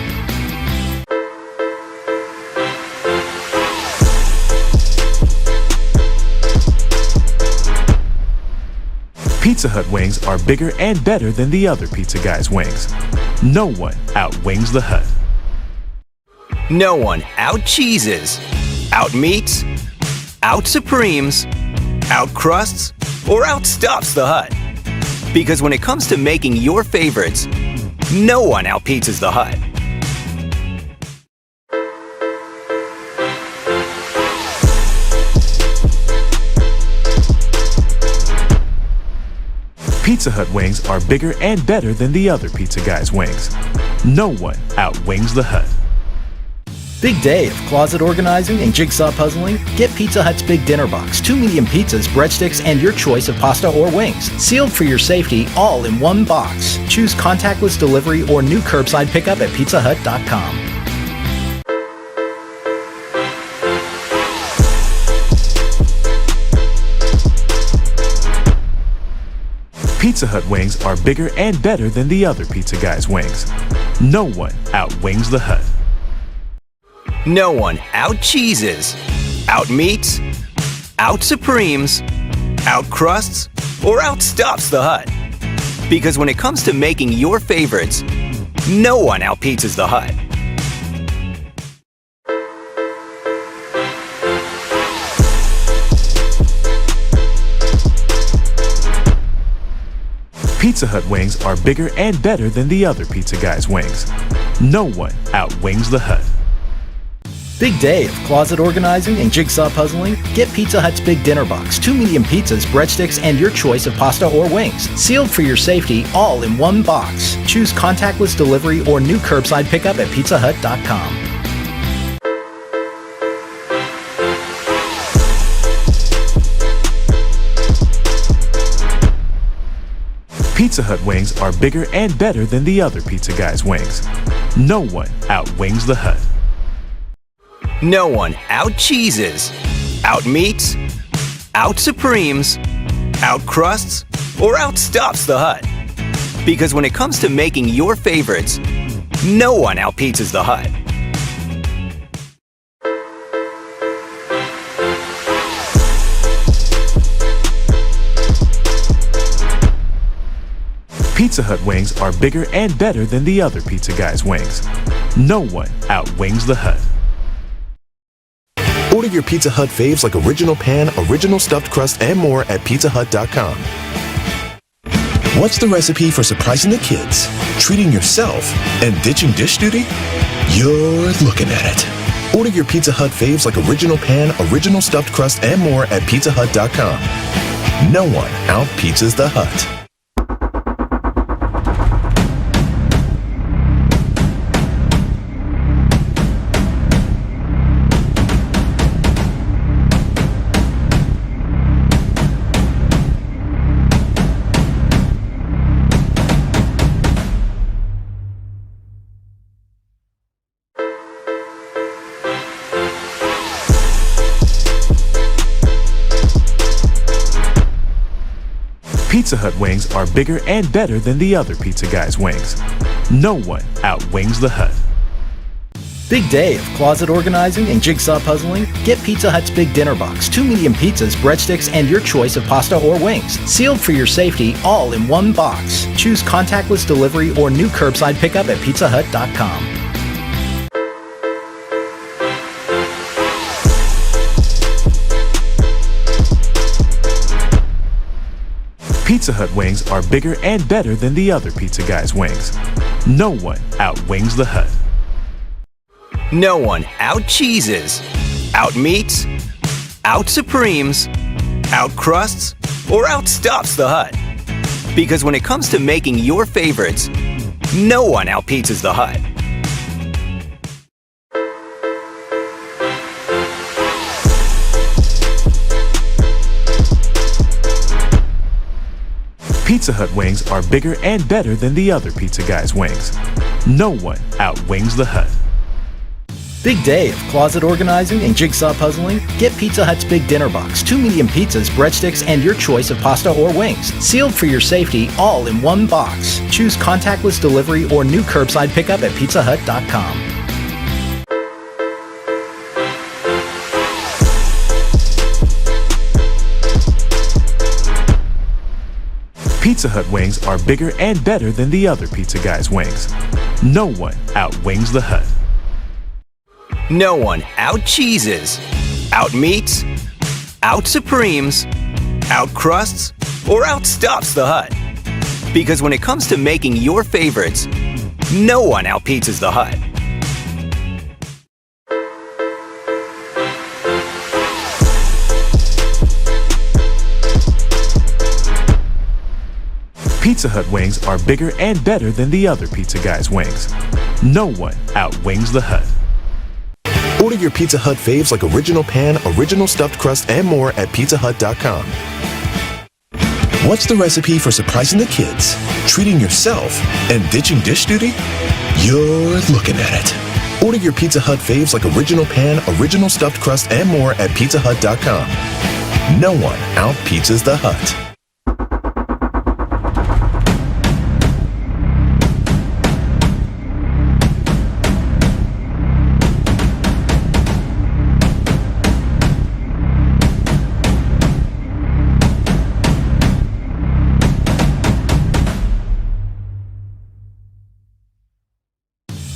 Pizza Hut wings are bigger and better than the other pizza guys' wings. No one outwings the Hut. No one out-cheeses, out-meats, out-supremes, out-crusts, or outstuffs the Hut. Because when it comes to making your favorites, no one out-pizzas the Hut. Pizza Hut wings are bigger and better than the other pizza guys' wings. No one outwings the Hut. Big day of closet organizing and jigsaw puzzling? Get Pizza Hut's Big Dinner Box, 2 medium pizzas, breadsticks, and your choice of pasta or wings. Sealed for your safety, all in one box. Choose contactless delivery or new curbside pickup at PizzaHut.com. Pizza Hut wings are bigger and better than the other pizza guys' wings. No one outwings the Hut. No one out-cheeses, out-meats, out-supremes, out-crusts, or outstuffs the Hut. Because when it comes to making your favorites, no one out-pizzas the Hut. Pizza Hut wings are bigger and better than the other pizza guys' wings. No one outwings the Hut. Big day of closet organizing and jigsaw puzzling? Get Pizza Hut's Big Dinner Box, 2 medium pizzas, breadsticks, and your choice of pasta or wings. Sealed for your safety, all in one box. Choose contactless delivery or new curbside pickup at PizzaHut.com. Pizza Hut wings are bigger and better than the other pizza guys' wings. No one outwings the Hut. No one out-cheeses, out-meats, out-supremes, out-crusts, or outstuffs the Hut. Because when it comes to making your favorites, no one out-pizzas the Hut. Pizza Hut wings are bigger and better than the other pizza guys' wings. No one outwings the Hut. Order your Pizza Hut faves like Original Pan, Original Stuffed Crust, and more at PizzaHut.com. What's the recipe for surprising the kids, treating yourself, and ditching dish duty? You're looking at it. Order your Pizza Hut faves like Original Pan, Original Stuffed Crust, and more at PizzaHut.com. No one out-pizzas the Hut. Pizza Hut wings are bigger and better than the other pizza guys' wings. No one outwings the Hut. Big day of closet organizing and jigsaw puzzling? Get Pizza Hut's Big Dinner Box, 2 medium pizzas, breadsticks, and your choice of pasta or wings. Sealed for your safety, all in one box. Choose contactless delivery or new curbside pickup at PizzaHut.com. Pizza Hut wings are bigger and better than the other pizza guys' wings. No one outwings the Hut. No one out-cheeses, out-meats, out-supremes, out-crusts, or outstuffs the Hut. Because when it comes to making your favorites, no one out-pizzas the Hut. Pizza Hut wings are bigger and better than the other pizza guys' wings. No one outwings the Hut. Big day of closet organizing and jigsaw puzzling? Get Pizza Hut's Big Dinner Box, 2 medium pizzas, breadsticks, and your choice of pasta or wings. Sealed for your safety, all in one box. Choose contactless delivery or new curbside pickup at PizzaHut.com. Pizza Hut wings are bigger and better than the other pizza guys' wings. No one outwings the Hut. No one out-cheeses, out-meats, out-supremes, out-crusts, or outstuffs the Hut. Because when it comes to making your favorites, no one out-pizzas the Hut. Pizza Hut wings are bigger and better than the other pizza guys' wings. No one outwings the Hut. Order your Pizza Hut faves like original pan, original stuffed crust, and more at PizzaHut.com. What's the recipe for surprising the kids, treating yourself, and ditching dish duty? You're looking at it. Order your Pizza Hut faves like original pan, original stuffed crust, and more at PizzaHut.com. No one out-pizzas the Hut.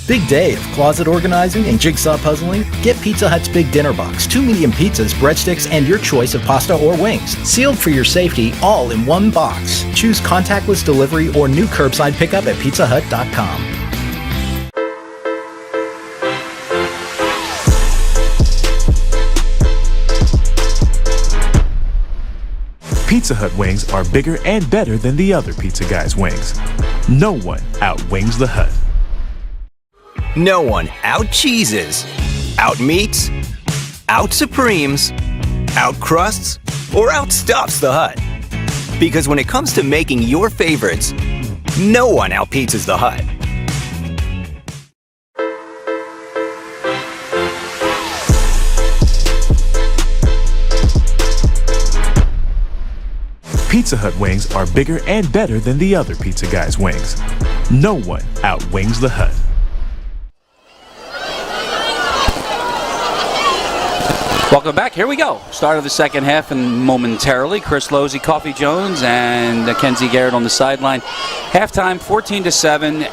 Big day of closet organizing and jigsaw puzzling? Get Pizza Hut's Big Dinner Box, 2 medium pizzas, breadsticks, and your choice of pasta or wings. Sealed for your safety, all in one box. Choose contactless delivery or new curbside pickup at PizzaHut.com. Pizza Hut wings are bigger and better than the other pizza guys' wings. No one outwings the Hut. No one out-cheeses, out-meats, out-supremes, out-crusts, or outstuffs the Hut. Because when it comes to making your favorites, no one out-pizzas the Hut. Pizza Hut wings are bigger and better than the other pizza guys' wings. No one outwings the Hut. Welcome back. Here we go. Start of the second half, and momentarily, Chris Losey, Coffee Jones, and Kenzie Garrett on the sideline. Halftime, 14-7.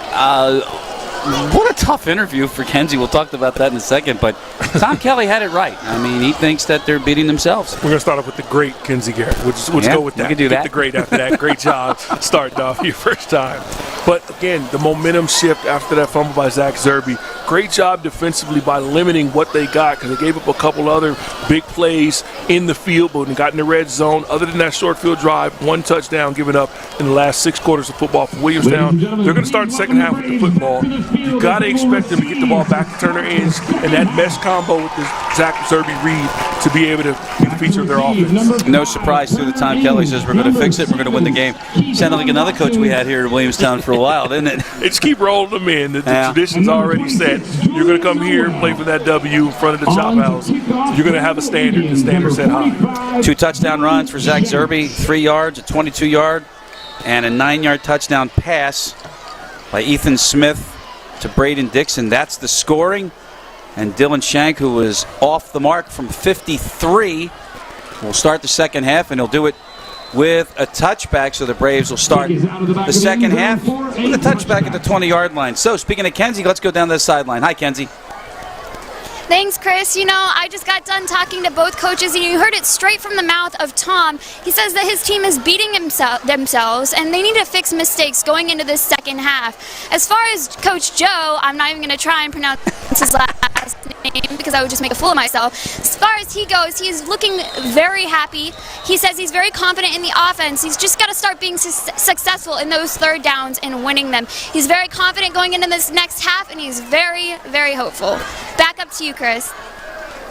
What a tough interview for Kenzie. We'll talk about that in a second, but Tom Kelly had it right. I mean, he thinks that they're beating themselves. We're going to start off with the great Kenzie Garrett. We'll Yeah, go with that. we can do Get that. the great after that. Great job starting off your first time. But again, the momentum shift after that fumble by Zach Zerbe. Great job defensively by limiting what they got, because they gave up a couple other big plays in the field, but when they got in the red zone, other than that short field drive, 1 touchdown given up in the last 6 quarters of football for Williamstown. They're going to start the second half with the football. You got to expect them to get the ball back to Turner Inns and that mesh combo with the Zach Zerbe read to be able to be the feature of their offense. No surprise through the time Kelly says we're going to fix it, we're going to win the game. Sounded like another coach we had here in Williamstown for a while, didn't it? They just keep rolling them in. The tradition's already set. You're going to come here and play for that W in front of the Chop House. You're going to have a standard. The standard set high. 2 touchdown runs for Zach Zerbe, 3 yards, a 22-yard. and a 9-yard touchdown pass by Ethan Smith to Braden Dixon. That's the scoring. And Dylan Shank, who was off the mark from 53, will start the second half, and he'll do it with a touchback. So the Braves will start the second half with a touchback at the 20-yard line. So speaking of Kenzie, let's go down to the sideline. Hi, Kenzie. Thanks, Chris. You know, I just got done talking to both coaches, and you heard it straight from the mouth of Tom. He says that his team is beating themselves, and they need to fix mistakes going into this second half. As far as Coach Joe, I'm not even going to try and pronounce his last name because I would just make a fool of myself. As far as he goes, he's looking very happy. He says he's very confident in the offense. He's just got to start being successful in those third downs and winning them. He's very confident going into this next half, and he's very, very hopeful. Back up to you, Chris.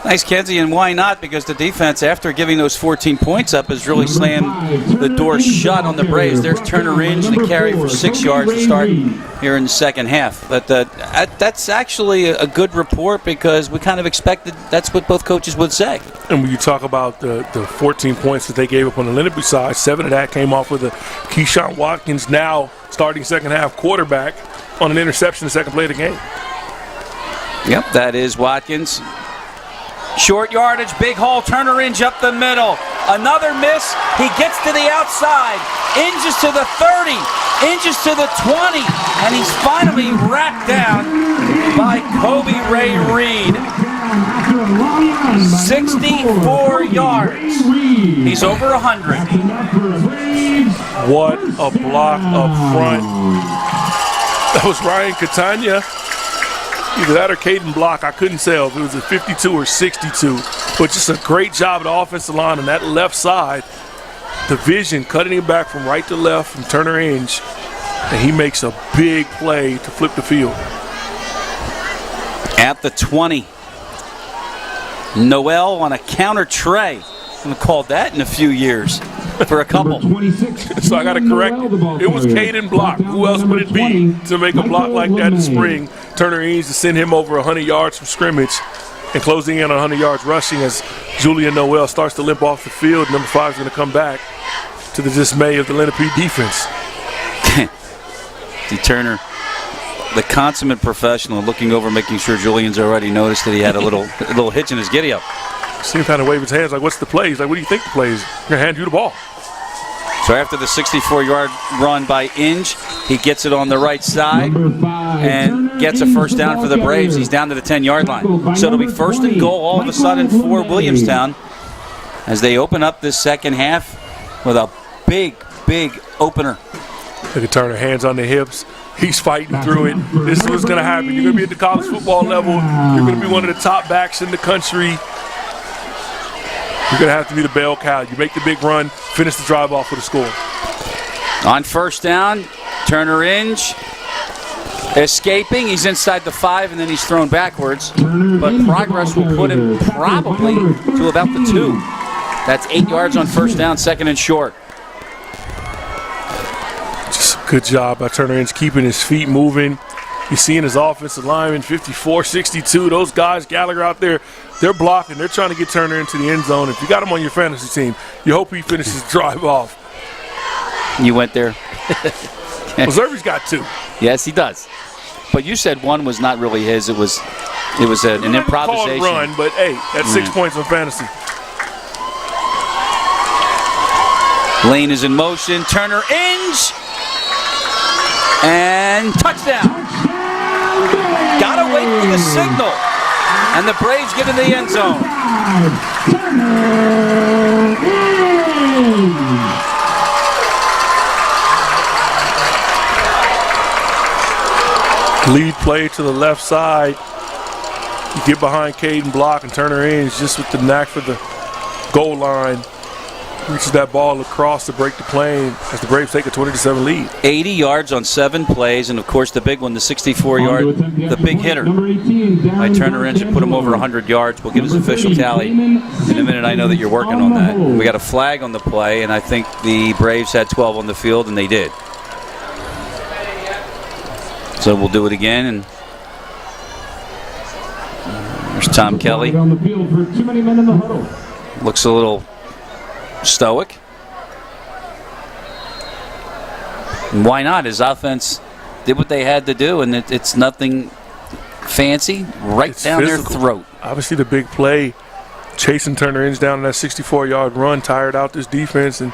Thanks, Kenzie, and why not? Because the defense, after giving those 14 points up, has really slammed the door shut on the Braves. There's Turner Inge and a carry for 6 yards to start here in the second half. But that's actually a good report because we kind of expected that's what both coaches would say. And when you talk about the 14 points that they gave up on the Lenape side, 7 of that came off with a Keyshawn Watkins, now starting second half quarterback, on an interception the second play of the game. Yep, that is Watkins. Short yardage, big hole, Turner Inge up the middle. Another miss, he gets to the outside. Inges to the 30, Inges to the 20, and he's finally racked down by Kobe Ray Reed. 64 yards. He's over 100. What a block up front. That was Ryan Catania. Either that or Caden Block. I couldn't tell if it was a 52 or 62. But just a great job of the offensive line on that left side. The vision, cutting it back from right to left from Turner Inge. And he makes a big play to flip the field. At the 20. Noel on a counter tray. I haven't called that in a few years. For a couple. So I got to correct it. It was Caden Block. Who else would it be to make a block like that in spring? Turner Inge to send him over 100 yards from scrimmage and closing in on 100 yards rushing as Julian Noel starts to limp off the field. Number 5 is going to come back to the dismay of the Lenape defense. D. Turner, the consummate professional, looking over, making sure Julian's already noticed that he had a little hitch in his giddy-up. Seemed kind of wave his hands like, what's the play? He's like, what do you think the play is? I'm going to hand you the ball. So after the 64-yard run by Inge, he gets it on the right side and gets a first down for the Braves. He's down to the 10-yard line. So it'll be first and goal all of a sudden for Williamstown as they open up this second half with a big, big opener. Look at Turner, hands on the hips. He's fighting through it. This is what's going to happen. You're going to be at the college football level. You're going to be one of the top backs in the country. You're going to have to be the bell cow. You make the big run, finish the drive off with a score. On first down, Turner Inge escaping. He's inside the 5, and then he's thrown backwards. But progress will put him probably to about the 2. That's 8 yards on first down, second and short. Just a good job by Turner Inge keeping his feet moving. You're seeing his offensive lineman, 54, 62. Those guys, Gallagher out there, they're blocking. They're trying to get Turner into the end zone. If you got him on your fantasy team, you hope he finishes the drive off. You went there. Well, Zerby's got 2. Yes, he does. But you said one was not really his. It was an improvisation. Run, but hey, that's 6 points on fantasy. Lane is in motion. Turner Inge. And touchdown. Gotta wait for the signal. And the Braves get in the end zone. Lead play to the left side. You get behind Caden Block, and Turner Inge just with the knack for the goal line. Reaches that ball across to break the plane as the Braves take a 20-7 lead. 80 yards on 7 plays, and of course the big one, the 64-yard, the big hitter by Turner Inge to put him over 100 yards. We'll give his official tally in a minute. I know that you're working on that. We got a flag on the play, and I think the Braves had 12 on the field, and they did. So we'll do it again, and there's Tom Kelly. Looks a little stoic. Why not? His offense did what they had to do, and it's nothing fancy. It's down physical. Their throat. Obviously, the big play, chasing Turner ends down on that 64-yard run, tired out this defense, and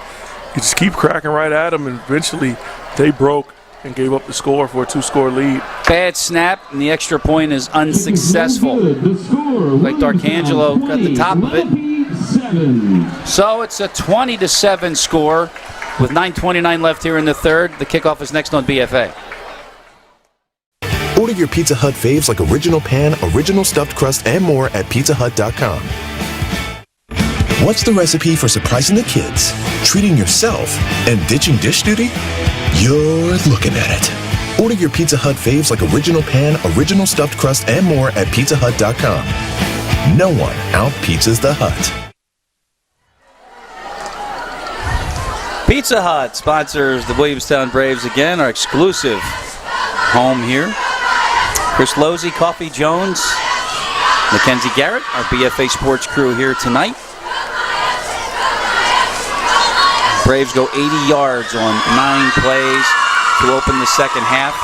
you just keep cracking right at them, and eventually they broke and gave up the score for a 2-score lead. Bad snap, and the extra point is unsuccessful. Like D'Arcangelo got the top of it. So it's a 20-7 score with 9:29 left here in the third. The kickoff is next on BFA. Order your Pizza Hut faves like original pan, original stuffed crust, and more at pizzahut.com. What's the recipe for surprising the kids, treating yourself, and ditching dish duty? You're looking at it. Order your Pizza Hut faves like original pan, original stuffed crust, and more at pizzahut.com. No one out-pizzas the Hut. Pizza Hut sponsors the Williamstown Braves again, our exclusive home here. Chris Losey, Coffee Jones, Mackenzie Garrett, our BFA Sports crew here tonight. Braves go 80 yards on 9 plays to open the second half,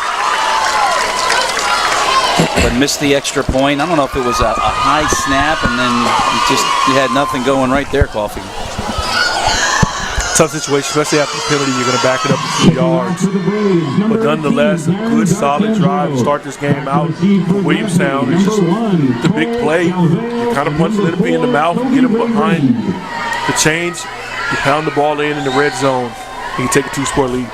but missed the extra point. I don't know if it was a high snap and then you had nothing going right there, Coffee. Tough situation, especially after the penalty. You're going to back it up to 2 yards. But nonetheless, a good, solid drive to start this game out for Williamstown. It's just the big play. You kind of punch Lenape in the mouth and get him behind the change. You pound the ball in the red zone, and you take a 2-score lead.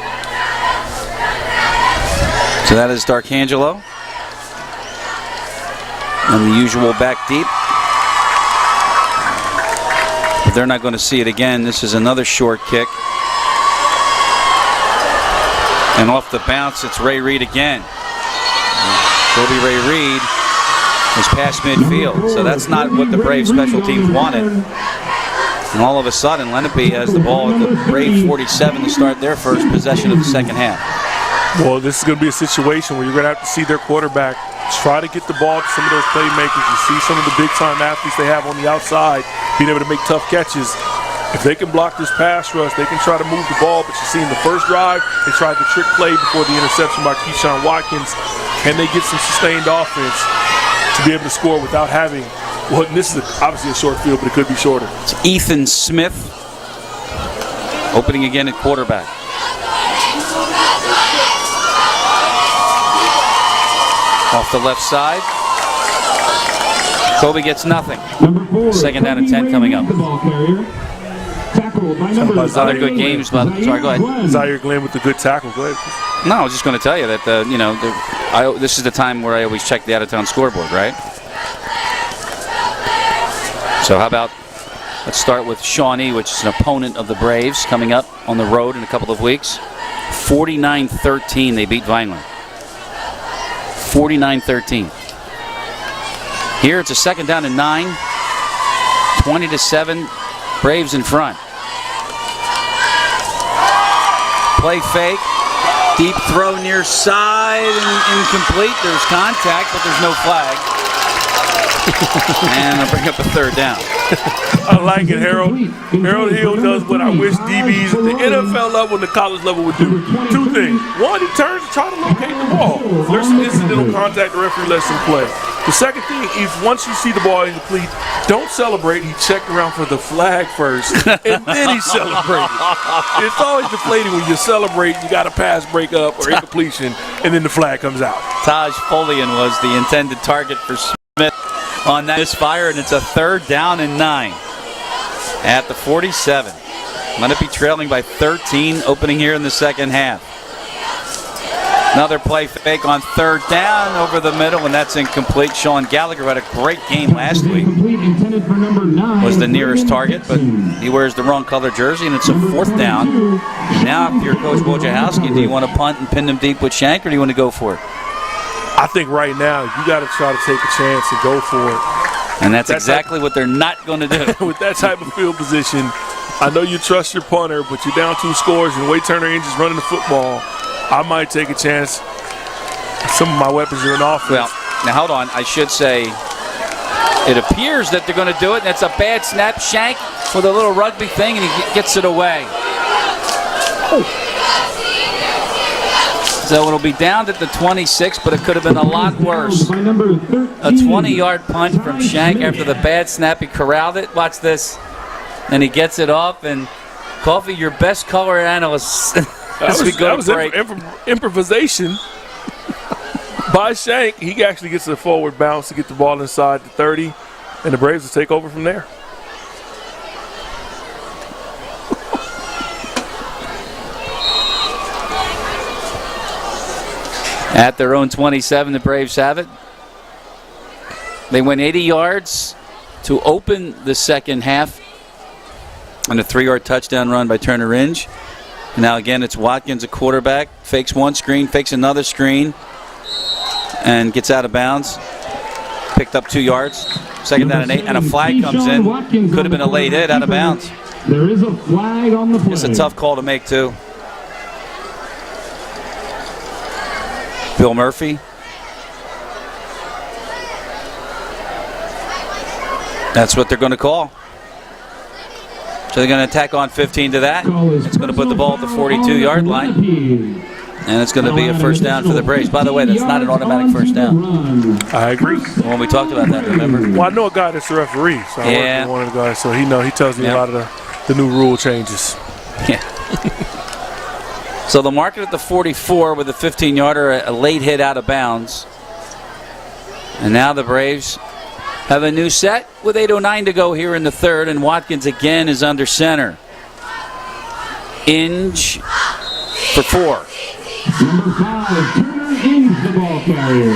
So that is D'Arcangelo. And the usual back deep. But they're not going to see it again. This is another short kick. And off the bounce, it's Ray Reed again. Kobe Ray Reed is past midfield. So that's not what the Braves special teams wanted. And all of a sudden, Lenape has the ball at the Brave 47 to start their first possession of the second half. Well, this is going to be a situation where you're going to have to see their quarterback try to get the ball to some of those playmakers. You see some of the big-time athletes they have on the outside being able to make tough catches. If they can block this pass rush, they can try to move the ball. But you see in the first drive, they tried the trick play before the interception by Keyshawn Watkins. Can they get some sustained offense to be able to score without having, well, this is obviously a short field, but it could be shorter. It's Ethan Smith opening again at quarterback. Off the left side. Kobe gets nothing. Second down and 10 coming up. Other good games, but sorry, go ahead. Zaire Glenn with the good tackle. Go ahead. No, I was just going to tell you that this is the time where I always check the out-of-town scoreboard, right? So how about let's start with Shawnee, which is an opponent of the Braves, coming up on the road in a couple of weeks. 49-13, they beat Vineland. 49-13. Here it's a second down and 9. 20-7. Braves in front. Play fake. Deep throw near side and incomplete. There's contact, but there's no flag. And I'll bring up a third down. I like it, Harold. Harold Hill does what I wish DBs at the NFL level and the college level would do. Two things. One, he turns to try to locate the ball. If there's some incidental contact, the referee lets him play. The second thing is once you see the ball incomplete, don't celebrate. He checked around for the flag first, and then he celebrated. It's always deflating when you celebrate, you got a pass break up or incompletion, and then the flag comes out. Taj Folian was the intended target for Smith on that misfire, and it's a third down and 9 at the 47. Lenape trailing by 13, opening here in the second half. Another play fake on third down over the middle, and that's incomplete. Sean Gallagher had a great game last week. Was the nearest target, but he wears the wrong color jersey, and it's a fourth down. Now, if you're Coach Wojciechowski, do you want to punt and pin them deep with Shank, or do you want to go for it? I think right now you got to try to take a chance and go for it. And that's exactly what they're not going to do. With that type of field position, I know you trust your punter, but you're down 2 scores, and the way Turner Inge is running the football, I might take a chance. Some of my weapons are in offense. Well, now hold on. I should say it appears that they're going to do it, and it's a bad snap. Shank with a little rugby thing, and he gets it away. So it'll be down at the 26, but it could have been a lot worse. By number 13, A 20-yard punt from Shank after the bad snap. He corralled it. Watch this. And he gets it off. And Coffee, your best color analyst as we go to break. Improvisation by Shank. He actually gets a forward bounce to get the ball inside the 30, and the Braves will take over from there. At their own 27, the Braves have it. They went 80 yards to open the second half on a 3-yard touchdown run by Turner Inge. Now again, it's Watkins, a quarterback, fakes one screen, fakes another screen, and gets out of bounds. Picked up 2 yards. Second down and 8, and a flag comes in. Could have been a late hit out of bounds. There is a flag on the play. It's a tough call to make, too. Bill Murphy. That's what they're going to call. So they're going to attack on 15 to that. It's going to put the ball at the 42-yard line. And it's going to be a first down for the Braves. By the way, that's not an automatic first down. I agree. When we talked about that, remember? Well, I know a guy that's a referee, so I work with one of the guys, so he tells me a lot of the new rule changes. Yeah. So the market at the 44 with a 15-yarder, a late hit out of bounds. And now the Braves have a new set with 8:09 to go here in the third, and Watkins again is under center. Inge for 4. Number 5, Turner Inge, the ball carrier.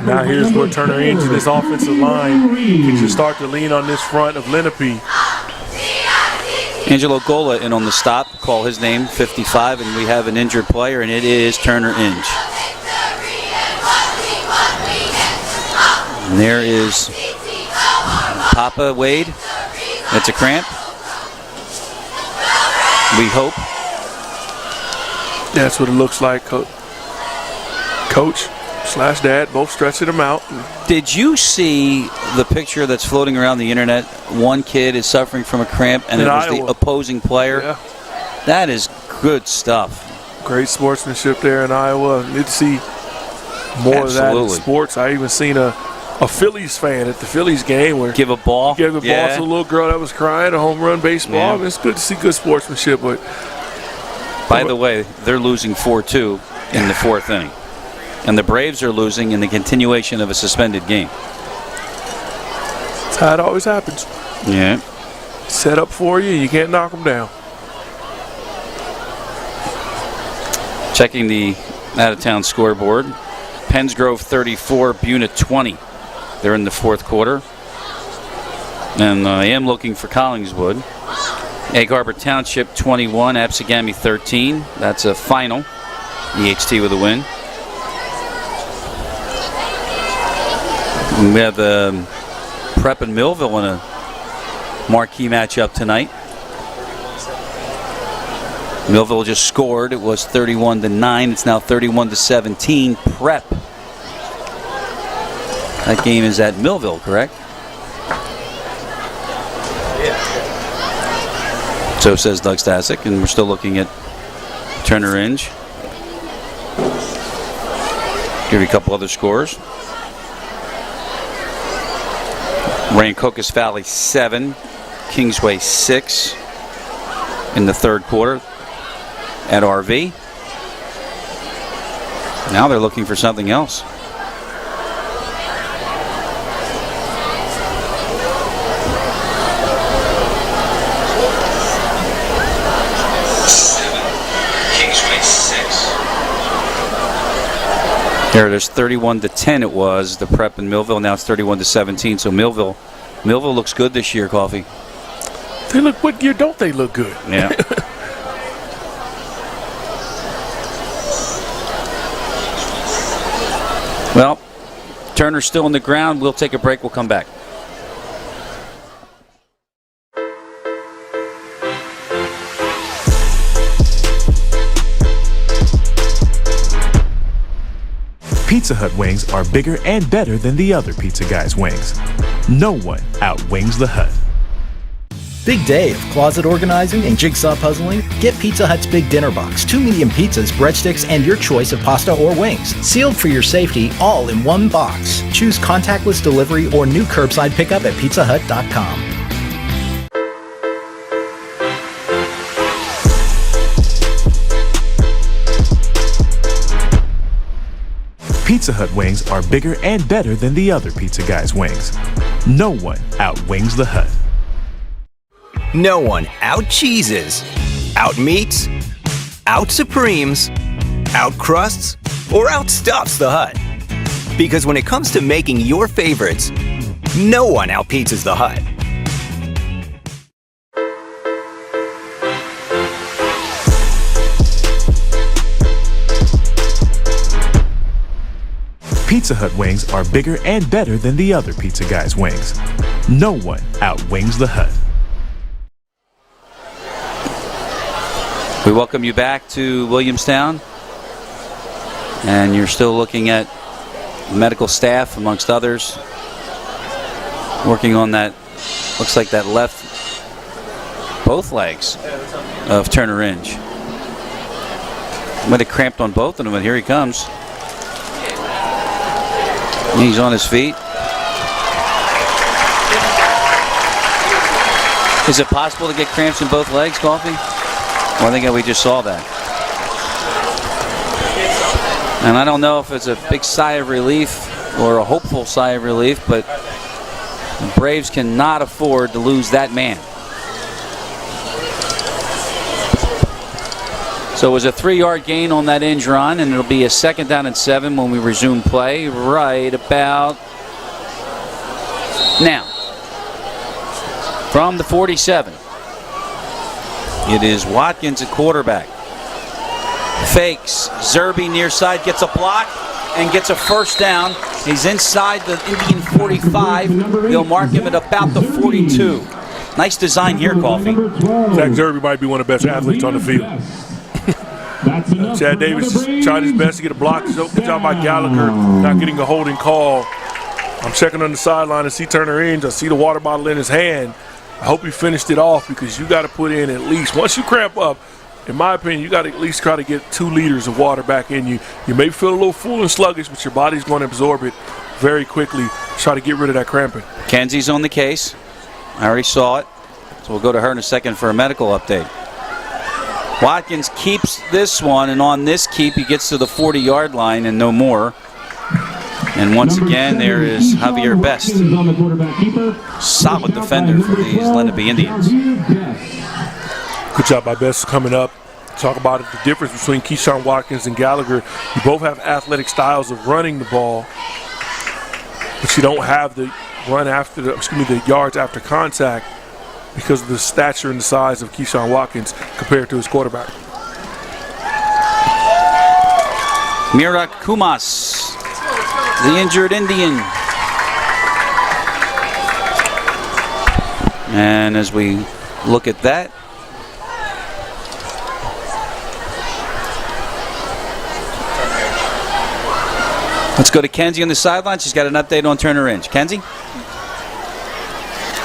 Now here's where Turner Inge and this offensive line can just start to lean on this front of Lenape. Angelo Gola in on the stop. Call his name, 55, and we have an injured player, and it is Turner Inge. And there is Papa Wade. That's a cramp. We hope. That's what it looks like. Coach / dad both stretching him out. Did you see the picture that's floating around the internet? One kid is suffering from a cramp, and it was the opposing player. Yeah. That is good stuff. Great sportsmanship there in Iowa. Need to see more of that in sports. I even seen a Phillies fan at the Phillies game where give a ball to a little girl that was crying, a home run baseball. Yeah. I mean, it's good to see good sportsmanship. But by the way, they're losing 4-2 in the fourth inning. And the Braves are losing in the continuation of a suspended game. That's how it always happens. Yeah. Set up for you, you can't knock them down. Checking the out-of-town scoreboard. Pennsgrove 34, Buna 20. They're in the fourth quarter. And I am looking for Collingswood. Egg Harbor Township 21, Absegami 13. That's a final. EHT with a win. We have Prep and Millville in a marquee matchup tonight. Millville just scored. It was 31-9. It's now 31-17. Prep. That game is at Millville, correct? Yeah. So says Doug Stasic, and we're still looking at Turner Inge. Give you a couple other scores. Rancocas Valley 7, Kingsway 6 in the third quarter at RV. Now they're looking for something else. There's 31-10 it was, the Prep in Millville. Now it's 31-17. So Millville looks good this year, Coffee. They look, what year don't they look good? Yeah. Well, Turner's still on the ground. We'll take a break. We'll come back. Pizza Hut wings are bigger and better than the other pizza guys' wings. No one outwings the Hut. Big day of closet organizing and jigsaw puzzling? Get Pizza Hut's Big Dinner Box, 2 medium pizzas, breadsticks, and your choice of pasta or wings. Sealed for your safety, all in one box. Choose contactless delivery or new curbside pickup at PizzaHut.com. Pizza Hut wings are bigger and better than the other pizza guys' wings. No one outwings the Hut. No one out-cheeses, out-meats, out-supremes, out-crusts, or outstuffs the Hut. Because when it comes to making your favorites, no one out-pizzas the Hut. Pizza Hut wings are bigger and better than the other pizza guys' wings. No one outwings the Hut. We welcome you back to Williamstown, and you're still looking at medical staff, amongst others, working on that, looks like that left, both legs of Turner Inge. Might have cramped on both of them, and here he comes. He's on his feet. Is it possible to get cramps in both legs, Coffee? Well, I think we just saw that. And I don't know if it's a big sigh of relief or a hopeful sigh of relief, but the Braves cannot afford to lose that man. So it was a 3-yard gain on that Inge run, and it'll be a 2nd down and 7 when we resume play right about now. From the 47. It is Watkins at quarterback. Fakes. Zerbe near side gets a block and gets a 1st down. He's inside the Indian 45. They'll mark him at about the 42. Nice design here, Coffee. Zach Zerbe might be one of the best athletes on the field. Chad Davis tried his best to get a block. Good job by Gallagher, not getting a holding call. I'm checking on the sideline to see Turner Inge. I see the water bottle in his hand. I hope he finished it off, because you got to put in at least, once you cramp up, in my opinion, you got to at least try to get 2 liters of water back in you. You may feel a little full and sluggish, but your body's going to absorb it very quickly. Try to get rid of that cramping. Kenzie's on the case. I already saw it. So we'll go to her in a second for a medical update. Watkins keeps this one, and on this keep, he gets to the 40-yard line and no more. And once again, there is Javier Best. Solid defender for these Lenape Indians. Good job by Best coming up. Talk about it, the difference between Keyshawn Watkins and Gallagher. You both have athletic styles of running the ball, but you don't have the run after the yards after contact because of the stature and the size of Keyshawn Watkins compared to his quarterback. Mirak Kumas, the injured Indian. And as we look at that, let's go to Kenzie on the sideline. She's got an update on Turner Inge. Kenzie?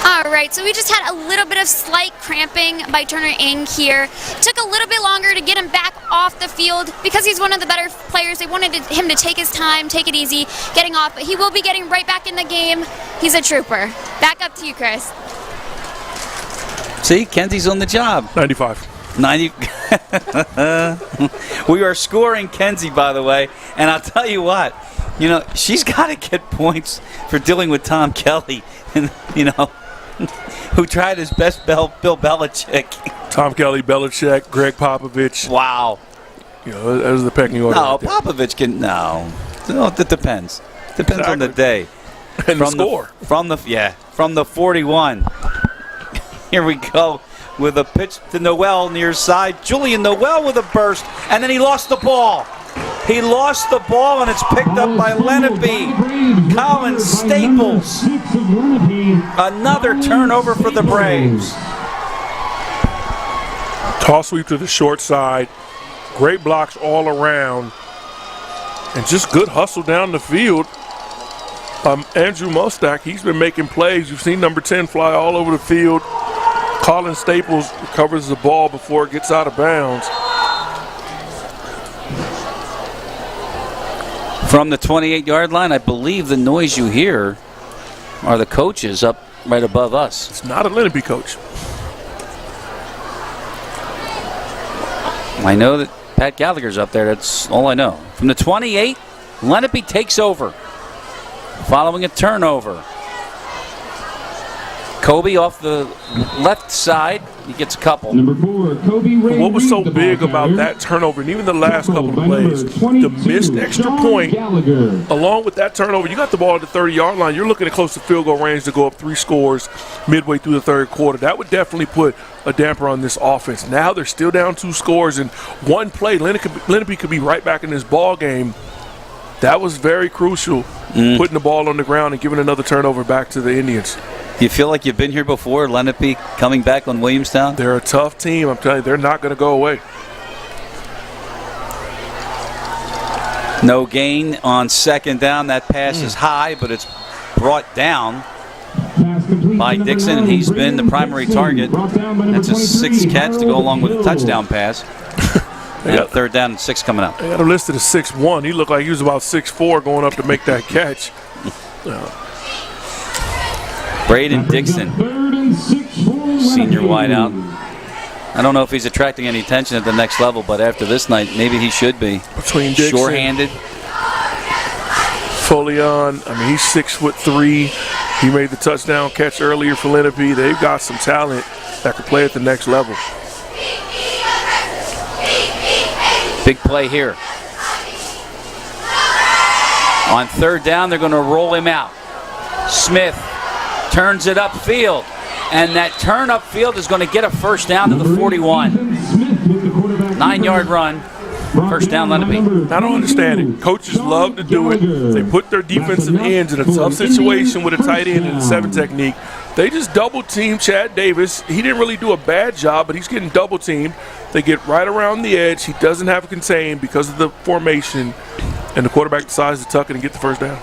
All right, so we just had a little bit of slight cramping by Turner Inge here. Took a little bit longer to get him back off the field because he's one of the better players. They wanted him to take his time, take it easy, getting off, but he will be getting right back in the game. He's a trooper. Back up to you, Chris. See, Kenzie's on the job. 95. 90. We are scoring Kenzie, by the way, and I'll tell you what, you know, she's got to get points for dealing with Tom Kelly, and you know, who tried his best, Bill Belichick. Tom Kelly, Belichick, Greg Popovich. Wow. You know, that was the pecking order. No, right Popovich can, no, it depends. Depends on the day. And the score. From the 41. Here we go with a pitch to Noel near side. Julian Noel with a burst, and then he lost the ball. He lost the ball, and it's picked up by Lenape. Colin Staples. Another turnover for the Braves. Toss sweep to the short side. Great blocks all around. And just good hustle down the field. Andrew Mustak, he's been making plays. You've seen number 10 fly all over the field. Colin Staples recovers the ball before it gets out of bounds. From the 28-yard line, I believe the noise you hear are the coaches up right above us. It's not a Lenape coach. I know that Pat Gallagher's up there. That's all I know. From the 28, Lenape takes over following a turnover. Kobe off the left side. He gets a couple. Number 4, Kobe Ray. What was so Reed, the big ball about carrier. that turnover, and even the last Tackled couple of by plays, number 22, the missed extra Sean point, Gallagher. along with that turnover, you got the ball at the 30-yard line. You're looking at close to field goal range to go up 3 scores midway through the third quarter. That would definitely put a damper on this offense. Now they're still down 2 scores, and one play, Lenape could be right back in this ball game. That was very crucial, putting the ball on the ground and giving another turnover back to the Indians. Do you feel like you've been here before, Lenape coming back on Williamstown? They're a tough team. I'm telling you, they're not going to go away. No gain on second down. That pass is high, but it's brought down by Dixon, and he's been the primary target. That's a 6th catch to go along with a touchdown pass. And third down and 6 coming up. They got him listed as 6'1". He looked like he was about 6'4" going up to make that catch. Braden Dixon, senior wideout. I don't know if he's attracting any attention at the next level, but after this night, maybe he should be. Between Dixon, short-handed. Folion, I mean, he's 6'3". He made the touchdown catch earlier for Lenape. They've got some talent that can play at the next level. Big play here. On third down, they're going to roll him out. Smith turns it upfield, and that turn upfield is going to get a first down to the 41. 9-yard run. First down, Lenape. I don't understand it. Coaches love to do it. They put their defensive ends in a tough situation with a tight end and a 7 technique. They just double-team Chad Davis. He didn't really do a bad job, but he's getting double-teamed. They get right around the edge. He doesn't have it contained because of the formation, and the quarterback decides to tuck it and get the first down.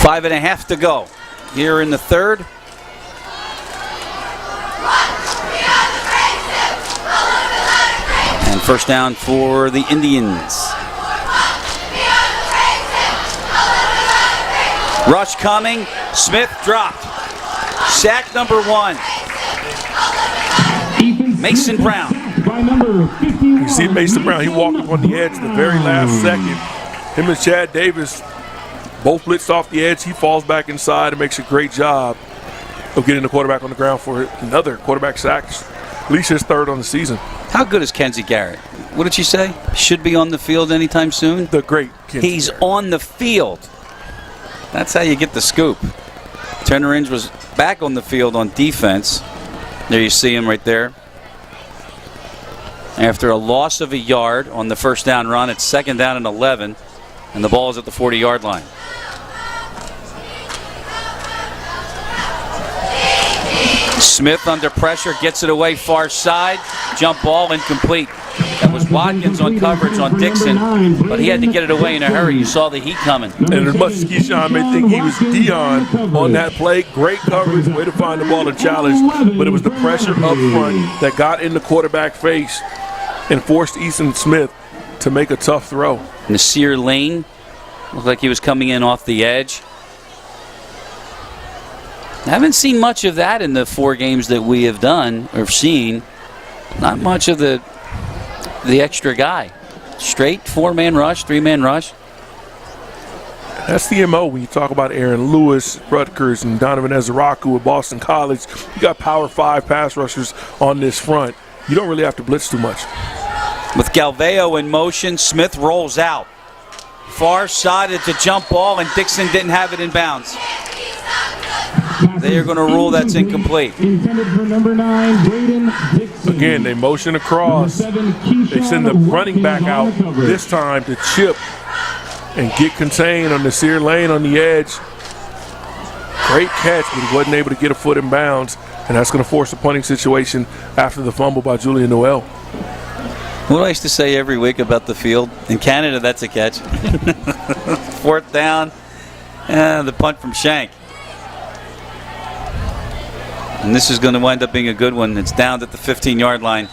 Five and a half to go here in the third. And first down for the Indians. Rush coming. Smith dropped. Sack number 1. Mason Brown. You see Mason Brown, he walked up on the edge at the very last second. Him and Chad Davis both blitzed off the edge. He falls back inside and makes a great job of getting the quarterback on the ground for another quarterback sack. At least his 3rd on the season. How good is Kenzie Garrett? What did she say? Should be on the field anytime soon? The great Kenzie He's Garrett. on the field. That's how you get the scoop. Turner Inge was back on the field on defense. There you see him right there. After a loss of a yard on the first down run, it's 2nd down and 11, and the ball is at the 40-yard line. Smith under pressure, gets it away far side. Jump ball incomplete. That was Watkins on coverage on Dixon, but he had to get it away in a hurry. You saw the heat coming. And as much as Keyshawn may think he was Dion on that play, great coverage, way to find the ball and challenge, but it was the pressure up front that got in the quarterback face and forced Easton Smith to make a tough throw. Nasir Lane looked like he was coming in off the edge. I haven't seen much of that in the 4 games that we have done or seen. Not much of the extra guy. Straight 4-man rush, 3-man rush. That's the MO when you talk about Aaron Lewis, Rutgers, and Donovan Ezeraku at Boston College. You got Power 5 pass rushers on this front. You don't really have to blitz too much. With Galveo in motion, Smith rolls out. Far side, it's a jump ball, and Dixon didn't have it in bounds. They are going to rule that's incomplete. Intended for number 9, Braden Dixon. Again, they motion across. They send the running back out this time to chip and get contained on Nasir Lane on the edge. Great catch, but he wasn't able to get a foot in bounds, and that's going to force a punting situation after the fumble by Julian Noel. What I used to say every week about the field, in Canada, that's a catch. 4th down The punt from Shank. And this is going to wind up being a good one. It's down at the 15-yard line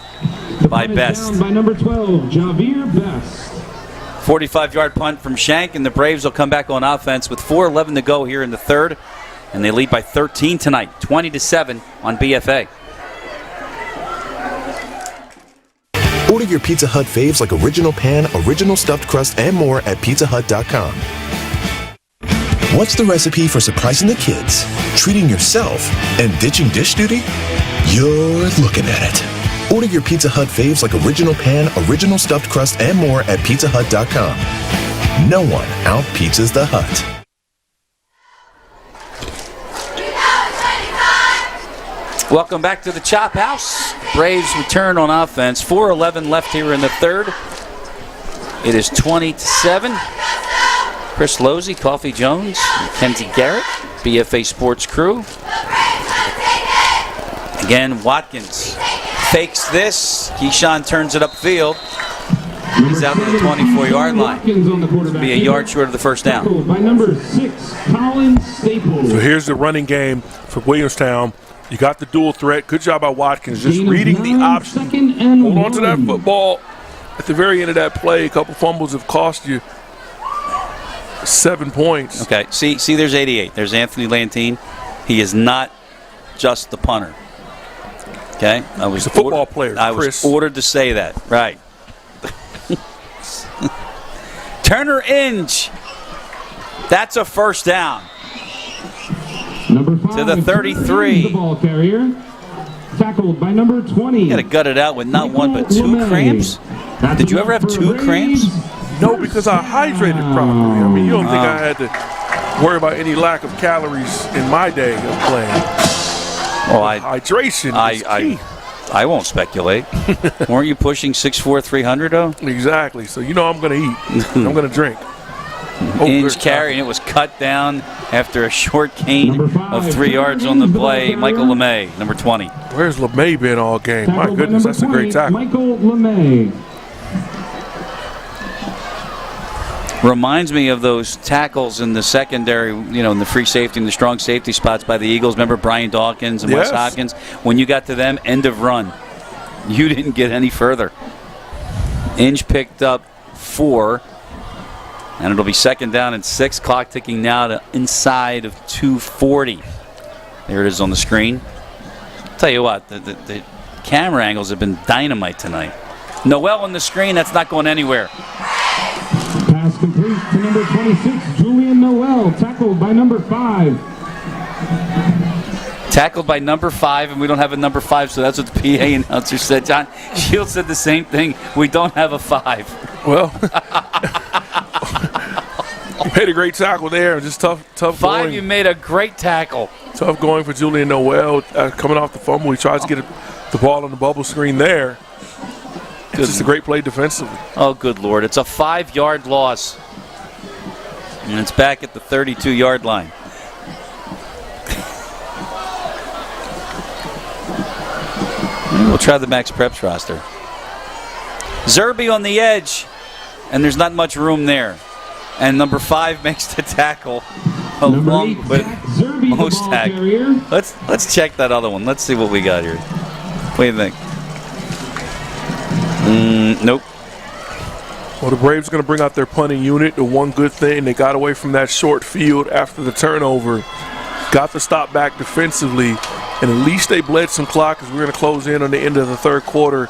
by Best. Down by number 12, Javier Best. 45-yard punt from Shank, and the Braves will come back on offense with 4:11 to go here in the third. And they lead by 13 tonight, 20-7 on BFA. Order your Pizza Hut faves like original pan, original stuffed crust, and more at pizzahut.com. What's the recipe for surprising the kids, treating yourself, and ditching dish duty? You're looking at it. Order your Pizza Hut faves like original pan, original stuffed crust, and more at pizzahut.com. No one out-pizzas the Hut. Welcome back to the Chop House. Braves return on offense. 4:11 left here in the third. It is 20-7. Chris Losey, Coffee Jones, Mackenzie Garrett, BFA Sports Crew. Again, Watkins fakes this. Keyshawn turns it upfield. He's out to the 24-yard line. It'll be a yard short of the first down. By number 6, Colin Staples. So here's the running game for Williamstown. You got the dual threat. Good job by Watkins. Just reading the option. Hold on to that football. At the very end of that play, a couple fumbles have cost you 7 points. Okay, see, there's 88. There's Anthony Lantine. He is not just the punter. Okay? He's a football player, I was ordered to say that. Right. Turner Inge. That's a first down. Number 5, to the 33. The ball carrier. Tackled by number 20. You got to gut it out with not one but two cramps. Did you ever have two cramps? No, because I hydrated properly. I mean, you don't think I had to worry about any lack of calories in my day of playing. Well, hydration is key. I won't speculate. Weren't you pushing 6'4", 300 though? Exactly. So you know I'm going to eat. I'm going to drink. Inge carry, and it was cut down after a short gain of 3 yards on the play. Michael LeMay, number 20. Where's LeMay been all game? My goodness, that's a great tackle. Michael LeMay. Reminds me of those tackles in the secondary, in the free safety and the strong safety spots by the Eagles. Remember Brian Dawkins and Wes Hopkins? When you got to them, end of run. You didn't get any further. Inge picked up 4. And it'll be second down and 6. Clock ticking now to inside of 2:40. There it is on the screen. I'll tell you what, the camera angles have been dynamite tonight. Noel on the screen, that's not going anywhere. Pass complete to number 26, Julian Noel. Tackled by number 5. Tackled by number 5, and we don't have a number 5, so that's what the PA announcer said. John Shields said the same thing. We don't have a 5. Well, you made a great tackle there. Just tough 5, going. you made a great tackle. Tough going for Julian Noel. Coming off the fumble, he tries to get the ball on the bubble screen there. It's just a great play defensively. Oh, good Lord. It's a 5-yard loss. And it's back at the 32-yard line. We'll try the Max Preps roster. Zerby on the edge, and there's not much room there. And number 5 makes the tackle along with Mostag. Let's check that other one. Let's see what we got here. What do you think? Nope. Well, the Braves are going to bring out their punting unit. The one good thing, they got away from that short field after the turnover. Got the stop back defensively, and at least they bled some clock as we're going to close in on the end of the third quarter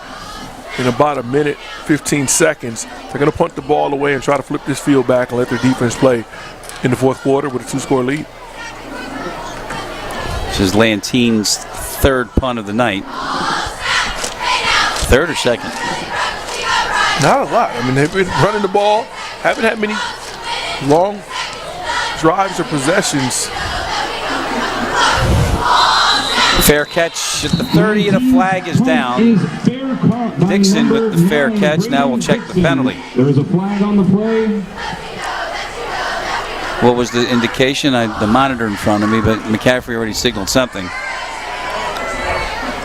in about a minute, 15 seconds. They're going to punt the ball away and try to flip this field back and let their defense play in the fourth quarter with a 2-score lead. This is Lantine's third punt of the night. Third or second? Not a lot. I mean, they've been running the ball. Haven't had many long drives or possessions. Fair catch at the 30, and a flag is down. Dixon with the fair catch. Now we'll check the penalty. There is a flag on the play. What was the indication? The monitor in front of me, but McCaffrey already signaled something.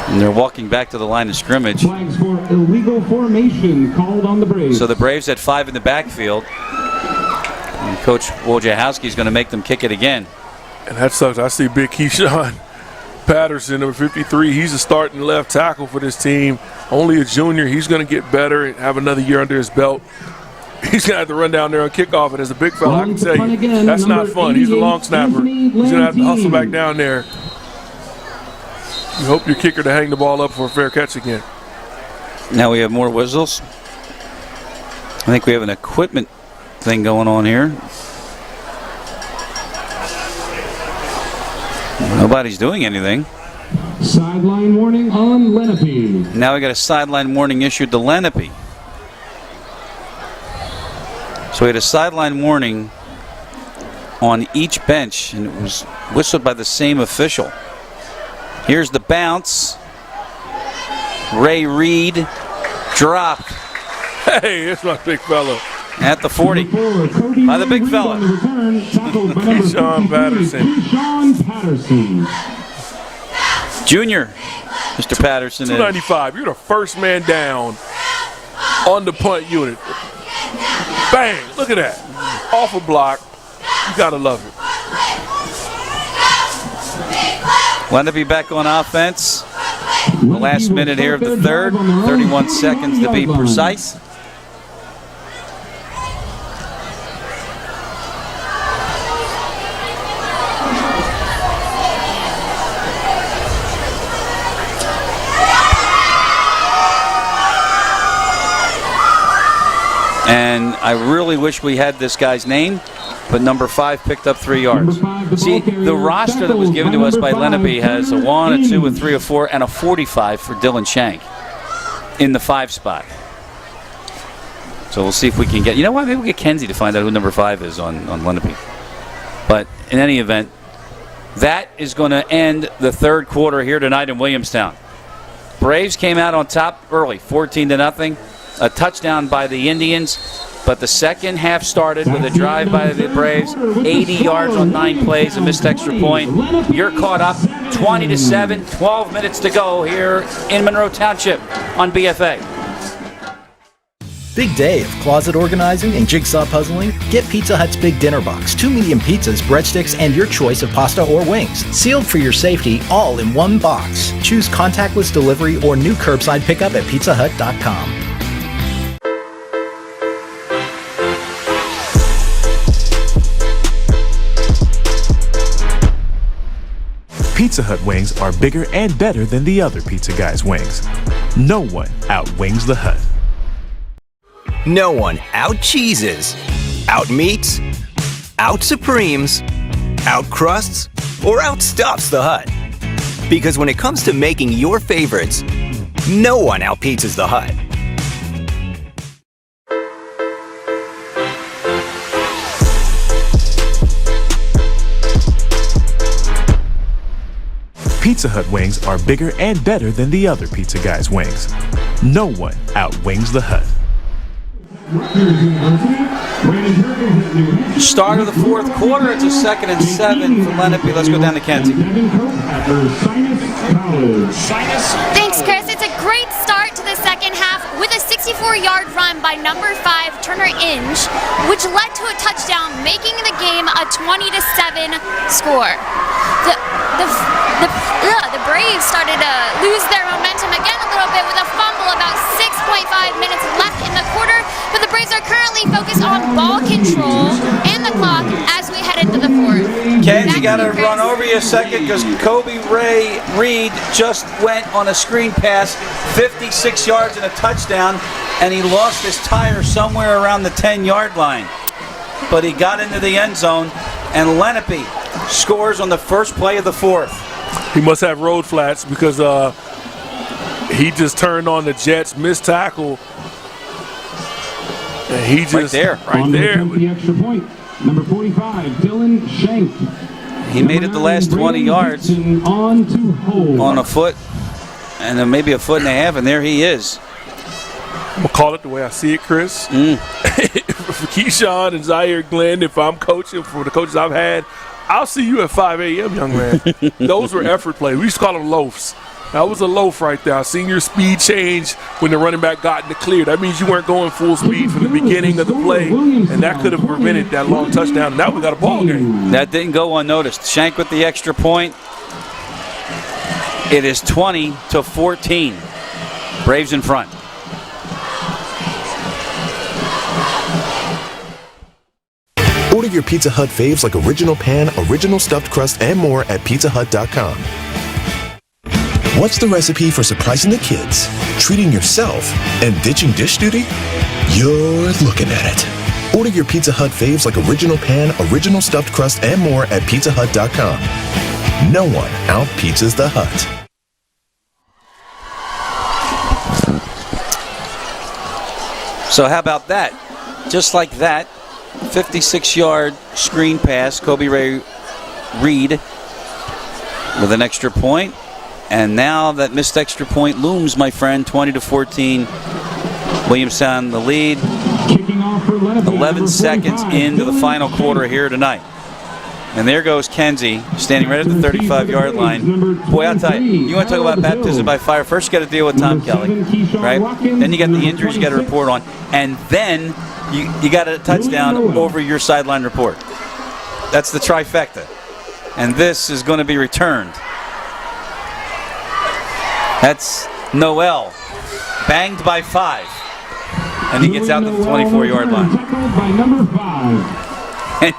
And they're walking back to the line of scrimmage. Flags for illegal formation called on the Braves. So the Braves had 5 in the backfield. And Coach Wojciechowski is going to make them kick it again. And that sucks. I see big Keyshawn Patterson, number 53. He's a starting left tackle for this team. Only a junior. He's going to get better and have another year under his belt. He's going to have to run down there on kickoff. And as a big fella, I can tell you, that's not fun. He's a long snapper. He's going to have to hustle back down there. You hope your kicker to hang the ball up for a fair catch again. Now we have more whistles. I think we have an equipment thing going on here. Nobody's doing anything. Sideline warning on Lenape. Now we got a sideline warning issued to Lenape. So we had a sideline warning on each bench, and it was whistled by the same official. Here's the bounce. Ray Reed dropped. Hey, that's my big fella. At the 40 by the big fella. Keyshawn Patterson. Keyshawn Patterson. Junior, Mr. Patterson. 295. You're the first man down on the punt unit. Bang! Look at that. Off a block. You gotta love it. Lenape back on offense. The last minute here of the third. 31 seconds to be precise. And I really wish we had this guy's name, but number 5 picked up 3 yards. See, the roster that was given to us by Lenape has a 1, a 2, a 3, a 4, and a 45 for Dylan Shank in the 5 spot. So we'll see if we can get, you know what, maybe we'll get Kenzie to find out who number 5 is on Lenape. But in any event, that is going to end the third quarter here tonight in Williamstown. Braves came out on top early, 14-0. A touchdown by the Indians, but the second half started with a drive by the Braves, 80 yards on 9 plays, a missed extra point. You're caught up, 20-7, 12 minutes to go here in Monroe Township on BFA. Big day of closet organizing and jigsaw puzzling? Get Pizza Hut's Big Dinner Box, 2 medium pizzas, breadsticks, and your choice of pasta or wings. Sealed for your safety, all in one box. Choose contactless delivery or new curbside pickup at PizzaHut.com. Pizza Hut wings are bigger and better than the other pizza guys' wings. No one outwings the Hut. No one out-cheeses, out-meats, out-supremes, out-crusts, or out-stuffs the Hut. Because when it comes to making your favorites, no one out-pizzas the Hut. Pizza Hut wings are bigger and better than the other pizza guys' wings. No one outwings the Hut. Start of the fourth quarter. It's a 2nd and 7 for Lenape. Let's go down to Kenzie. Thanks, Chris. It's a great start to the second half with a 64-yard run by number 5, Turner Inge, which led to a touchdown, making the game a 20-7 score. The Braves started to lose their momentum again a little bit with a fumble about 6.5 minutes left in the quarter, but the Braves are currently focused on ball control and the clock as we head into the fourth. Ken, you got to run over you a second because Kobe Ray Reed just went on a screen pass, 56 yards and a touchdown, and he lost his tire somewhere around the 10-yard line. But he got into the end zone, and Lenape scores on the first play of the fourth. He must have road flats because he just turned on the Jets, missed tackle. And he just right there. The extra point. Number 45, Dylan Shank. He made it the last 20 yards on a foot, and then maybe a foot and a half, and there he is. I'm going to call it the way I see it, Chris. For Keyshawn and Zaire Glenn, if I'm coaching for the coaches I've had, I'll see you at 5 a.m., young man. Those were effort plays. We used to call them loafs. That was a loaf right there. I seen your speed change when the running back got in the clear. That means you weren't going full speed from the beginning of the play, and that could have prevented that long touchdown. And now we got a ball game. That didn't go unnoticed. Shank with the extra point. It is 20-14. Braves in front. Order your Pizza Hut faves like original pan, original stuffed crust, and more at PizzaHut.com. What's the recipe for surprising the kids, treating yourself, and ditching dish duty? You're looking at it. Order your Pizza Hut faves like original pan, original stuffed crust, and more at PizzaHut.com. No one out-pizzas the Hut. So how about that? Just like that, 56-yard screen pass, Kobe Ray Reed with an extra point. And now that missed extra point looms, my friend, 20-14. Williamstown the lead. Kicking off for Lenape, 11 seconds 45, into the final quarter here tonight. And there goes Kenzie, standing right at the 35-yard line. Boy, I'll tell you, you want to talk about baptism by fire. First, you got to deal with Tom Kelly, right? Then you got the injuries you got to report on. And then you got a touchdown over your sideline report. That's the trifecta. And this is going to be returned. That's Noel, banged by 5. And he gets out to the 24-yard line. By number 5. And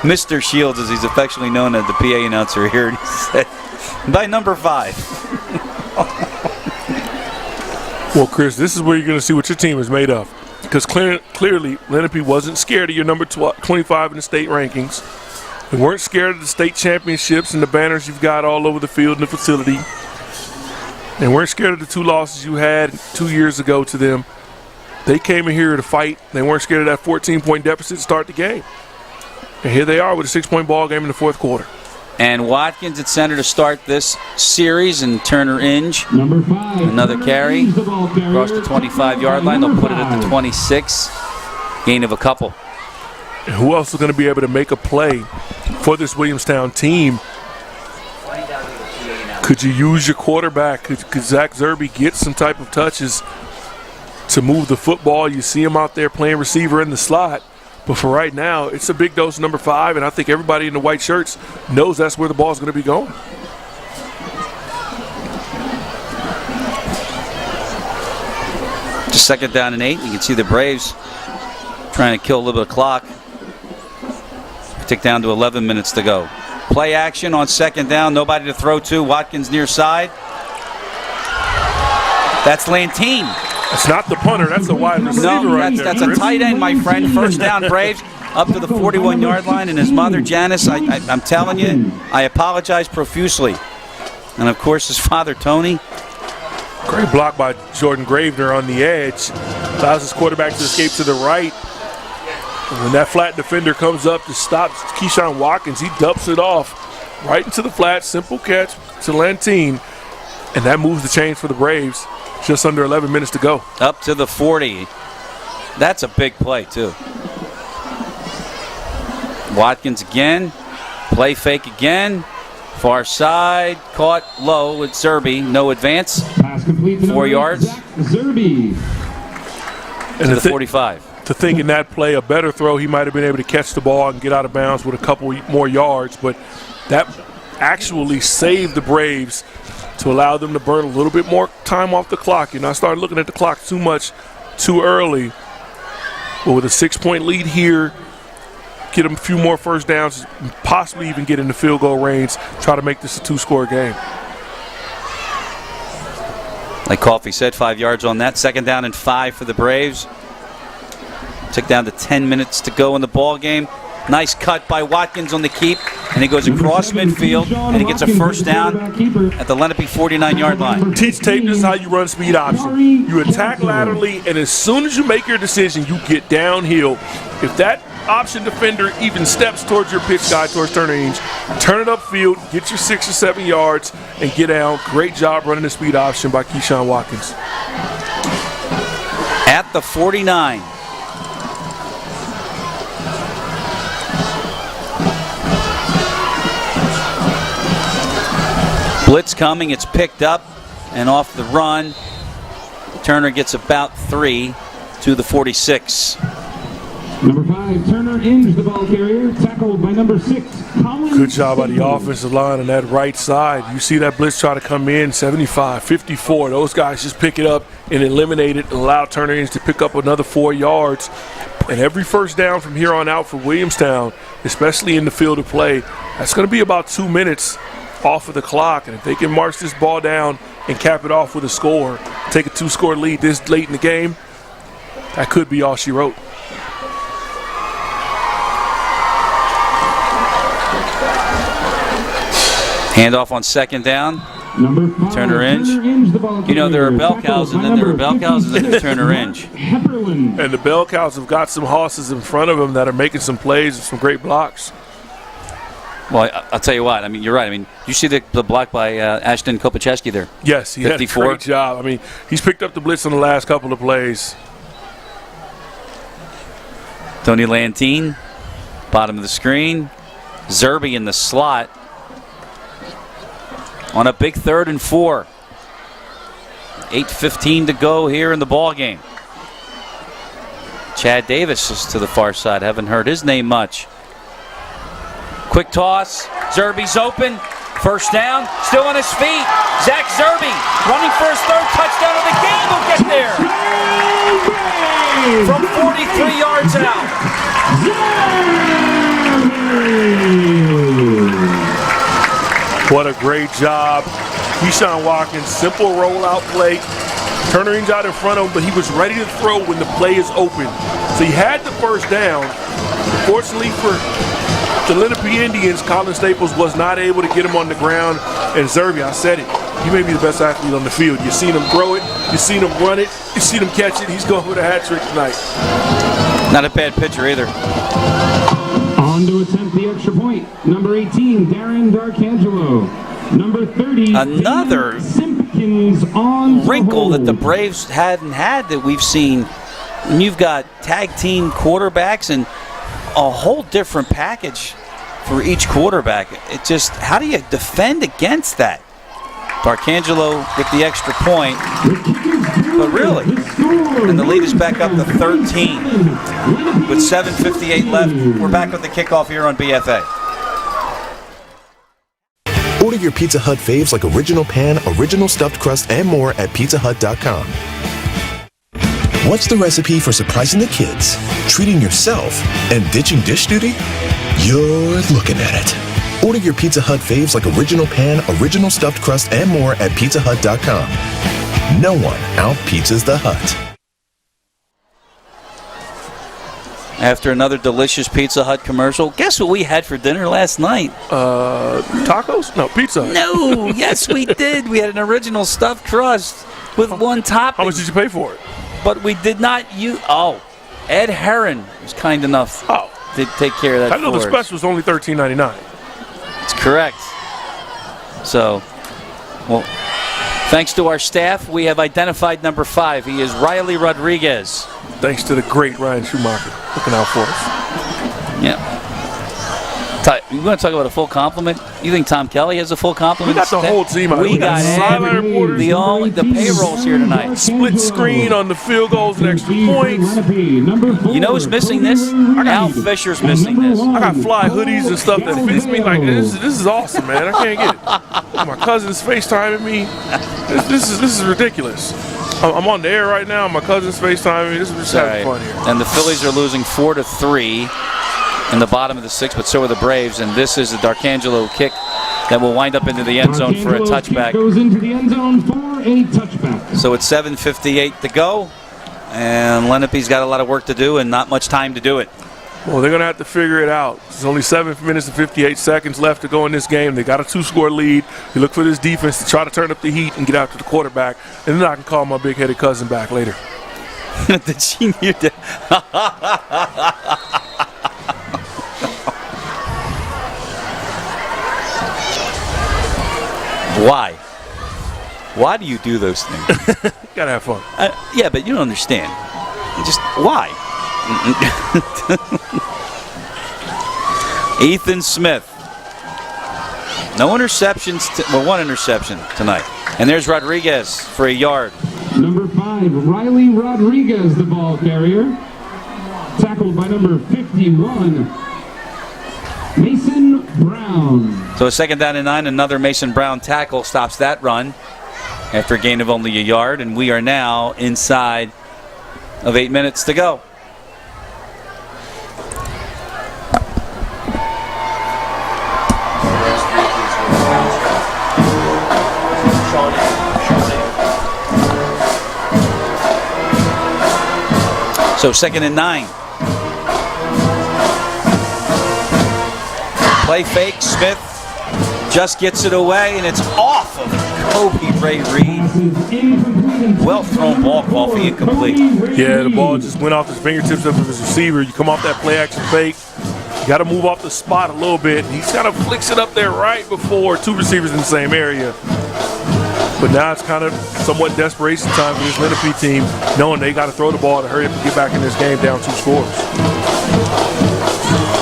Mr. Shields, as he's affectionately known as the PA announcer here, he said, by number 5. Well, Chris, this is where you're going to see what your team is made of. Because clearly, Lenape wasn't scared of your number 25 in the state rankings. They weren't scared of the state championships and the banners you've got all over the field and the facility. They weren't scared of the 2 losses you had 2 years ago to them. They came in here to fight. They weren't scared of that 14-point deficit to start the game. And here they are with a 6-point ball game in the fourth quarter. And Watkins at center to start this series, and Turner Inge. Number 5. Another carry across the 25-yard line. They'll put it at the 26. Gain of a couple. And who else is going to be able to make a play for this Williamstown team? Could you use your quarterback? Could Zach Zerby get some type of touches to move the football? You see him out there playing receiver in the slot. But for right now, it's a big dose number 5, and I think everybody in the white shirts knows that's where the ball's going to be going. Just 2nd down and 8. You can see the Braves trying to kill a little bit of clock. Tick down to 11 minutes to go. Play action on 2nd down. Nobody to throw to. Watkins near side. That's Lantine. It's not the punter. That's a wide receiver right there. That's a tight end, my friend. 1st down, Braves, up to the 41-yard line. And his mother, Janice, I'm telling you, I apologize profusely. And, of course, his father, Tony. Great block by Jordan Gravener on the edge. Allows his quarterback to escape to the right. And when that flat defender comes up to stop Keyshawn Watkins, he dumps it off right into the flat. Simple catch to Lantine. And that moves the chains for the Braves. Just under 11 minutes to go. Up to the 40. That's a big play, too. Watkins again. Play fake again. Far side. Caught low with Zerby. No advance. Pass complete to 4 yards. Zerby. To the 45. To think in that play, a better throw, he might have been able to catch the ball and get out of bounds with a couple more yards. But that actually saved the Braves to allow them to burn a little bit more time off the clock. You know, I started looking at the clock too much, too early. But with a 6-point lead here, get them a few more first downs, possibly even get in the field goal range, try to make this a 2-score game. Like Coffey said, 5 yards on that. 2nd down and 5 for the Braves. Took down to 10 minutes to go in the ball game. Nice cut by Watkins on the keep, and he goes across midfield, and he gets a 1st down at the Lenape 49-yard line. Teach tape, this is how you run speed option. You attack laterally, and as soon as you make your decision, you get downhill. If that option defender even steps towards your pitch guy, towards Turner Inge, turn it upfield, get your 6 or 7 yards, and get down. Great job running the speed option by Keyshawn Watkins. At the 49. Blitz coming, it's picked up and off the run. Turner gets about 3 to the 46. Number 5, Turner Inge, the ball carrier, tackled by number 6, Colin. Good job by the Staples. offensive line on that right side. You see that blitz try to come in, 75, 54. Those guys just pick it up and eliminate it and allow Turner Inge to pick up another 4 yards. And every first down from here on out for Williamstown, especially in the field of play, that's going to be about 2 minutes off of the clock. And if they can march this ball down and cap it off with a score, take a 2-score lead this late in the game, that could be all she wrote. Handoff on second down. Number 5, Turner Inge. the ball You know, there are carrier, bell tackled cows, and by then there are number bell cows, and then there's 56, Turner Inge. Hepperlin. And the bell cows have got some horses in front of them that are making some plays and some great blocks. Well, I'll tell you what. I mean, you're right. I mean, you see the block by Ashton Kopacheski there. Yes, he 54. had a great job. I mean, he's picked up the blitz on the last couple of plays. Tony Lantine, bottom of the screen. Zerby in the slot on a big 3rd and 4. 8:15 to go here in the ball game. Chad Davis is to the far side. Haven't heard his name much. Quick toss. Zerby's open. First down. Still on his feet. Zach Zerby running for his 3rd touchdown of the game. Will get there from 43 yards out. What a great job. Keyshawn Watkins, simple rollout play. Turner Inge out in front of him, but he was ready to throw when the play is open. So he had the first down. Unfortunately for the Lenape Indians, Colin Staples was not able to get him on the ground. And Zerby, I said it, he may be the best athlete on the field. You've seen him throw it, you've seen him run it, you've seen him catch it. He's going with a hat trick tonight. Not a bad pitcher either. On to attempt the extra point. Number 18, Darren Darkangelo. Number 30, Another Dan Simpkins on wrinkle the that the hold. Braves hadn't had that we've seen. And you've got tag team quarterbacks and a whole different package for each quarterback. It just, how do you defend against that? Darkangelo with the extra point, but really, and the lead is back up to 13 with 7:58 left. We're back with the kickoff here on BFA. Order your Pizza Hut faves like original pan, original stuffed crust, and more at pizzahut.com. What's the recipe for surprising the kids, treating yourself, and ditching dish duty? You're looking at it. Order your Pizza Hut faves like original pan, original stuffed crust, and more at pizzahut.com. No one out-pizzas the Hut. After another delicious Pizza Hut commercial, guess what we had for dinner last night? Tacos? No, pizza. No, yes we did. We had an original stuffed crust with one topping. How much did you pay for it? But we did not use. Oh, Ed Herron was kind enough to take care of that. I know the for us. special was only $13.99. That's correct. So, well, thanks to our staff, we have identified number 5. He is Riley Rodriguez. Thanks to the great Ryan Schumacher looking out for us. Yeah. You want to talk about a full complement? You think Tom Kelly has a full complement? We got the whole team out. We got sideline reporters. the payrolls here tonight. Split screen on the field goals and extra points. You know who's missing this? Al Fisher's missing this. I got fly hoodies and stuff that fits me like this. This is awesome, man. I can't get it. My cousin's FaceTiming me. This is ridiculous. I'm on the air right now. My cousin's FaceTiming me. This is just having fun here. And the Phillies are losing 4-3 in the bottom of the 6th, but so are the Braves. And this is a Darkangelo kick that will wind up into the end zone for a touchback. Goes into the end zone for a touchback. So it's 7:58 to go, and Lenape's got a lot of work to do and not much time to do it. Well, they're going to have to figure it out. There's only 7 minutes and 58 seconds left to go in this game. They got a 2-score lead. You look for this defense to try to turn up the heat and get after the quarterback, and then I can call my big-headed cousin back later. The senior. Why? Why do you do those things? Gotta have fun. Yeah, but you don't understand. Just why? Ethan Smith No interceptions. One interception tonight. And there's Rodriguez for a yard. Number 5, Riley Rodriguez, the ball carrier. Tackled by number 51, Mason Brown. So a 2nd down and 9. Another Mason Brown tackle stops that run after a gain of only a yard. And we are now inside of 8 minutes to go. So 2nd and 9. Play fake. Smith just gets it away, and it's off of Kobe Ray Reed. Well thrown ball, Coffee, incomplete. Yeah, the ball just went off his fingertips of his receiver. You come off that play action fake. You got to move off the spot a little bit. He kind of flicks it up there right before 2 receivers in the same area. But now it's kind of somewhat desperation time for this Lenape team, knowing they got to throw the ball to hurry up and get back in this game down 2 scores.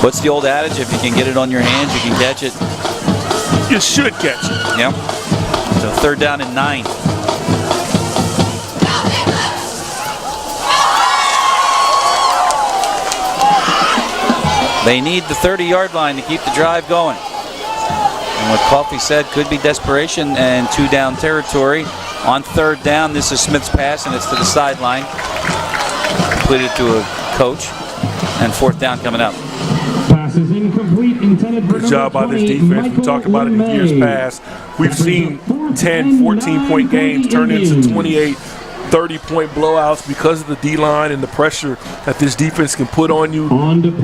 What's the old adage? If you can get it on your hands, you can catch it. You should catch it. Yep. So 3rd down and 9. They need the 30-yard line to keep the drive going. And what Coffey said could be desperation and 2-down territory. On 3rd down, this is Smith's pass, and it's to the sideline. Completed to a coach. And 4th down coming up. Pass is incomplete, intended for Good job by this defense. We talked about it in years past. We've seen 10, 14-point games turn into 28, 30-point blowouts because of the D-line and the pressure that this defense can put on you.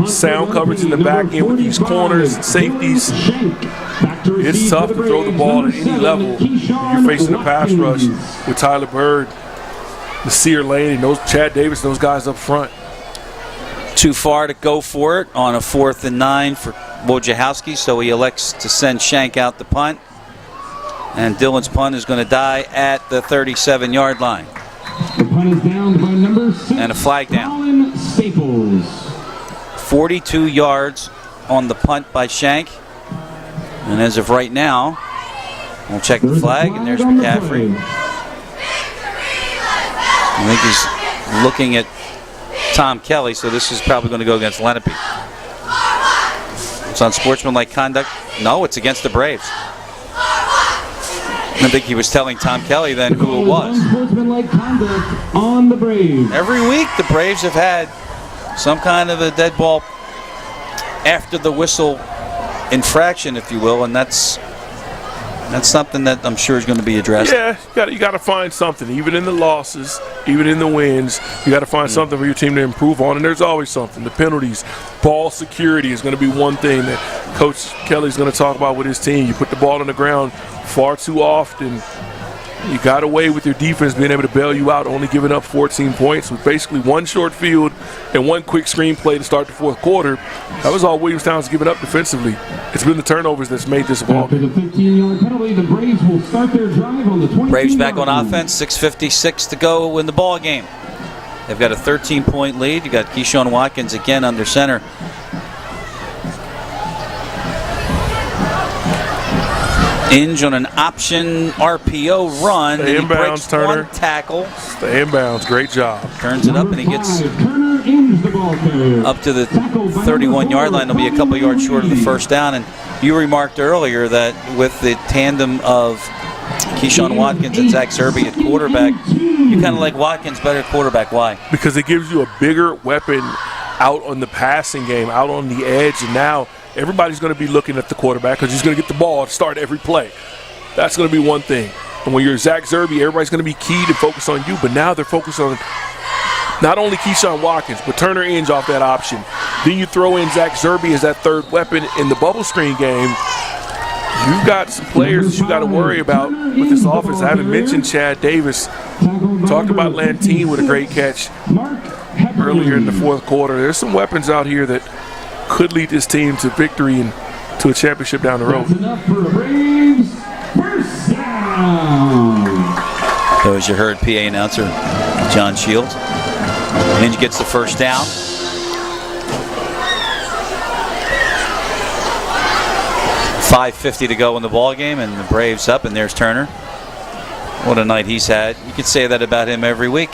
Sound coverage in the back end with these corners and safeties. It's tough to throw the ball at any level when you're facing a pass rush with Tyler Bird, Nasir Lane, and Chad Davis, those guys up front. Too far to go for it on a 4th and 9 for Wojciechowski, so he elects to send Shank out the punt. And Dillon's punt is going to die at the 37-yard line. The punt is down by number 6. And a flag down. Colin Staples. 42 yards on the punt by Shank. And as of right now, we'll check the flag, and there's McCaffrey. I think he's looking at Tom Kelly, so this is probably going to go against Lenape. It's unsportsmanlike conduct. No, it's against the Braves. I think he was telling Tom Kelly then who it was. Unsportsmanlike conduct on the Braves. Every week the Braves have had some kind of a dead ball after the whistle infraction, if you will, and that's something that I'm sure is going to be addressed. Yeah, you got to find something, even in the losses, even in the wins. You got to find something for your team to improve on, and there's always something. The penalties, ball security is going to be one thing that Coach Kelly's going to talk about with his team. You put the ball on the ground far too often. You got away with your defense being able to bail you out, only giving up 14 points with basically 1 short field and 1 quick screen play to start the 4th quarter. That was all Williamstown's given up defensively. It's been the turnovers that's made this ball. After the 15-yard penalty, the Braves will start their drive on the 22-yard Braves back on offense, 6:56 to go in the ball game. They've got a 13-point lead. You got Keyshawn Watkins again under center. Inge on an option RPO run. Stay and in he bounds, breaks Turner. 1 tackle. Stay in bounds. Great job. Turns it up, and he gets Turner Inge, the ball carrier. up to the 31-yard line. They'll be a couple yards short of the 1st down. And you remarked earlier that with the tandem of Keyshawn Watkins and Zach Zerbe at quarterback, you kind of like Watkins better at quarterback. Why? Because it gives you a bigger weapon out on the passing game, out on the edge, and now everybody's going to be looking at the quarterback because he's going to get the ball to start every play. That's going to be one thing. And when you're Zach Zerbe, everybody's going to be keyed and focused on you, but now they're focused on not only Keyshawn Watkins, but Turner Inge off that option. Then you throw in Zach Zerbe as that 3rd weapon in the bubble screen game. You've got some players that you got to worry about with this offense. I haven't mentioned Chad Davis. Talked about Lantine with a great catch earlier in the 4th quarter. There's some weapons out here that could lead this team to victory and to a championship down the road. That's enough for a Braves first down. So as you heard, PA announcer John Shields. Inge gets the 1st down. 5:50 to go in the ball game, and the Braves up, and there's Turner. What a night he's had. You could say that about him every week.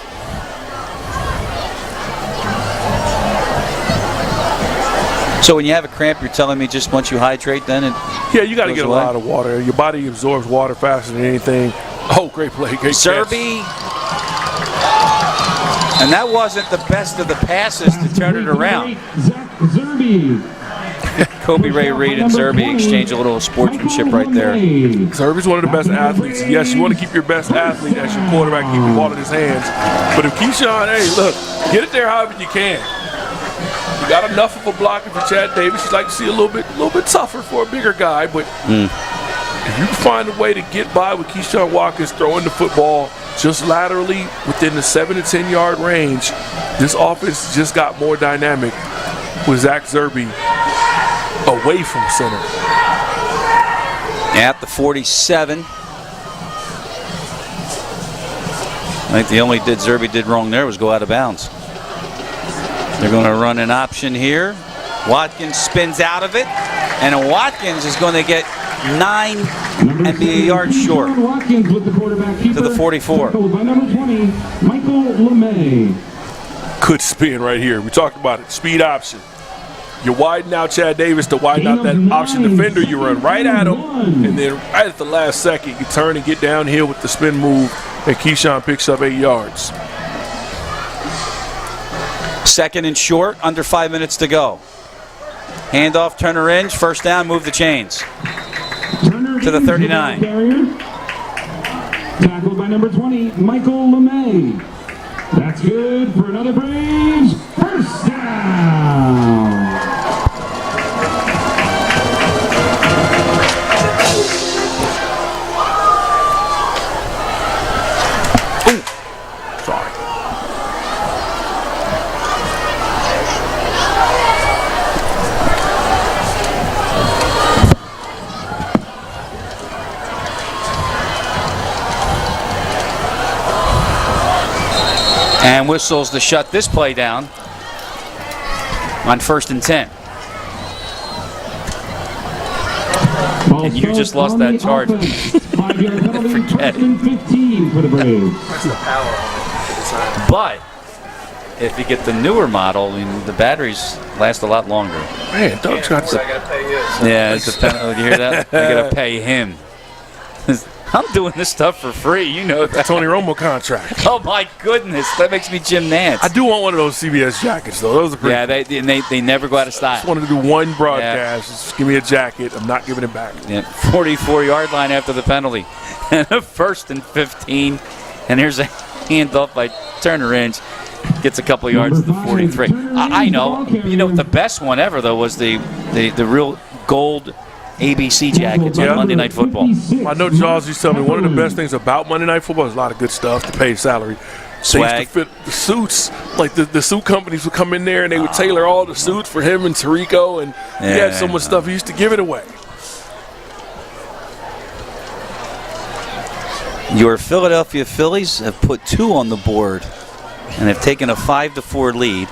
So when you have a cramp, you're telling me just once you hydrate, then it Yeah, you got to goes get a away? lot of water. Your body absorbs water faster than anything. Oh, great play. Great catch. Zerbe. And that wasn't the best of the passes to turn it around. Zach Zerbe. Kobe Ray Reed and Zerbe exchange a little sportsmanship right there. Zerbe's one of the best athletes. Yes, you want to keep your best athlete as your quarterback, keep the ball in his hands. But if Keyshawn, hey, look, get it there however you can. You got enough of a blocker for Chad Davis. You'd like to see a little bit tougher for a bigger guy. But if you can find a way to get by with Keyshawn Watkins throwing the football just laterally within the 7 to 10 yard range, this offense just got more dynamic with Zach Zerbe away from center. At the 47. I think the only Zerbe did wrong there was go out of bounds. They're going to run an option here. Watkins spins out of it, and Watkins is going to get 9 and be a yard short Watkins with the quarterback to the 44. Tackled by number 20, Michael Lenape. Good spin right here. We talked about it. Speed option. You widen out Chad Davis to widen out that option defender. You run right at him, and then right at the last second, you turn and get downhill with the spin move, and Keyshawn picks up 8 yards. Second and short, under 5 minutes to go. Handoff, Turner Inge, first down, move the chains. To the 39. Tackled by number 20, Michael Lenape. That's good for another Braves first down. Sorry. And whistles to shut this play down on 1st and 10. And you just lost that charge. Forget it. 15 for the Braves. But if you get the newer model, I mean, the batteries last a lot longer. Man, Doug's got the... Yeah, it's a penalty. You hear that? I gotta pay him. I'm doing this stuff for free. You know that. Tony Romo contract. Oh my goodness, that makes me Jim Nance. I do want one of those CBS jackets though. Those are pretty. Yeah, they never go out of style. I just wanted to do one broadcast. Just give me a jacket. I'm not giving it back. Yeah, 44-yard line after the penalty, and a 1st and 15, and here's a handoff by Turner Inge. Gets a couple yards to the 43. I know. You know, the best one ever though was the real gold ABC jackets on Monday Night Football. I know Jaws used to tell me one of the best things about Monday Night Football is a lot of good stuff to pay salary. Swag. They used to fit the suits. Like the suit companies would come in there and they would tailor all the suits for him and Tirico, and he had so much stuff he used to give it away. Your Philadelphia Phillies have put 2 on the board and have taken a 5-4 lead.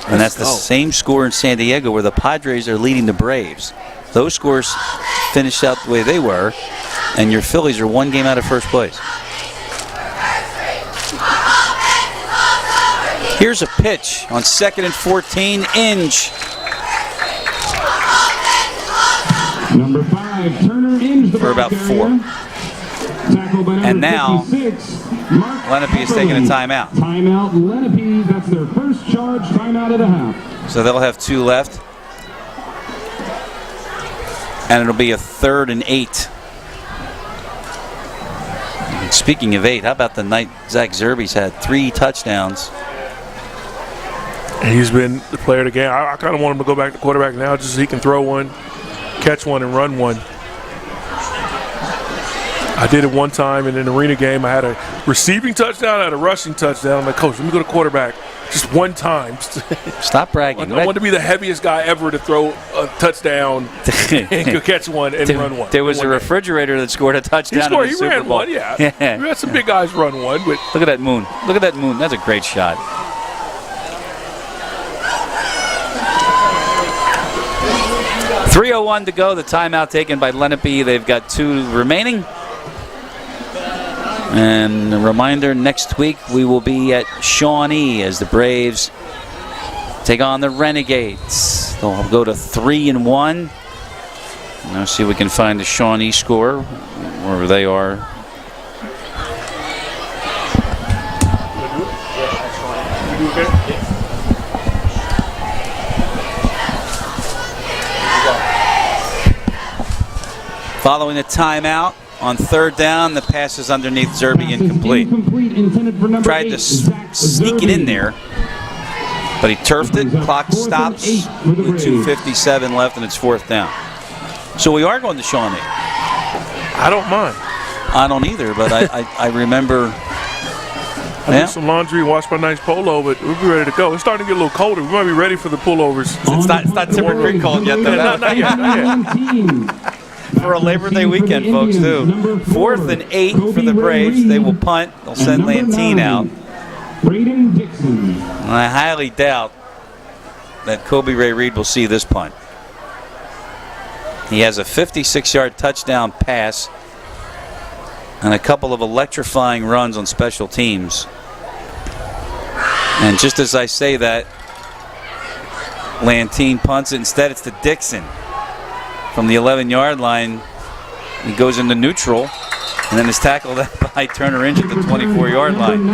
And that's the same score in San Diego where the Padres are leading the Braves. Those scores finished out the way they were, and your Phillies are 1 game out of first place. Here's a pitch on 2nd and 14, Inge. Number 5, Turner Inge. For about 4. And now, Lenape is taking a timeout. Timeout, Lenape. That's their first charge timeout of the half. So they'll have 2 left. And it'll be a 3rd and 8. And speaking of 8, how about the night Zach Zerbe's had 3 touchdowns? He's been the player of the game. I kind of want him to go back to quarterback now just so he can throw one, catch one, and run one. I did it one time in an arena game. I had a receiving touchdown, I had a rushing touchdown. I'm like, Coach, let me go to quarterback just one time. Stop bragging. I want to be the heaviest guy ever to throw a touchdown and go catch one and run one. There was a refrigerator that scored a touchdown in the Super ran Bowl. one, yeah. We had some big guys run one. But look at that moon. Look at that moon. That's a great shot. 3:01 to go. The timeout taken by Lenape. They've got 2 remaining. And a reminder, next week we will be at Shawnee as the Braves take on the Renegades. They'll go to 3-1. Now see if we can find the Shawnee score where they are. Following the timeout on 3rd down, the pass is underneath Zerbe, incomplete. Tried to sneak it in there, but he turfed it. Clock stops with 2:57 left, and it's 4th down. So we are going to Shawnee. I don't mind. I don't either, but I remember. I do some laundry, wash my nice polo, but we'll be ready to go. It's starting to get a little colder. We might be ready for the pullovers. It's not super great cold yet, though. Not yet. For a Labor Day weekend, folks, too. 4th and 8 for the Braves. They will punt. They'll send Lantine out. And I highly doubt that Kobe Ray Reed will see this punt. He has a 56-yard touchdown pass and a couple of electrifying runs on special teams. And just as I say that, Lantine punts it. Instead, it's to Dixon. From the 11-yard line, he goes into neutral, and then is tackled by Turner Inge at the 24-yard line.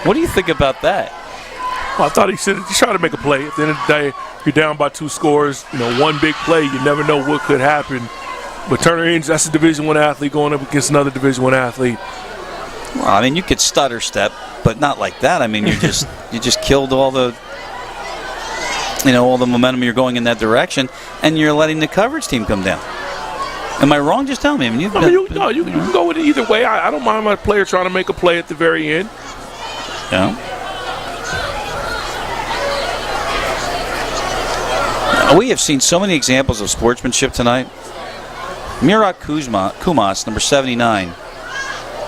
What do you think about that? Well, I thought he should try to make a play. At the end of the day, you're down by 2 scores. You know, one big play, you never know what could happen. But Turner Inge, that's a Division I athlete going up against another Division I athlete. Well, I mean, you could stutter step, but not like that. I mean, you just killed all the. All the momentum you're going in that direction, and you're letting the coverage team come down. Am I wrong? Just tell me. I mean, you can go with it either way. I don't mind my player trying to make a play at the very end. Yeah. We have seen so many examples of sportsmanship tonight. Murat Kumas, number 79,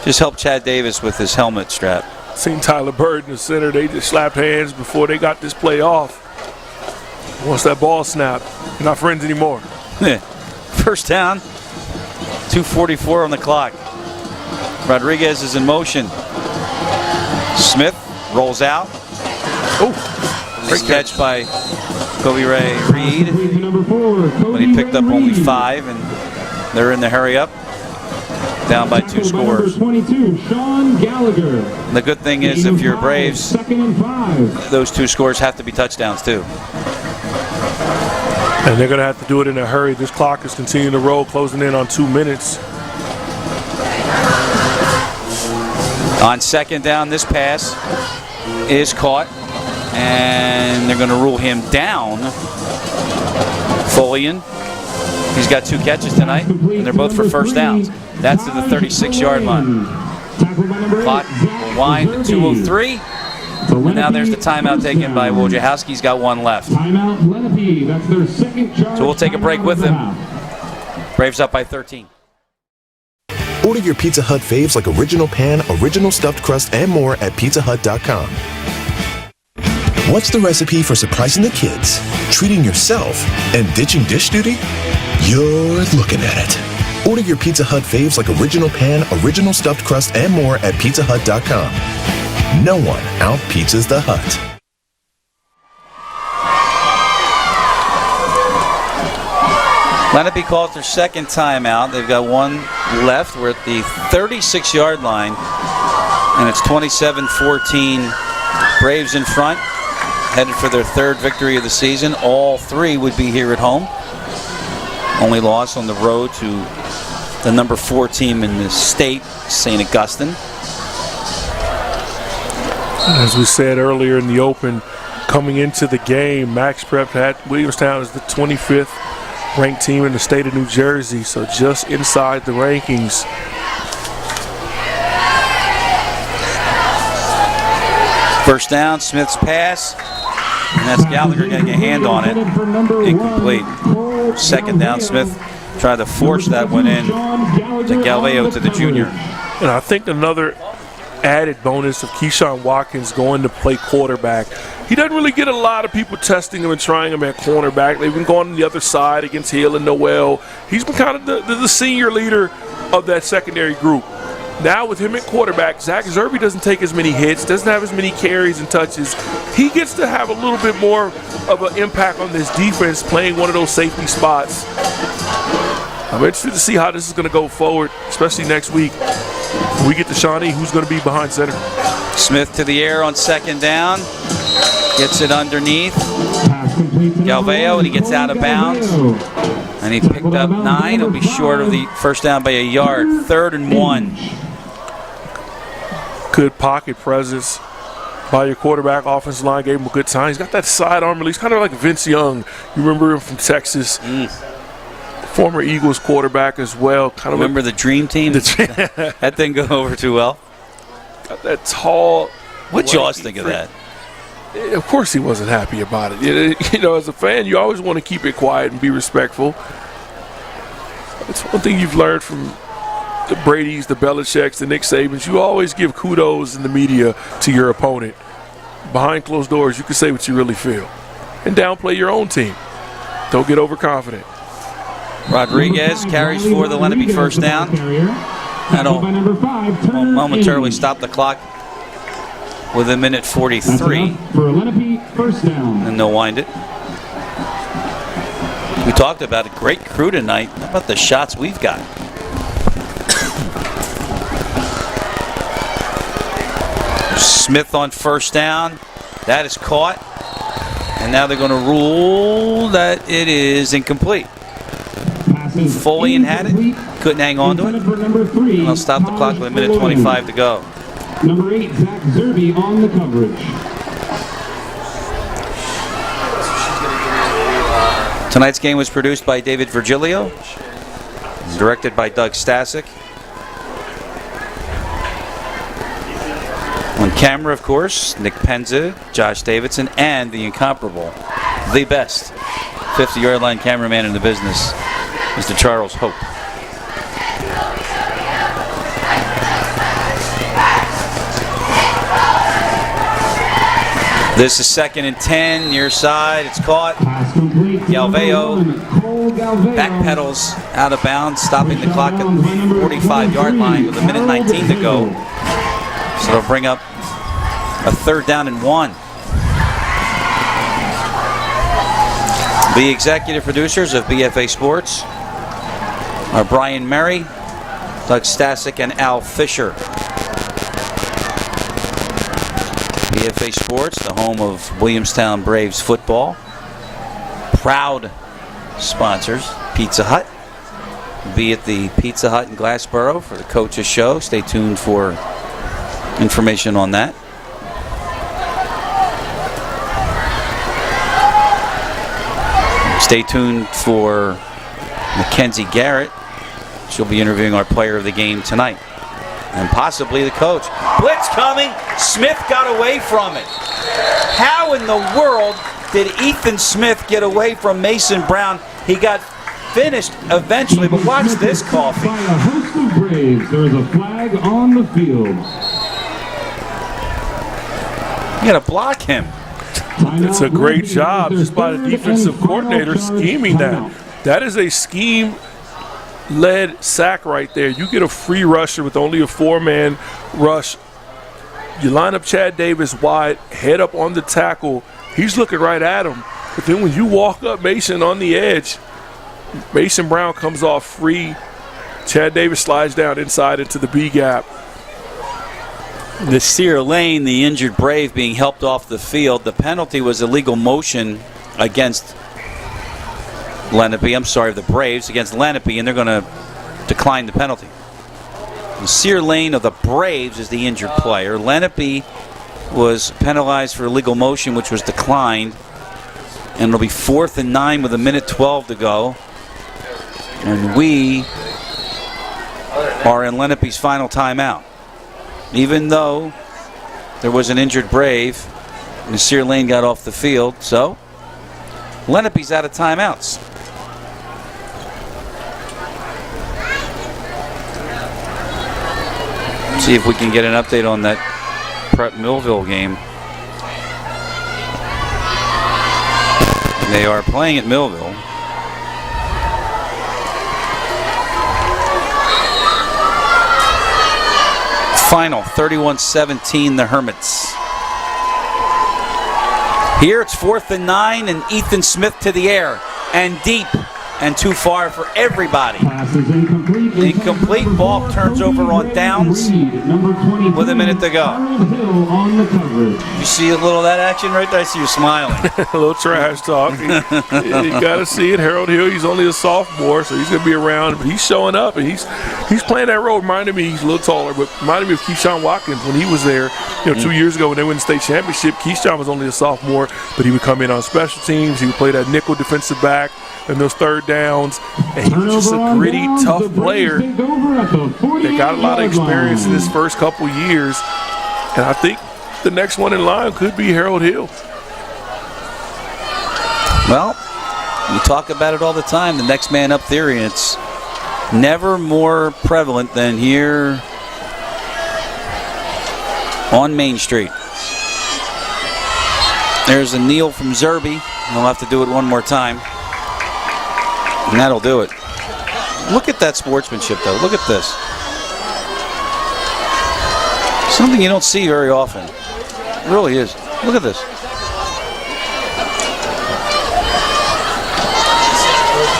just helped Chad Davis with his helmet strap. Seen Tyler Bird in the center. They just slapped hands before they got this play off. Once that ball snapped, you're not friends anymore. 1st down, 2:44 on the clock. Rodriguez is in motion. Smith rolls out. Great catch by Kobe Ray Reed. But he picked up only 5, and they're in the hurry up. Down by 2 scores. 22, Sean Gallagher. The good thing is, if you're Braves, 2nd and 5. those 2 scores have to be touchdowns too. And they're going to have to do it in a hurry. This clock is continuing to roll, closing in on 2 minutes. On 2nd down, this pass is caught, and they're going to rule him down. Folian, he's got 2 catches tonight, and they're both for 1st downs. That's to the 36-yard line. Clock will wind at 2:03. And now there's the timeout taken by Wojciechowski. He's got 1 left. Timeout Lenape. That's their 2nd charge. So we'll take a break with him. Braves up by 13. Order your Pizza Hut faves like original pan, original stuffed crust, and more at PizzaHut.com. What's the recipe for surprising the kids, treating yourself, and ditching dish duty? You're looking at it. Order your Pizza Hut faves like original pan, original stuffed crust, and more at PizzaHut.com. No one out-pizzas the Hut. Lenape calls their 2nd timeout. They've got 1 left. We're at the 36-yard line, and it's 27-14. Braves in front, headed for their 3rd victory of the season. All 3 would be here at home. Only loss on the road to the number 4 team in the state, St. Augustine. As we said earlier in the open, coming into the game, Max Prep had Williamstown as the 25th ranked team in the state of New Jersey, so just inside the rankings. First down, Smith's pass, and that's Gallagher getting a hand on it. Incomplete. 2nd down, Smith tried to force that one in to Galveo, to the junior. And I think another added bonus of Keyshawn Watkins going to play quarterback. He doesn't really get a lot of people testing him and trying him at cornerback. They've been going on the other side against Hill and Noel. He's been kind of the senior leader of that secondary group. Now with him at quarterback, Zach Zerby doesn't take as many hits, doesn't have as many carries and touches. He gets to have a little bit more of an impact on this defense playing one of those safety spots. I'm interested to see how this is going to go forward, especially next week. When we get to Shawnee, who's going to be behind center? Smith to the air on second down. Gets it underneath. Galveo, and he gets out of bounds. And he picked up 9. He'll be short of the first down by a yard. 3rd and 1. Good pocket presence by your quarterback. Offensive line gave him a good time. He's got that sidearm release, kind of like Vince Young. You remember him from Texas. Former Eagles quarterback as well. Kind of remember the Dream Team? That didn't go over too well. Got that tall. What'd Jaws think of that? Of course he wasn't happy about it. You know, as a fan, you always want to keep it quiet and be respectful. It's one thing you've learned from the Bradys, the Belichicks, the Nick Sabans. You always give kudos in the media to your opponent. Behind closed doors, you can say what you really feel. And downplay your own team. Don't get overconfident. Rodriguez carries for the Lenape first down. That'll momentarily stop the clock with 1:43. For Lenape first down. And they'll wind it. We talked about a great crew tonight. How about the shots we've got? Smith on first down. That is caught. And now they're going to rule that it is incomplete. Folian had it, couldn't hang on to it. And they'll stop the clock with 1:25 to go. Number 8, Zach Zerby on the coverage. Tonight's game was produced by David Virgilio, directed by Doug Stasic. On camera, of course, Nick Penza, Josh Davidson, and the incomparable, the best 50-yard line cameraman in the business, Mr. Charles Hope. This is 2nd and 10, near side. It's caught. Galveo backpedals out of bounds, stopping the clock at the 45-yard line with 1:19 to go. So it'll bring up a 3rd down and 1. The executive producers of BFA Sports are Brian Murray, Doug Stasic, and Al Fisher. BFA Sports, the home of Williamstown Braves football. Proud sponsors, Pizza Hut. Be at the Pizza Hut in Glassboro for the coaches show. Stay tuned for information on that. Stay tuned for Mackenzie Garrett. She'll be interviewing our player of the game tonight. And possibly the coach. Blitz coming. Smith got away from it. How in the world did Ethan Smith get away from Mason Brown? He got finished eventually, but watch this coffee. By a host of Braves, there is a flag on the field. You got to block him. It's a great job just by the defensive coordinator scheming that. That is a scheme-led sack right there. You get a free rusher with only a 4-man rush. You line up Chad Davis wide, head up on the tackle. He's looking right at him. But then when you walk up Mason on the edge, Mason Brown comes off free. Chad Davis slides down inside into the B gap. Nasir Lane, the injured Brave, being helped off the field. The penalty was illegal motion against Lenape. I'm sorry, the Braves against Lenape, and they're going to decline the penalty. Nasir Lane of the Braves is the injured player. Lenape was penalized for illegal motion, which was declined. And it'll be 4th and 9 with 1:12 to go. And we are in Lenape's final timeout. Even though there was an injured Brave, Nasir Lane got off the field, so Lenape's out of timeouts. See if we can get an update on that Prep Millville game. They are playing at Millville. Final 31-17, the Hermits. Here it's 4th and 9, and Ethan Smith to the air and deep and too far for everybody. Incomplete. Ball turns over on downs with a minute to go. You see a little of that action right there? I see you smiling. A little trash talk. You got to see it. Harold Hill, he's only a sophomore, so he's going to be around. But he's showing up, and he's playing that role. Reminded me, he's a little taller, but reminded me of Keyshawn Watkins when he was there 2 years ago when they won the state championship. Keyshawn was only a sophomore, but he would come in on special teams. He would play that nickel defensive back and those third downs. And he was just a gritty, tough player that got a lot of experience in his first couple years. And I think the next one in line could be Harold Hill. Well, we talk about it all the time, the next man up theory, and it's never more prevalent than here on Main Street. There's a kneel from Zerby. He'll have to do it one more time. And that'll do it. Look at that sportsmanship, though. Look at this. Something you don't see very often. It really is. Look at this.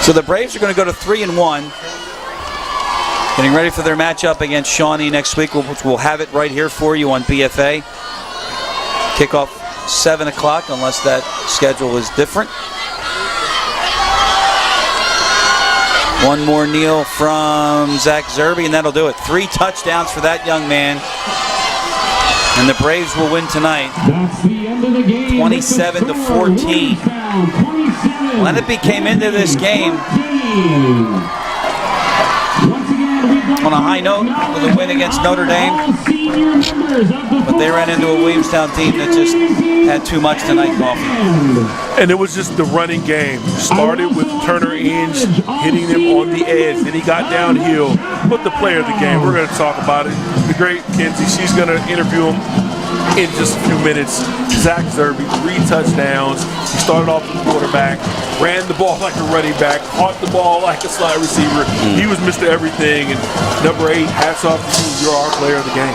So the Braves are going to go to 3-1. Getting ready for their matchup against Shawnee next week. We'll have it right here for you on BFA. Kickoff 7 o'clock, unless that schedule is different. One more kneel from Zach Zerby, and that'll do it. 3 touchdowns for that young man. And the Braves will win tonight. That's the end of the game. 27-14. Lenape came into this game on a high note with a win against Notre Dame. But they ran into a Williamstown team that just had too much tonight, Coffee. And it was just the running game. Started with Turner Inge hitting him on the edge. Then he got downhill. But the player of the game, we're going to talk about it. The great Kenzie, she's going to interview him in just a few minutes. Zach Zerby, 3 touchdowns. He started off the quarterback, ran the ball like a running back, caught the ball like a slide receiver. He was Mr. Everything. And number 8, hats off to you. You're our player of the game.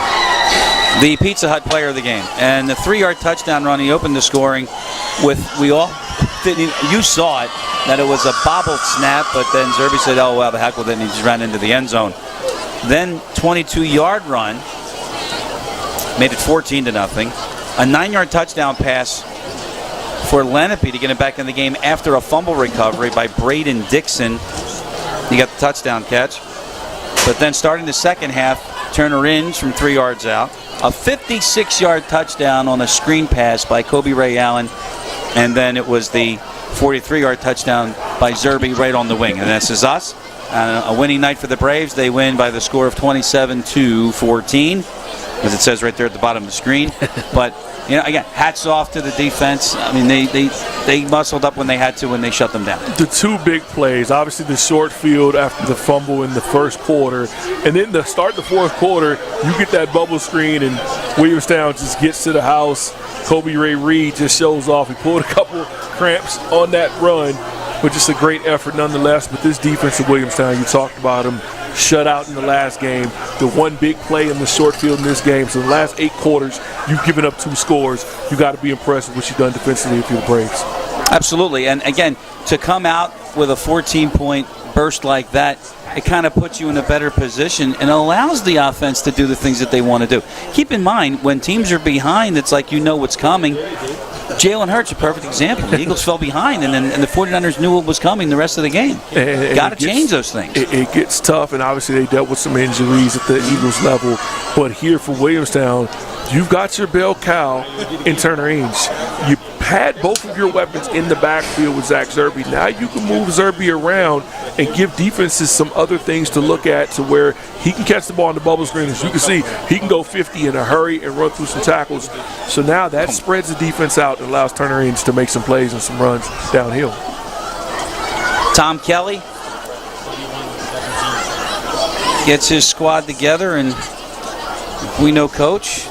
The Pizza Hut player of the game. And the 3-yard touchdown run, he opened the scoring with, you saw it, that it was a bobbled snap, but then Zerby said, oh, well, the heck with it, and he just ran into the end zone. Then 22-yard run, made it 14-0. A 9-yard touchdown pass for Lenape to get him back in the game after a fumble recovery by Braden Dixon. He got the touchdown catch. But then starting the second half, Turner Inge from 3 yards out. A 56-yard touchdown on a screen pass by Kobe Ray Allen. And then it was the 43-yard touchdown by Zerby right on the wing. And this is us. A winning night for the Braves. They win by the score of 27-14, as it says right there at the bottom of the screen. But, again, hats off to the defense. I mean, they muscled up when they had to when they shut them down. The 2 big plays, obviously the short field after the fumble in the first quarter, and then to start the fourth quarter, you get that bubble screen and Williamstown just gets to the house. Kobe Ray Reed just shows off. He pulled a couple cramps on that run, but just a great effort nonetheless. But this defense of Williamstown, you talked about them, shut out in the last game. The one big play in the short field in this game. So in the last 8 quarters, you've given up 2 scores. You got to be impressed with what you've done defensively if you're the Braves. Absolutely. And again, to come out with a 14-point burst like that, it kind of puts you in a better position and allows the offense to do the things that they want to do. Keep in mind, when teams are behind, it's like you know what's coming. Jalen Hurts, a perfect example. The Eagles fell behind, and the 49ers knew what was coming the rest of the game. Got to change those things. It gets tough, and obviously they dealt with some injuries at the Eagles level. But here for Williamstown, you've got your bell cow in Turner Inge. You had both of your weapons in the backfield with Zach Zerby. Now you can move Zerby around and give defenses some other things to look at to where he can catch the ball on the bubble screen. As you can see, he can go 50 in a hurry and run through some tackles. So now that spreads the defense out and allows Turner Inge to make some plays and some runs downhill. Tom Kelly gets his squad together and we know Coach.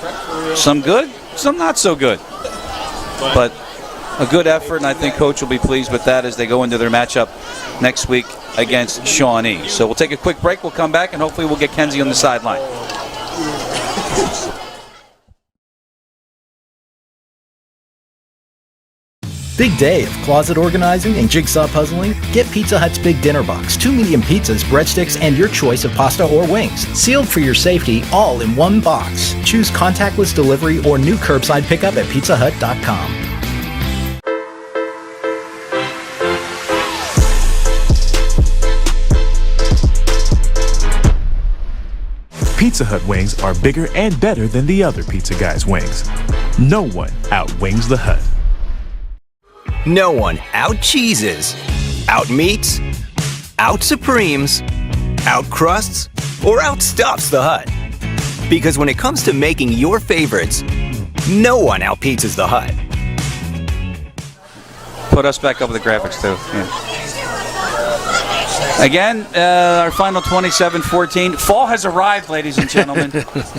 Some good, some not so good. But a good effort, and I think Coach will be pleased with that as they go into their matchup next week against Shawnee. So we'll take a quick break. We'll come back, and hopefully we'll get Kenzie on the sideline. Big day of closet organizing and jigsaw puzzling? Get Pizza Hut's Big Dinner Box. 2 medium pizzas, breadsticks, and your choice of pasta or wings. Sealed for your safety, all in one box. Choose contactless delivery or new curbside pickup at PizzaHut.com. Pizza Hut wings are bigger and better than the other pizza guys' wings. No one outwings the Hut. No one out-cheeses, out-meats, out-supremes, out-crusts, or outstuffs the Hut. Because when it comes to making your favorites, no one out-pizzas the Hut. Put us back up with the graphics, too. Yeah. Again, our final 27-14. Fall has arrived, ladies and gentlemen.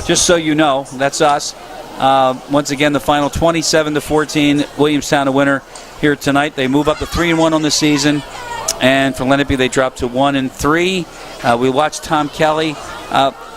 Just so you know, that's us. Once again, the final 27-14. Williamstown a winner here tonight. They move up to 3-1 on the season, and for Lenape they drop to 1-3. We watched Tom Kelly.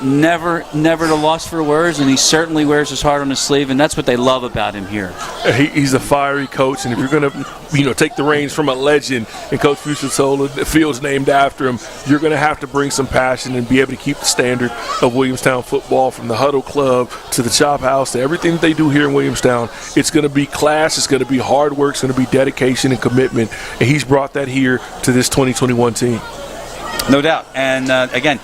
Never the loss for words, and he certainly wears his heart on his sleeve, and that's what they love about him here. He's a fiery coach, and if you're going to, take the reins from a legend, and Coach Fucetola Field's named after him, you're going to have to bring some passion and be able to keep the standard of Williamstown football, from the Huddle Club to the Chop House to everything that they do here in Williamstown. It's going to be class, it's going to be hard work, it's going to be dedication and commitment, and he's brought that here to this 2021 team. No doubt. And again,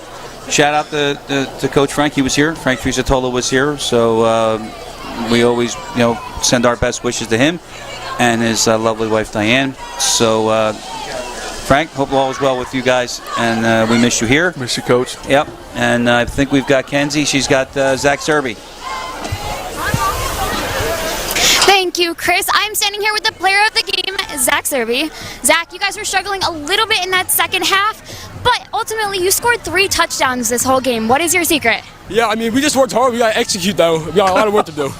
shout out to Coach Frank. He was here. Frank Fucetola was here. So we always, send our best wishes to him and his lovely wife Diane. So Frank, hope all is well with you guys, and we miss you here. Miss you, Coach. Yep. And I think we've got Kenzie. She's got Zach Serby. Thank you, Chris. I'm standing here with the player of the game, Zach Serby. Zach, you guys were struggling a little bit in that second half, but ultimately you scored 3 touchdowns this whole game. What is your secret? Yeah, we just worked hard. We got to execute, though. We got a lot of work to do.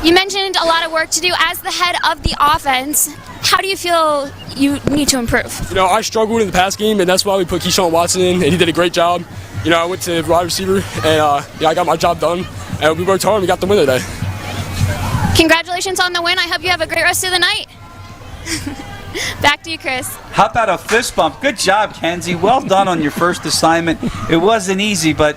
You mentioned a lot of work to do as the head of the offense. How do you feel you need to improve? I struggled in the pass game, and that's why we put Keyshawn Watson in, and he did a great job. I went to wide receiver, and I got my job done, and we worked hard, and we got the win today. Congratulations on the win. I hope you have a great rest of the night. Back to you, Chris. How about a fist bump? Good job, Kenzie. Well done on your first assignment. It wasn't easy, but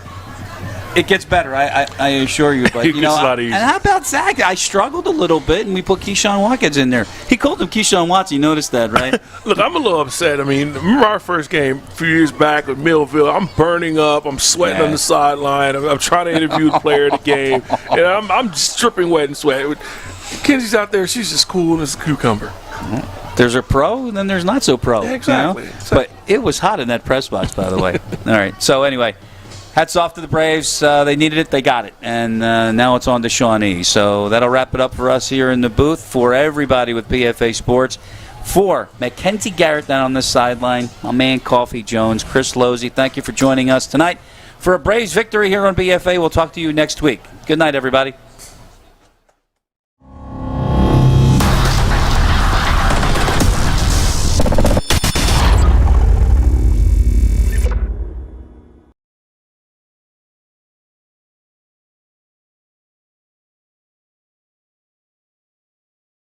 it gets better, I assure you. But it gets a lot easier. And how about Zach? I struggled a little bit, and we put Keyshawn Watkins in there. He called him Keyshawn Watson. You noticed that, right? Look, I'm a little upset. Remember our first game a few years back with Millville? I'm burning up. I'm sweating on the sideline. I'm trying to interview the player of the game. And I'm just dripping wet and sweat. Kenzie's out there. She's just cool as a cucumber. There's a pro, and then there's not so pro. Yeah, exactly. But it was hot in that press box, by the way. All right. So anyway, hats off to the Braves. They needed it. They got it. And now it's on to Shawnee. So that'll wrap it up for us here in the booth. For everybody with PFA Sports. For Mackenzie Garrett down on this sideline, my man Coffee Jones, Chris Losey, thank you for joining us tonight for a Braves victory here on BFA. We'll talk to you next week. Good night, everybody.